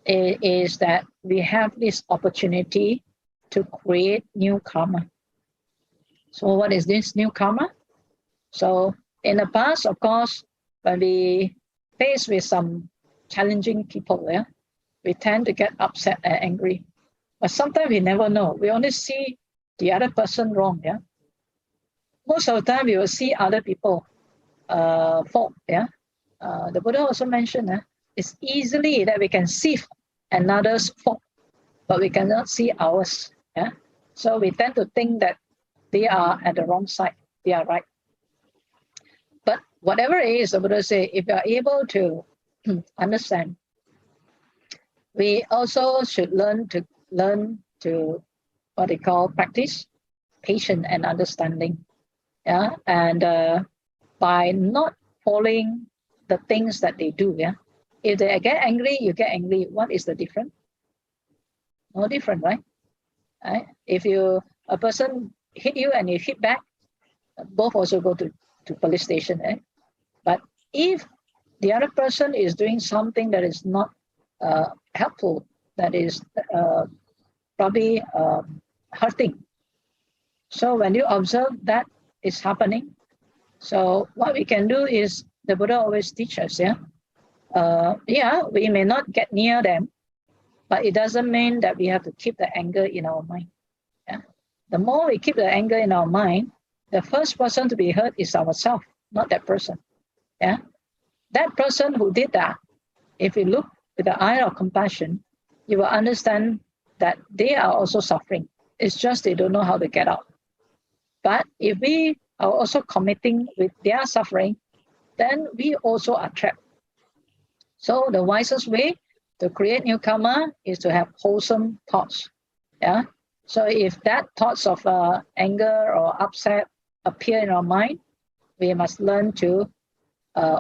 is that we have this opportunity to create new karma. So what is this new karma? So in the past, of course, when we faced with some challenging people, yeah, we tend to get upset and angry. But sometimes we never know. We only see the other person wrong, yeah. Most of the time, we will see other people fault, yeah. The Buddha also mentioned, it's easily that we can see another's fault, but we cannot see ours, yeah. So we tend to think that they are at the wrong side, they are right. But whatever it is, the Buddha say, if you are able to understand, we also should learn to what they call practice patience and understanding. Yeah, and by not following the things that they do, yeah. If they get angry, you get angry. What is the difference? No different, right? Right? If a person hit you and you hit back, both also go to police station, eh? But if the other person is doing something that is not helpful, that is probably hurting. So when you observe that is happening, so what we can do is, the Buddha always teaches, yeah, we may not get near them, but it doesn't mean that we have to keep the anger in our mind. Yeah? The more we keep the anger in our mind, the first person to be hurt is ourselves, not that person. Yeah, that person who did that, if you look with the eye of compassion, you will understand that they are also suffering. It's just they don't know how to get out. But if we are also committing with their suffering, then we also are trapped. So the wisest way to create new karma is to have wholesome thoughts. Yeah. So if that thoughts of anger or upset appear in our mind, we must learn to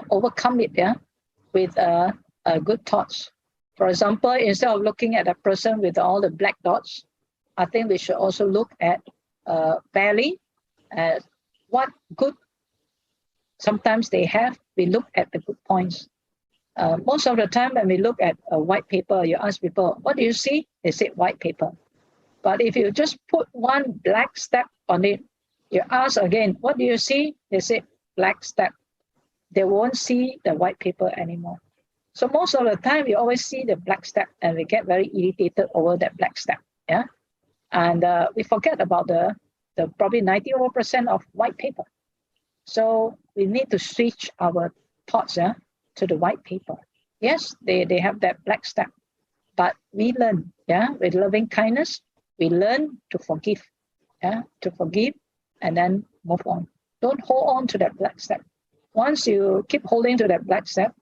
overcome it, yeah, with good thoughts. For example, instead of looking at a person with all the black dots, I think we should also look at fairly at what good sometimes they have. We look at the good points. Most of the time when we look at a white paper, you ask people, what do you see? They say white paper. But if you just put one black step on it, you ask again, what do you see? They say black step. They won't see the white paper anymore. So most of the time, we always see the black step and we get very irritated over that black step. Yeah, and we forget about the probably 90% of white paper. So we need to switch our thoughts, yeah, to the white paper. Yes, they have that black step, but we learn, yeah, with loving kindness, we learn to forgive, yeah, to forgive and then move on. Don't hold on to that black step. Once you keep holding to that black step,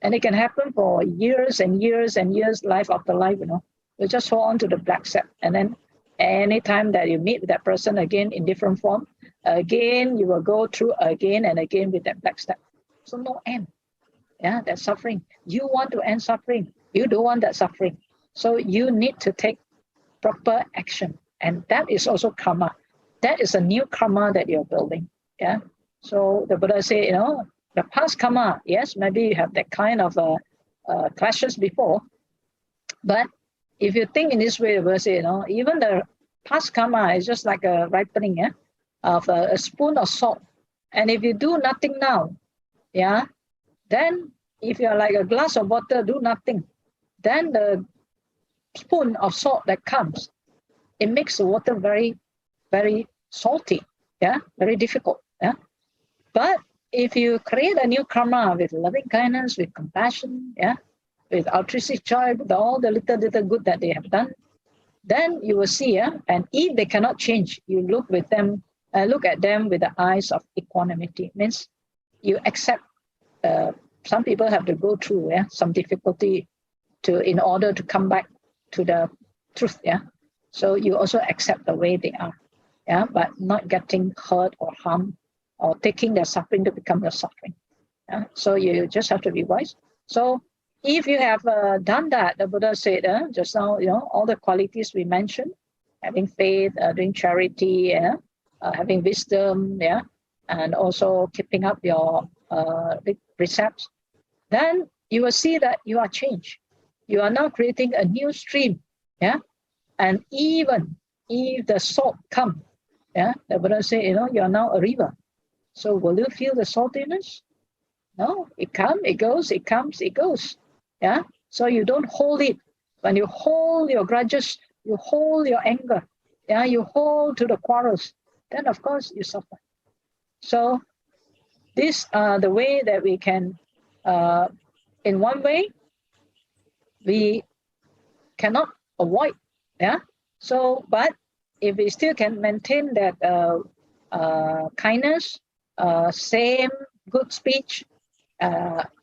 and it can happen for years and years and years, life after life, you know, you just hold on to the black step. And then anytime that you meet with that person again in different form, again, you will go through again and again with that black step. So no end. Yeah, that suffering. You want to end suffering. You don't want that suffering. So you need to take proper action. And that is also karma. That is a new karma that you're building. Yeah. So the Buddha said, you know, the past karma, yes, maybe you have that kind of clashes before. But if you think in this way, the Buddha said, you know, even the past karma is just like a ripening, yeah, of a spoon of salt. And if you do nothing now, yeah, then if you're like a glass of water, do nothing, then the spoon of salt that comes, it makes the water very, very salty, yeah, very difficult, yeah. But if you create a new karma with loving kindness, with compassion, yeah, with altruistic joy, with all the little good that they have done, then you will see, yeah, and if they cannot change, you look at them with the eyes of equanimity. Means you accept. Some people have to go through, yeah, some difficulty in order to come back to the truth, yeah. So you also accept the way they are, yeah, but not getting hurt or harmed or taking their suffering to become your suffering. Yeah? So you just have to be wise. So if you have done that, the Buddha said just now, you know, all the qualities we mentioned, having faith, doing charity, yeah, having wisdom, yeah, and also keeping up your precepts, then you will see that you are changed. You are now creating a new stream, yeah. And even if the salt comes, yeah, the Buddha said, you know, you are now a river. So will you feel the saltiness? No, it comes, it goes, it comes, it goes. Yeah. So you don't hold it. When you hold your grudges, you hold your anger, yeah, you hold to the quarrels, then of course you suffer. So these are the way that we can, in one way, we cannot avoid, yeah. So, but if we still can maintain that kindness, same good speech,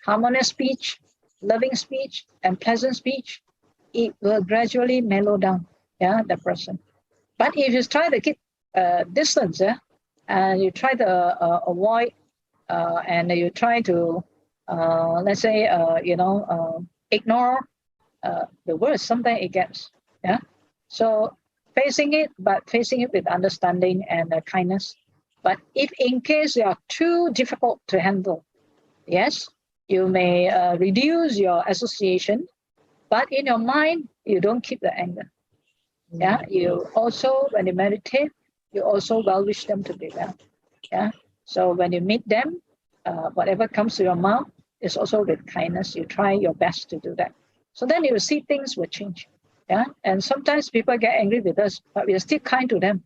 harmonious speech, loving speech, and pleasant speech, it will gradually mellow down, yeah, the person. But if you try to keep distance, yeah, and you try to avoid, and you try to, let's say, ignore, the worse sometimes it gets, yeah. So facing it, but facing it with understanding and kindness. But if in case you are too difficult to handle, yes, you may reduce your association, but in your mind, you don't keep the anger. Yeah, you also, when you meditate, you also well wish them to be well. Yeah, so when you meet them, whatever comes to your mouth is also with kindness. You try your best to do that. So then you will see things will change. Yeah, and sometimes people get angry with us, but we are still kind to them.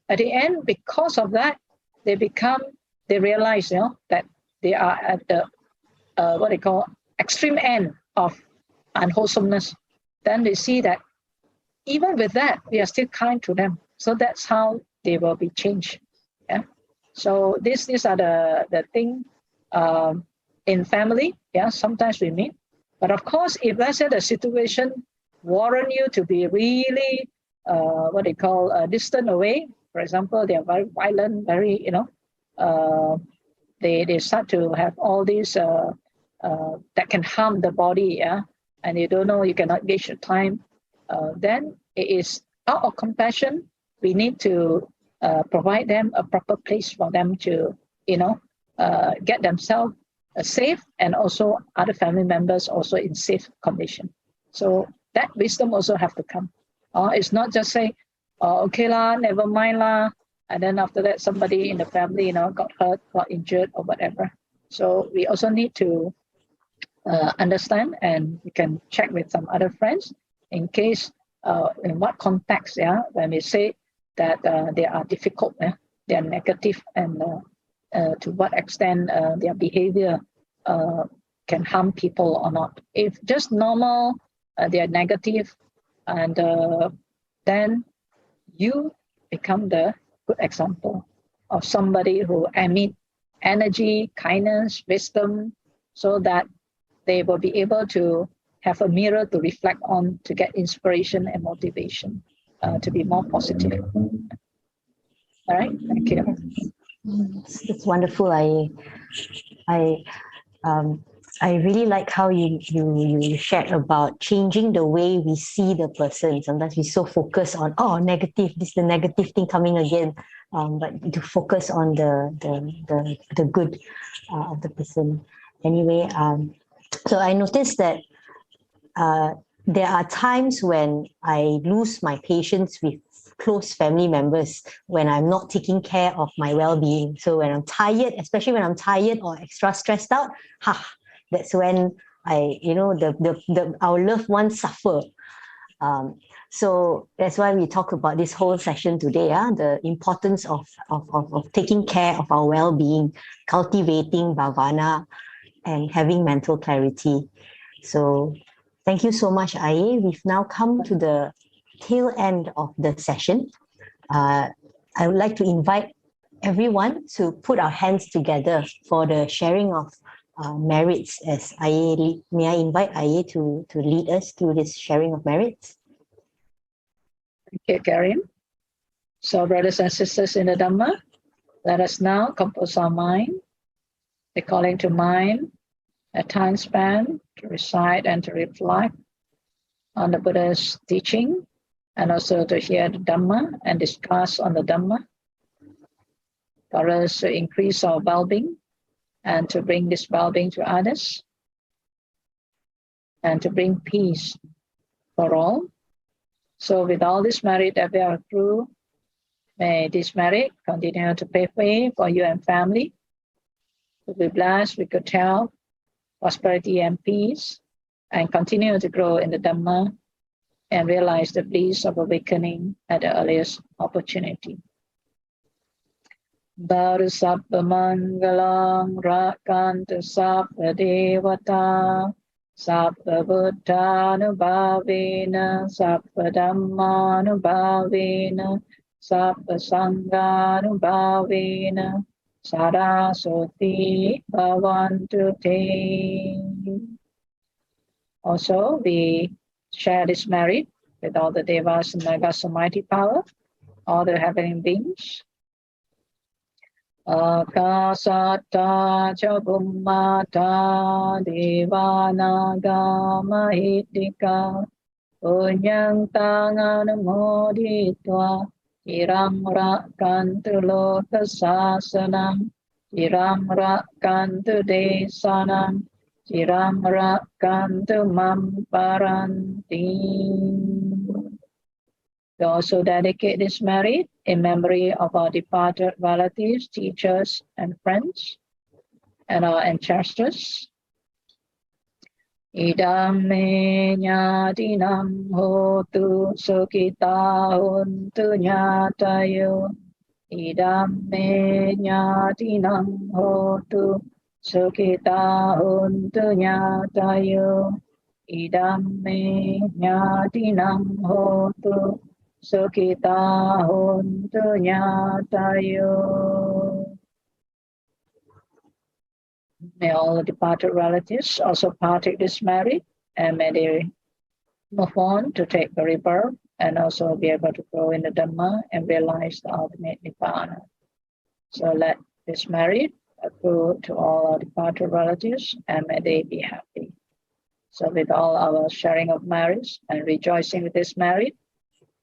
At the end, because of that, they realize, that they are at the what they call extreme end of unwholesomeness. Then they see that even with that, we are still kind to them. So that's how they will be changed. Yeah. So these are the thing in family. Yeah. Sometimes we meet, but of course, if let's say the situation warrant you to be really what they call distant away. For example, they are very violent, very they start to have all these that can harm the body. Yeah. And you don't know, you cannot gauge the time. Then it is out of compassion, we need to provide them a proper place for them to, get themselves safe, and also other family members also in safe condition. So that wisdom also have to come. It's not just say, okay lah, never mind lah, and then after that somebody in the family, got hurt, got injured or whatever. So we also need to understand, and we can check with some other friends in case, in what context, yeah, when we say that they are difficult, they are negative, and to what extent their behavior can harm people or not. If just normal, they are negative, and then you become the good example of somebody who emit energy, kindness, wisdom, so that they will be able to have a mirror to reflect on, to get inspiration and motivation to be more positive. All right, thank you. It's wonderful. I really like how you shared about changing the way we see the person. Sometimes we so focus on negative, this is the negative thing coming again, but to focus on the good of the person. Anyway, so I noticed that there are times when I lose my patience with close family members when I'm not taking care of my well-being. So when I'm tired, especially when I'm tired or extra stressed out, that's when our loved ones suffer. So that's why we talk about this whole session today, the importance of taking care of our well-being, cultivating bhavana, and having mental clarity. So thank you so much, Ayya. We've now come to the tail end of the session. I would like to invite everyone to put our hands together for the sharing of merits. As Ayya, may I invite Ayya to lead us through this sharing of merits? Thank you, Karen. So brothers and sisters in the Dhamma, let us now compose our mind, recalling to mind a time span to recite and to reflect on the Buddha's teaching, and also to hear the Dhamma and discuss on the Dhamma, for us to increase our well-being and to bring this well-being to others, and to bring peace for all. So with all this merit that we are through, may this merit continue to pave way for you and family, to be blessed with good health, prosperity and peace, and continue to grow in the Dhamma and realize the bliss of awakening at the earliest opportunity. Baru sabba mangalang rakantu sabba devata sabba buddhanubhavena sabba dhammanubhavena sabba sanghanubhavena saraswati bhavantu te. Also, we share this merit with all the devas and nagas of mighty power, all the heavenly beings. Akasata cha bummata devanaga mahitika punyang tanganamoditva iram rakantu lokasasanam iram rakantu desanam iram rakantu mamparanti. We also dedicate this merit in memory of our departed relatives, teachers, and friends, and our ancestors. Idam me ñātinam hotu sukita huntu ñātayo. Idam me ñātinam hotu sukita huntu ñātayo. Idam me ñātinam hotu Sukita huntu ñātayo. May all the departed relatives also partake this merit, and may they move on to take the rebirth and also be able to grow in the Dhamma and realize the ultimate Nibbana. So let this merit accrue to all our departed relatives, and may they be happy. So with all our sharing of merits and rejoicing with this merit,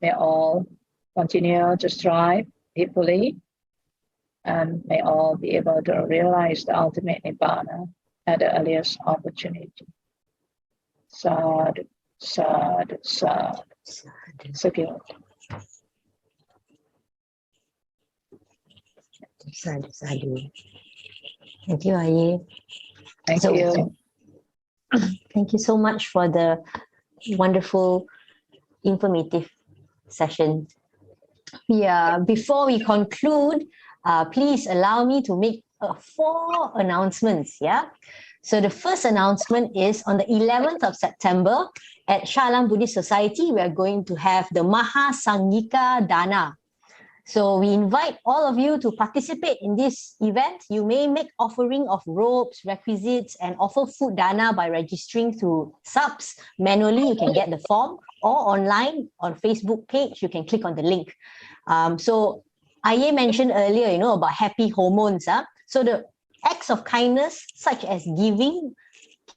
may all continue to strive equally, and may all be able to realize the ultimate Nibbana at the earliest opportunity. Sadhu, sadhu, sadhu. Sadhu. Sadhu, sadhu. Thank you, Ayya. Thank you. Thank you so much for the wonderful, informative session. Yeah, before we conclude, please allow me to make 4 announcements. Yeah. So the first announcement is on the 11th of September at Shah Alam Buddhist Society, we are going to have the Maha Sangika Dana. So we invite all of you to participate in this event. You may make offering of robes, requisites, and offer food dana by registering through subs. Manually, you can get the form, or online on Facebook page, you can click on the link. So Ayya mentioned earlier, about happy hormones. So the acts of kindness, such as giving,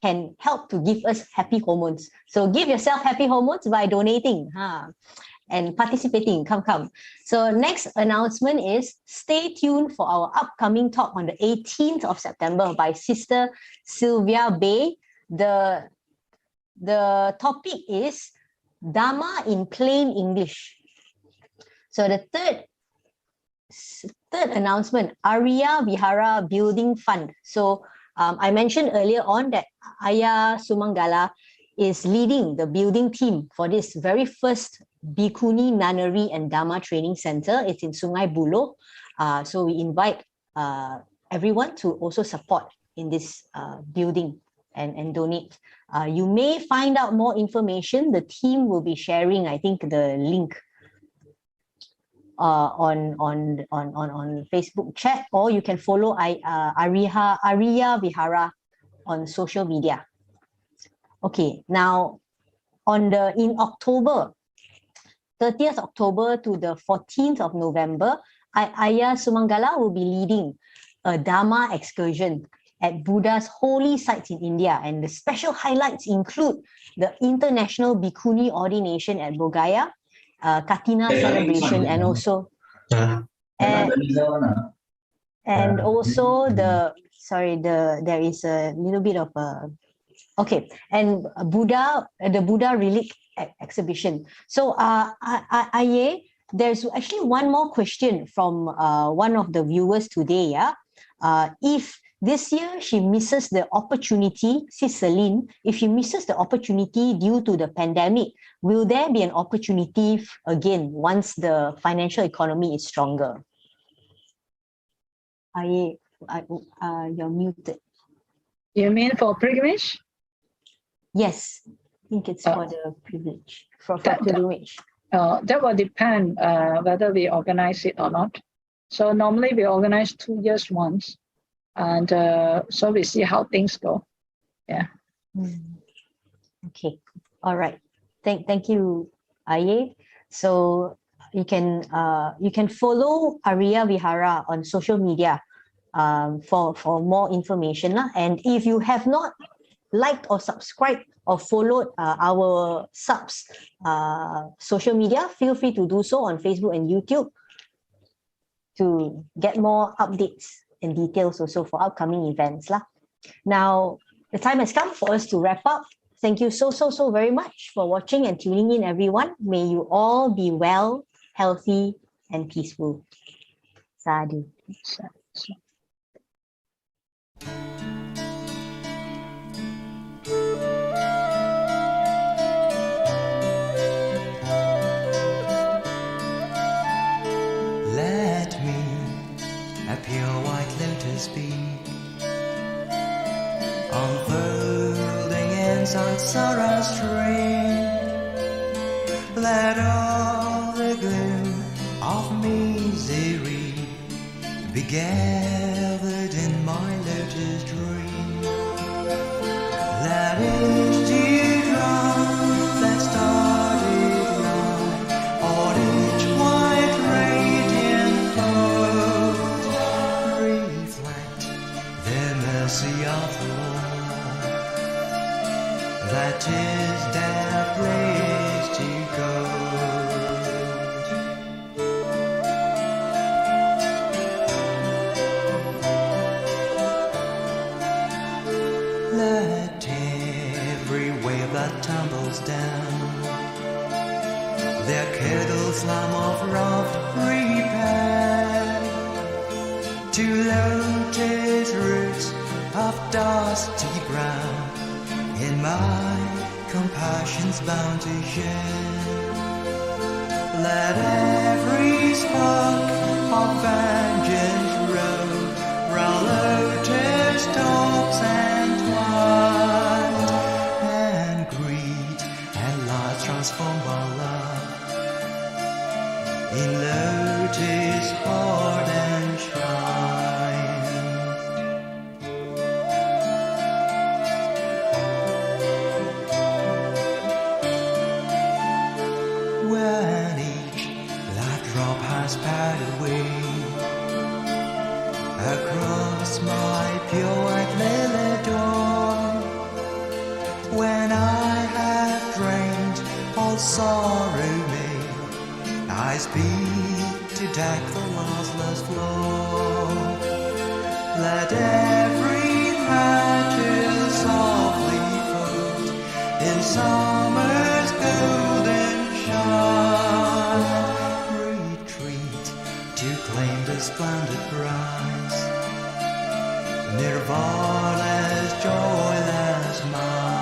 can help to give us happy hormones. So give yourself happy hormones by donating. And participating. Come. So next announcement is stay tuned for our upcoming talk on the 18th of September by Sister Sylvia Bay. The topic is Dhamma in plain English. So the third announcement, Arya Vihara Building Fund. So I mentioned earlier on that Ayya Sumangala is leading the building team for this very first Bhikkhuni Nunnery and Dhamma Training Center. It's in Sungai Buloh. So we invite everyone to also support in this building and donate. You may find out more information. The team will be sharing, I think, the link on Facebook chat, or you can follow Ariya Vihara on social media. Okay, now in October, 30th October to the 14th of November, Ayya Sumangala will be leading a Dharma excursion at Buddha's holy sites in India. And the special highlights include the International Bhikkhuni ordination at Bodh Katina celebration, and also there is a little bit of a and the Buddha relic exhibition. So Ayya, there's actually one more question from one of the viewers today. If this year she misses the opportunity, says Celine, if she misses the opportunity due to the pandemic, will there be an opportunity again once the financial economy is stronger? You're muted. You mean for pilgrimage? Yes, I think it's for the privilege, for pilgrimage. That will depend whether we organize it or not. So normally we organize 2 years once, and so we see how things go. Yeah. Okay. All right. Thank you, Ayya. So you can follow Ariya Vihara on social media for more information. And if you have not liked or subscribed or followed our subs social media, feel free to do so on Facebook and YouTube to get more updates and details also for upcoming events. Now, the time has come for us to wrap up. Thank you so very much for watching and tuning in, everyone. May you all be well, healthy, and peaceful. Sadhu. Let me a pure white lotus be, unfolding in samsara stream. Let all the gloom of misery be gathered in my lotus dream. Let each dewdrop that started light on each white radiant coat reflect the mercy of the Lord, that is their place to go. Let every wave that tumbles down their curdled slime of wrath prepare to lotus roots of dusty brown in my compassion's bounty share. Let every spark of vengeance roll round lotus tops and twine, and greed and light transform our love in lotus heart and shrine. When each light drop has passed away across my pure white lily door, when I have drained all sorrow may, I speak to deck the lossless floor. Let every petal softly fold in summer's golden shine, retreat to claim the splendid prize, Nirvana's joyless mind.